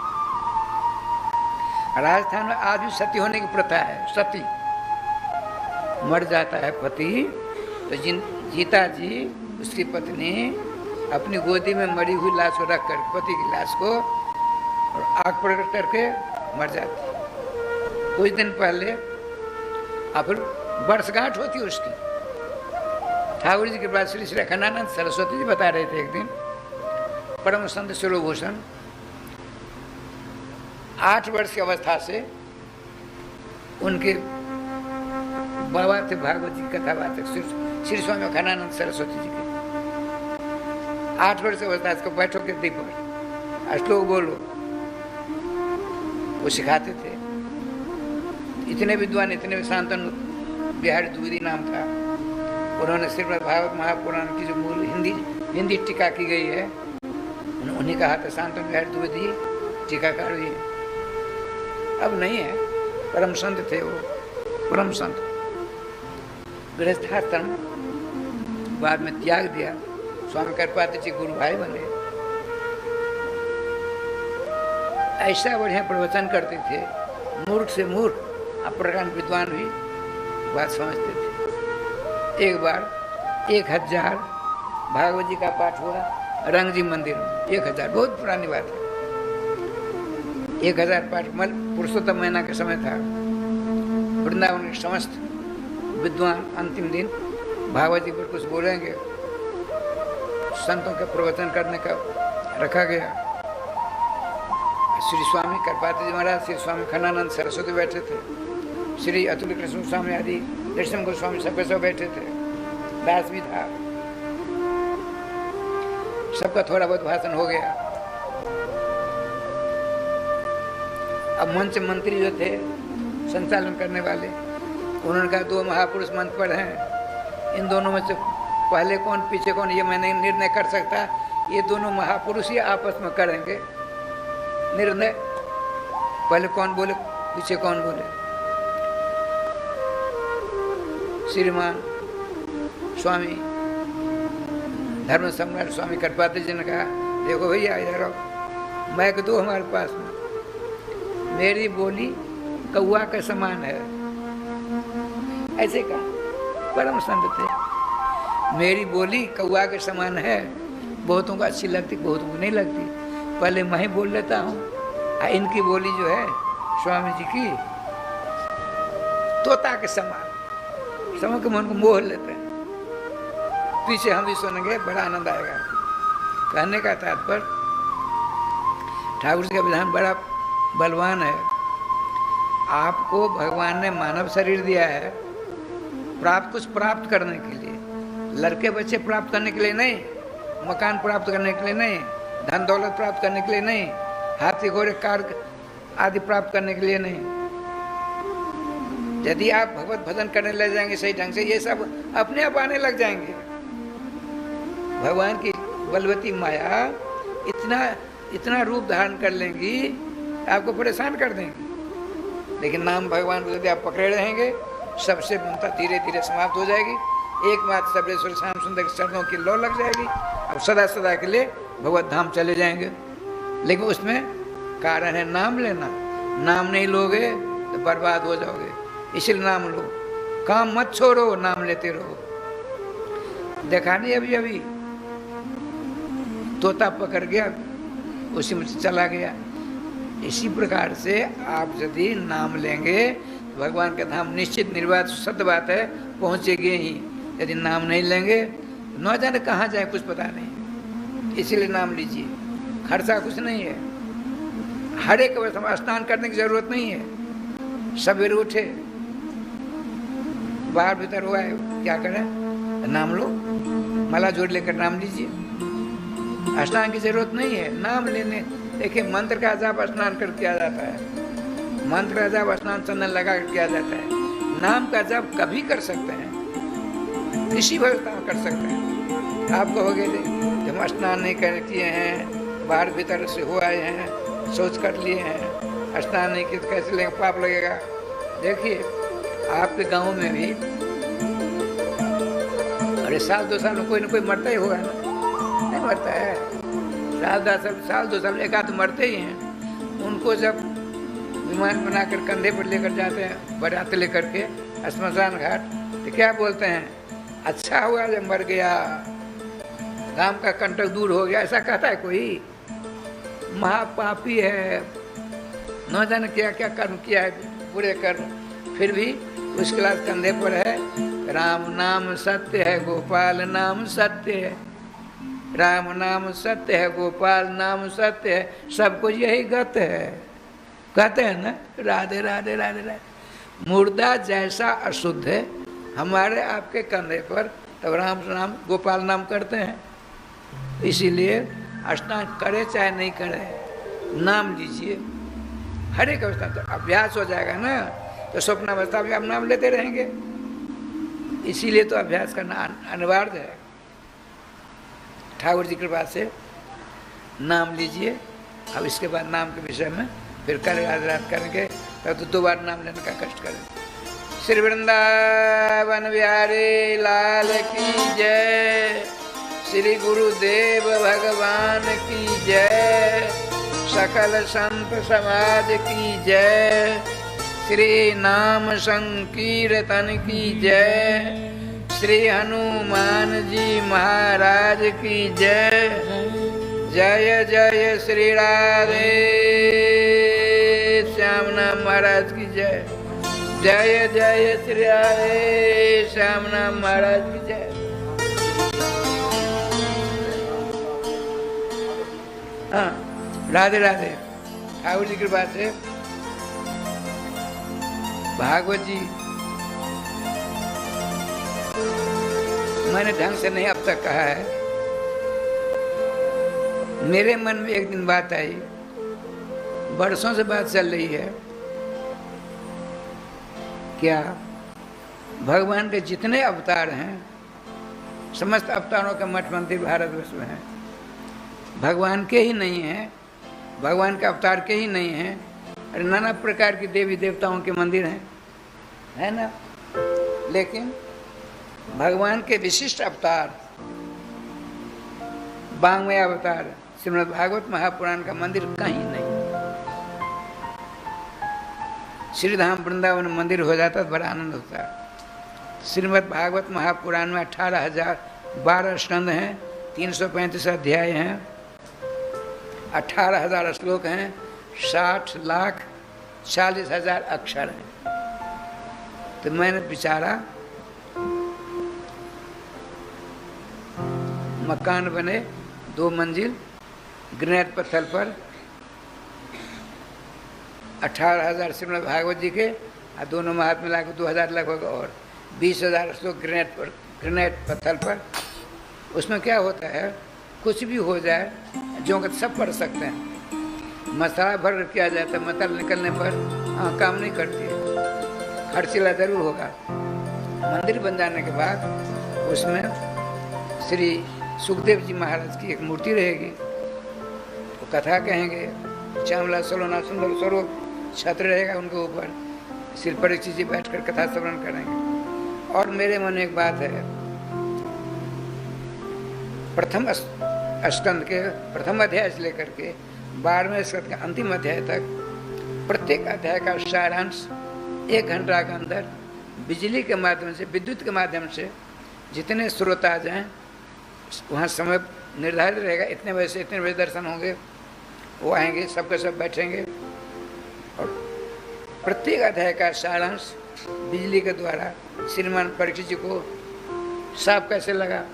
राजस्थान में आज भी सती होने की प्रथा है। सती मर जाता है पति, तो जीता जी उसकी पत्नी अपनी गोदी में मरी हुई लाश को रखकर, पति की लाश को, और आग प्रकट करके मर जाती है। कुछ दिन पहले और फिर वर्षगांठ होती है उसकी। ठाकुर जी के बाद श्री श्री अखंडानंद सरस्वती जी बता रहे थे एक दिन, परम संत शिरोभूषण 8 वर्ष की अवस्था से उनके बाबा थे, भागवत जी कथावाचक श्री स्वामी अखंडानंद सरस्वती जी के। 8 वर्ष की अवस्था को बैठो के दीप पर श्लोक बोलो, वो सिखाते थे। इतने विद्वान, इतने शांतनु, बिहारी द्विवेदी नाम था। उन्होंने श्रीमद् भागवत महापुराण की जो मूल हिंदी टीका की गई है, उन्हीं का हाथ शांतनु बिहारी द्विवेदी टीकाकार हुए। अब नहीं है, परम संत थे वो, परम संत। गृहस्थाश्रम बाद में त्याग दिया, स्वामी कृपाति जी गुरु भाई बने। ऐसा बढ़िया प्रवचन करते थे, मूर्ख से मूर्ख अप्रकांड विद्वान भी बात समझते थे। एक बार 1000 भागवत जी का पाठ हुआ रंग जी मंदिर में। 1000 बहुत पुरानी बात है। 1000 पाठ पुरुषोत्तम महीना के समय था। वृंदावन के समस्त विद्वान अंतिम दिन भागवत जी पर कुछ बोलेंगे, संतों के प्रवचन करने का रखा गया। श्री स्वामी कृपाति जी महाराज, श्री स्वामी खंडानंद सरस्वती बैठे थे, श्री अतुल कृष्ण स्वामी आदि नरसिंह गोस्वामी सब बैठे थे, दास भी था। सबका थोड़ा बहुत भाषण हो गया। अब मंच मंत्री जो थे संचालन करने वाले, उन्होंने कहा 2 महापुरुष मंच पर हैं, इन दोनों में से पहले कौन पीछे कौन ये मैं नहीं निर्णय कर सकता, ये दोनों महापुरुष ही आपस में करेंगे निर्णय, पहले कौन बोले पीछे कौन बोले। श्रीमान स्वामी धर्म सम्राट स्वामी कृपाति जी ने कहा, देखो भैया इधर आओ, मैक दो हमारे पास में, मेरी बोली कौआ के समान है। ऐसे कहा, परम संत थे। मेरी बोली कौआ के समान है, बहुतों को अच्छी लगती, बहुतों को नहीं लगती, पहले मैं ही बोल लेता हूँ। इनकी बोली जो है स्वामी जी की तोता के समान, समझ के मन को मोह लेते हैं। पीछे हम भी सुनेंगे, बड़ा आनंद आएगा। कहने का तात्पर्य, ठाकुर जी का विधान बड़ा बलवान है। आपको भगवान ने मानव शरीर दिया है कुछ प्राप्त करने के लिए, लड़के बच्चे प्राप्त करने के लिए नहीं, मकान प्राप्त करने के लिए नहीं, धन दौलत प्राप्त करने के लिए नहीं, हाथी घोड़े कार आदि प्राप्त करने के लिए नहीं। यदि आप भगवत भजन करने लग जाएंगे सही ढंग से, ये सब अपने आप आने लग जाएंगे। भगवान की बलवती माया इतना रूप धारण कर लेंगी, आपको परेशान कर देंगी। लेकिन नाम भगवान को यदि आप पकड़े रहेंगे, सबसे ममता धीरे धीरे समाप्त हो जाएगी। एकमात्र सबरेश्वर श्याम सुंदर के चरणों की लौ लग जाएगी, अब सदा सदा के लिए भगवत धाम चले जाएंगे। लेकिन उसमें कारण है नाम लेना। नाम नहीं लोगे तो बर्बाद हो जाओगे, इसलिए नाम लो। काम मत छोड़ो, नाम लेते रहो। देखा नहीं अभी तोता पकड़ गया, उसी में चला गया। इसी प्रकार से आप यदि नाम लेंगे, भगवान का धाम निश्चित निर्वात सत्य बात है पहुँचेंगे ही। यदि नाम नहीं लेंगे, न जाने कहाँ जाए कुछ पता नहीं। इसीलिए नाम लीजिए, खर्चा कुछ नहीं है। हर एक समय स्नान करने की जरूरत नहीं है। सवेरे उठे, बाहर भीतर हुआ है, क्या करें, नाम लो, माला जोड़ लेकर नाम लीजिए। स्नान की जरूरत नहीं है, नाम लेने। देखिए मंत्र का जाप स्नान कर किया जाता है, मंत्र का जाप स्नान चंदन लगा कर किया जाता है। नाम का जाप कभी कर सकते हैं, किसी व्यवस्था में कर सकते हैं। आप कहोगे जब स्नान नहीं कर किए हैं, बाहर भीतर से हो आए हैं, सोच कर लिए हैं, स्नान नहीं किए कैसे लेंगे, पाप लगेगा। देखिए आपके गांव में भी अरे साल 2 साल में कोई ना कोई मरता ही होगा ना, नहीं मरता है? साल 2 साल एक आध मरते ही हैं। उनको जब विमान बनाकर कंधे पर लेकर जाते हैं, बारात लेकर के श्मशान घाट, तो क्या बोलते हैं? अच्छा हुआ जब मर गया, गांव का कंटक दूर हो गया, ऐसा कहता है कोई? महापापी है, न जाने क्या क्या कर्म किया है, बुरे कर्म, फिर भी उसके लाश कंधे पर है, राम नाम सत्य है, गोपाल नाम सत्य है, राम नाम सत्य है, गोपाल नाम सत्य है, सबको यही गत है। कहते हैं ना, राधे राधे राधे राधे। मुर्दा जैसा अशुद्ध है, हमारे आपके कंधे पर तब राम नाम गोपाल नाम करते हैं। इसीलिए स्नान करे चाहे नहीं करे, नाम लीजिए। हर एक अवस्था तो अभ्यास हो जाएगा ना, तो स्वप्नावस्था में आप नाम लेते रहेंगे। इसीलिए तो अभ्यास करना अनिवार्य है। ठाकुर जी कृपा से नाम लीजिए। अब इसके बाद नाम के विषय में फिर कल रात करेंगे, तब तो 2 बार नाम लेने का कष्ट करें। श्री वृंदावन बिहारी लाल की जय, श्री गुरुदेव भगवान की जय, सकल संत समाज की जय, श्री नाम संकीर्तन की जय, श्री हनुमान जी महाराज की जय। जय जय श्री राधे श्यामनाम महाराज की जय। जय जय श्री राधे श्यामनाम महाराज की जय। हाँ, राधे राधे। ठाकुर जी की कृपा से भागवत जी मैंने ढंग से नहीं अब तक कहा है। मेरे मन में एक दिन बात आई, बरसों से बात चल रही है, क्या भगवान के जितने अवतार हैं, समस्त अवतारों का मठ मंदिर भारतवर्ष में है, भगवान के ही नहीं हैं, भगवान के अवतार के ही नहीं हैं, अरे नाना प्रकार की देवी देवताओं के मंदिर हैं, है ना? लेकिन भगवान के विशिष्ट अवतार, वांग्मय अवतार, श्रीमद् भागवत महापुराण का मंदिर कहीं नहीं। श्रीधाम वृंदावन मंदिर हो जाता तो बड़ा आनंद होता। श्रीमद् भागवत महापुराण में 18,012 स्कंद हैं, 335 अध्याय हैं, 18,000 श्लोक हैं, 60,40,000 अक्षर हैं। तो मैंने विचारा, मकान बने 2 मंजिल ग्रेनाइट पत्थर पर, 18,000 श्रीमद् भागवत जी के, और दोनों में हाथ मिला के 2,000 लगभग, और 20,000 श्लोक ग्रेनाइट पत्थर पर। उसमें क्या होता है, कुछ भी हो जाए जो कि सब पढ़ सकते हैं। मसाला भर कर किया जाता है, मसाला निकलने पर काम नहीं करती है, खर्चीला जरूर होगा। मंदिर बन जाने के बाद उसमें श्री सुखदेव जी महाराज की एक मूर्ति रहेगी, तो कथा कहेंगे, श्यामला सलोना सुंदर स्वरूप, छत्र रहेगा उनके ऊपर, सिर परीक्षित जी बैठ कर कथा श्रवण करेंगे। और मेरे मन में एक बात है, प्रथम स्कंद के प्रथम अध्याय से लेकर के 12वें स्कंद के अंतिम अध्याय तक प्रत्येक अध्याय का सारांश 1 घंटा के अंदर बिजली के माध्यम से, विद्युत के माध्यम से जितने श्रोता आ जाएँ, वहाँ समय निर्धारित रहेगा, इतने बजे से इतने बजे दर्शन होंगे, वो आएंगे, सबके सब बैठेंगे, और प्रत्येक अध्याय का सारांश बिजली के द्वारा श्रीमान परीक्षित जी को साफ कैसे लगा,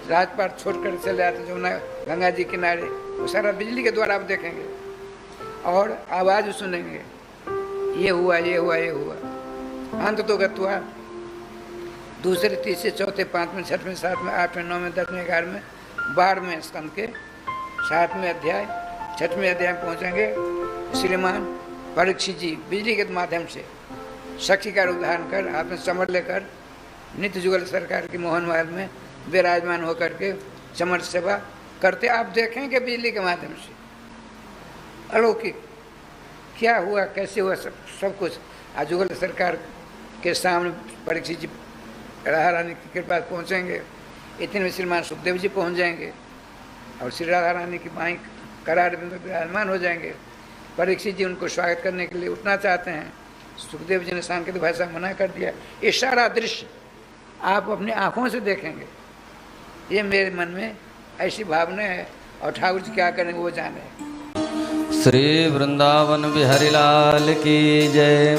राजपाट छोड़कर चले आते जमुना गंगा जी किनारे, वो सारा बिजली के द्वारा आप देखेंगे और आवाज़ सुनेंगे, ये हुआ ये हुआ ये हुआ। अंत तो गत हुआ, दूसरे, तीसरे, चौथे, पाँचवें, छठवें, सातवें, आठवें, नौवें, 10वें, 11वें, 12वें स्कंद के 7वें अध्याय, 6वें अध्याय में पहुँचेंगे। श्रीमान परीक्षित जी बिजली के माध्यम से शक्ति का रूप धारण कर हाथ में चमर लेकर नित्य जुगल सरकार की मोहन महल में विराजमान होकर के चमर सेवा करते आप देखेंगे। बिजली के माध्यम से अलौकिक क्या हुआ, कैसे हुआ, सब कुछ आज जुगल सरकार के सामने परीक्षित जी राधा रानी की कृपा पहुँचेंगे। इतने में श्रीमान सुखदेव जी पहुँच जाएंगे और श्री राधा रानी की बाई करार में विराजमान हो जाएंगे। परीक्षित जी उनको स्वागत करने के लिए उठना चाहते हैं, सुखदेव जी ने सांकेतिक भाषा मना कर दिया। ये सारा दृश्य आप अपनी आँखों से देखेंगे। ये मेरे मन में ऐसी भावना है और ठाकुर जी क्या करेंगे वो जाने। श्री वृंदावन बिहारी लाल की जय,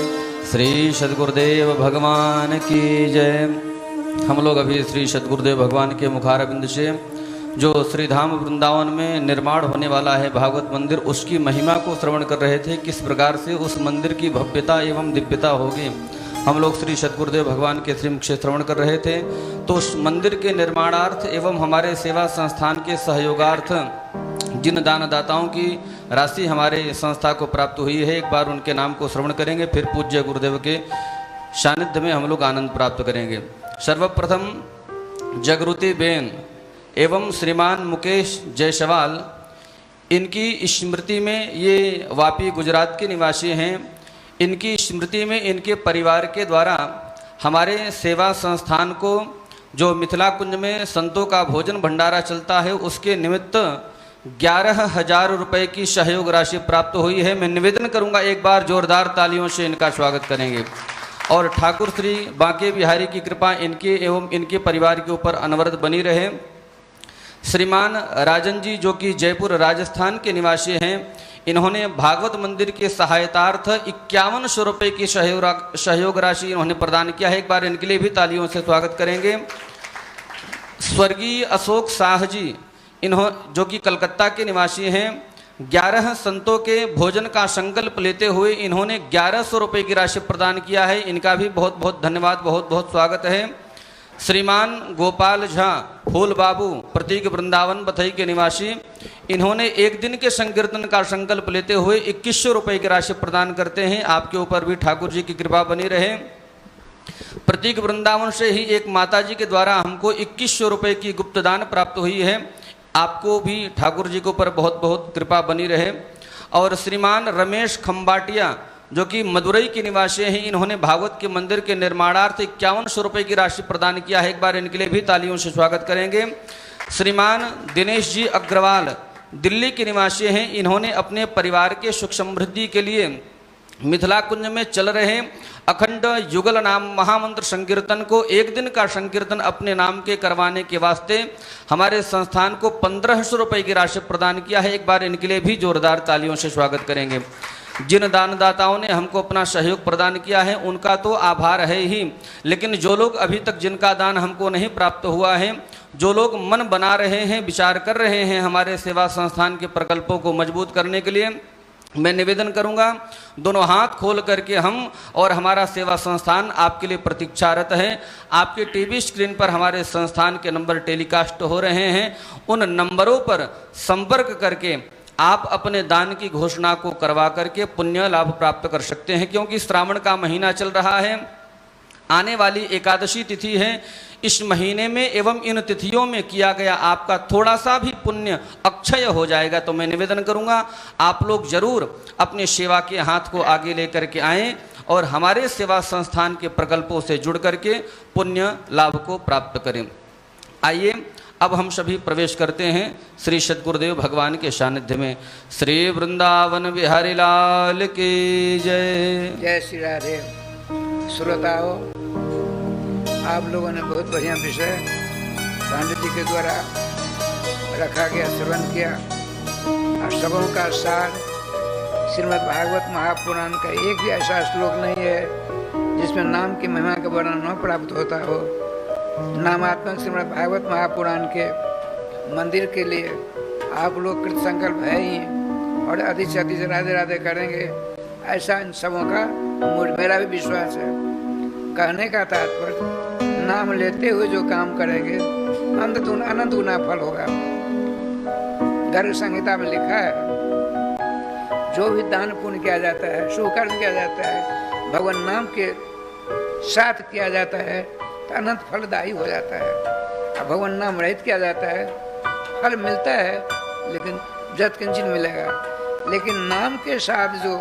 श्री सद्गुरुदेव भगवान की जय। हम लोग अभी श्री सद्गुरुदेव भगवान के मुखारबिंद से जो श्री धाम वृंदावन में निर्माण होने वाला है भागवत मंदिर, उसकी महिमा को श्रवण कर रहे थे। किस प्रकार से उस मंदिर की भव्यता एवं दिव्यता होगी, हम लोग श्री सद्गुरुदेव भगवान के श्रीमुख से श्रवण कर रहे थे। तो उस मंदिर के निर्माणार्थ एवं हमारे सेवा संस्थान के सहयोगार्थ जिन दानदाताओं की राशि हमारे संस्था को प्राप्त हुई है, एक बार उनके नाम को श्रवण करेंगे, फिर पूज्य गुरुदेव के सानिध्य में हम लोग आनंद प्राप्त करेंगे। सर्वप्रथम जागृति बेन एवं श्रीमान मुकेश जायसवाल, इनकी स्मृति में, ये वापी गुजरात के निवासी हैं, इनकी स्मृति में इनके परिवार के द्वारा हमारे सेवा संस्थान को जो मिथिला कुंज में संतों का भोजन भंडारा चलता है उसके निमित्त 11,000 रुपये की सहयोग राशि प्राप्त हुई है। मैं निवेदन करूंगा एक बार जोरदार तालियों से इनका स्वागत करेंगे और ठाकुर श्री बांके बिहारी की कृपा इनके एवं इनके परिवार के ऊपर अनवरत बनी रहे। श्रीमान राजन जी जो कि जयपुर राजस्थान के निवासी हैं, इन्होंने भागवत मंदिर के सहायतार्थ 5100 रुपये की सहयोग राशि इन्होंने प्रदान किया है। एक बार इनके लिए भी तालियों से स्वागत करेंगे। स्वर्गीय अशोक शाह जी, जो कि कलकत्ता के निवासी हैं, 11 संतों के भोजन का संकल्प लेते हुए इन्होंने 1100 रुपये की राशि प्रदान किया है। इनका भी बहुत बहुत धन्यवाद, बहुत बहुत स्वागत है। श्रीमान गोपाल झा फूल बाबू प्रतीक वृंदावन बथई के निवासी, इन्होंने एक दिन के संकीर्तन का संकल्प लेते हुए 2100 रुपये की राशि प्रदान करते हैं। आपके ऊपर भी ठाकुर जी की कृपा बनी रहे। प्रतीक वृंदावन से ही एक माता जी के द्वारा हमको 2100 रुपये की गुप्त दान प्राप्त हुई है। आपको भी ठाकुर जी के ऊपर बहुत बहुत कृपा बनी रहे। और श्रीमान रमेश खम्बाटिया जो कि मदुरई के निवासी हैं, इन्होंने भागवत के मंदिर के निर्माणार्थ 5100 रुपये की राशि प्रदान किया है। एक बार इनके लिए भी तालियों से स्वागत करेंगे। श्रीमान दिनेश जी अग्रवाल दिल्ली के निवासी हैं, इन्होंने अपने परिवार के सुख समृद्धि के लिए मिथिला कुंज में चल रहे अखंड युगल नाम महामंत्र संकीर्तन को एक दिन का संकीर्तन अपने नाम के करवाने के वास्ते हमारे संस्थान को 1500 रुपये की राशि प्रदान किया है। एक बार इनके लिए भी जोरदार तालियों से स्वागत करेंगे। जिन दानदाताओं ने हमको अपना सहयोग प्रदान किया है उनका तो आभार है ही, लेकिन जो लोग अभी तक जिनका दान हमको नहीं प्राप्त हुआ है, जो लोग मन बना रहे हैं, विचार कर रहे हैं हमारे सेवा संस्थान के प्रकल्पों को मजबूत करने के लिए, मैं निवेदन करूंगा दोनों हाथ खोल करके हम और हमारा सेवा संस्थान आपके लिए प्रतीक्षारत है। आपके टीवी स्क्रीन पर हमारे संस्थान के नंबर टेलीकास्ट हो रहे हैं, उन नंबरों पर संपर्क करके आप अपने दान की घोषणा को करवा करके पुण्य लाभ प्राप्त कर सकते हैं। क्योंकि श्रावण का महीना चल रहा है, आने वाली एकादशी तिथि है, इस महीने में एवं इन तिथियों में किया गया आपका थोड़ा सा भी पुण्य अक्षय हो जाएगा। तो मैं निवेदन करूंगा आप लोग जरूर अपने सेवा के हाथ को आगे लेकर के आएं और हमारे सेवा संस्थान के प्रकल्पों से जुड़ करके पुण्य लाभ को प्राप्त करें। आइए अब हम सभी प्रवेश करते हैं श्री सद्गुरुदेव भगवान के सानिध्य में। श्री वृंदावन बिहारी लाल की जय। जय श्री राधे। श्रोताओं, आप लोगों ने बहुत बढ़िया विषय पांडे जी के द्वारा रखा गया, श्रवण किया और सबों का सार श्रीमद् भागवत महापुराण का एक भी ऐसा श्लोक नहीं है जिसमें नाम की महिमा का वर्णन न प्राप्त होता हो। नामात्मक श्रीमद् भागवत महापुराण के मंदिर के लिए आप लोग कृत संकल्प है ही और अधिक से अधिक राधे राधे करेंगे, ऐसा इन सबों का मेरा भी विश्वास है। कहने का तात्पर्य नाम लेते हुए जो काम करेंगे अनंत गुना फल होगा। गर्ग संहिता में लिखा है, जो भी दान पुण्य किया जाता है, शुभ कर्म किया जाता है, भगवान नाम के साथ किया जाता है तो अनंत फलदायी हो जाता है। अब भगवान नाम रहित किया जाता है, फल मिलता है लेकिन जत किंचित मिलेगा। लेकिन नाम के साथ जो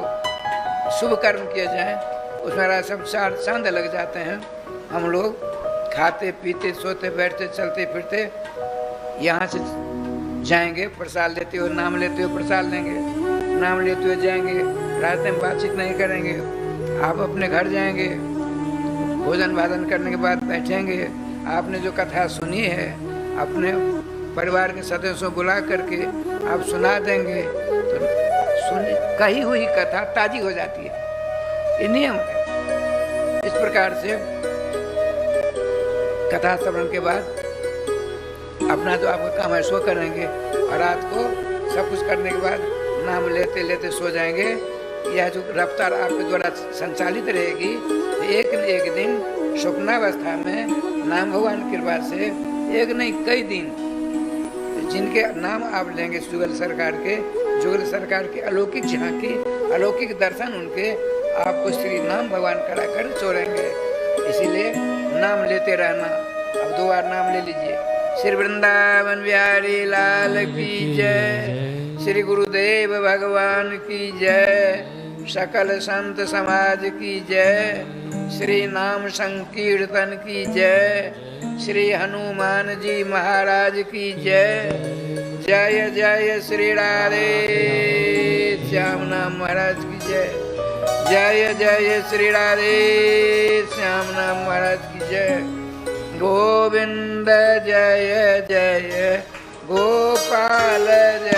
शुभ कर्म किए जाएं उसमें सब चांद लग जाते हैं। हम लोग खाते पीते सोते बैठते चलते फिरते यहाँ से जाएंगे, प्रसाद लेते हुए नाम लेते हुए प्रसाद लेंगे, नाम लेते हुए जाएंगे, रास्ते में बातचीत नहीं करेंगे। आप अपने घर जाएंगे, भोजन भाजन करने के बाद बैठेंगे, आपने जो कथा सुनी है अपने परिवार के सदस्यों को बुला करके आप सुना देंगे तो कही हुई कथा ताजी हो जाती है। ये नियम है। इस प्रकार से कथा श्रवण के बाद अपना जो आपका काम है सो करेंगे और रात को सब कुछ करने के बाद नाम लेते लेते सो जाएंगे। यह जो रफ्तार आपके द्वारा संचालित रहेगी, एक न एक दिन स्वप्नावस्था में नाम भगवान की कृपा से एक नहीं कई दिन जिनके नाम आप लेंगे जुगल सरकार के अलौकिक झांकी, अलौकिक दर्शन उनके आपको श्री नाम भगवान कराकर छोड़ेंगे। इसीलिए नाम लेते रहना। अब 2 बार नाम ले लीजिए। श्री वृंदावन बिहारी लाल की जय, श्री गुरुदेव भगवान की जय, सकल संत समाज की जय, श्री नाम संकीर्तन की जय, श्री हनुमान जी महाराज की जय। जय जय श्री राधे श्याम नाम महाराज की जय। जय जय श्री राधे श्याम नाम महाराज की जय। गोविंद जय जय गोपाल जय।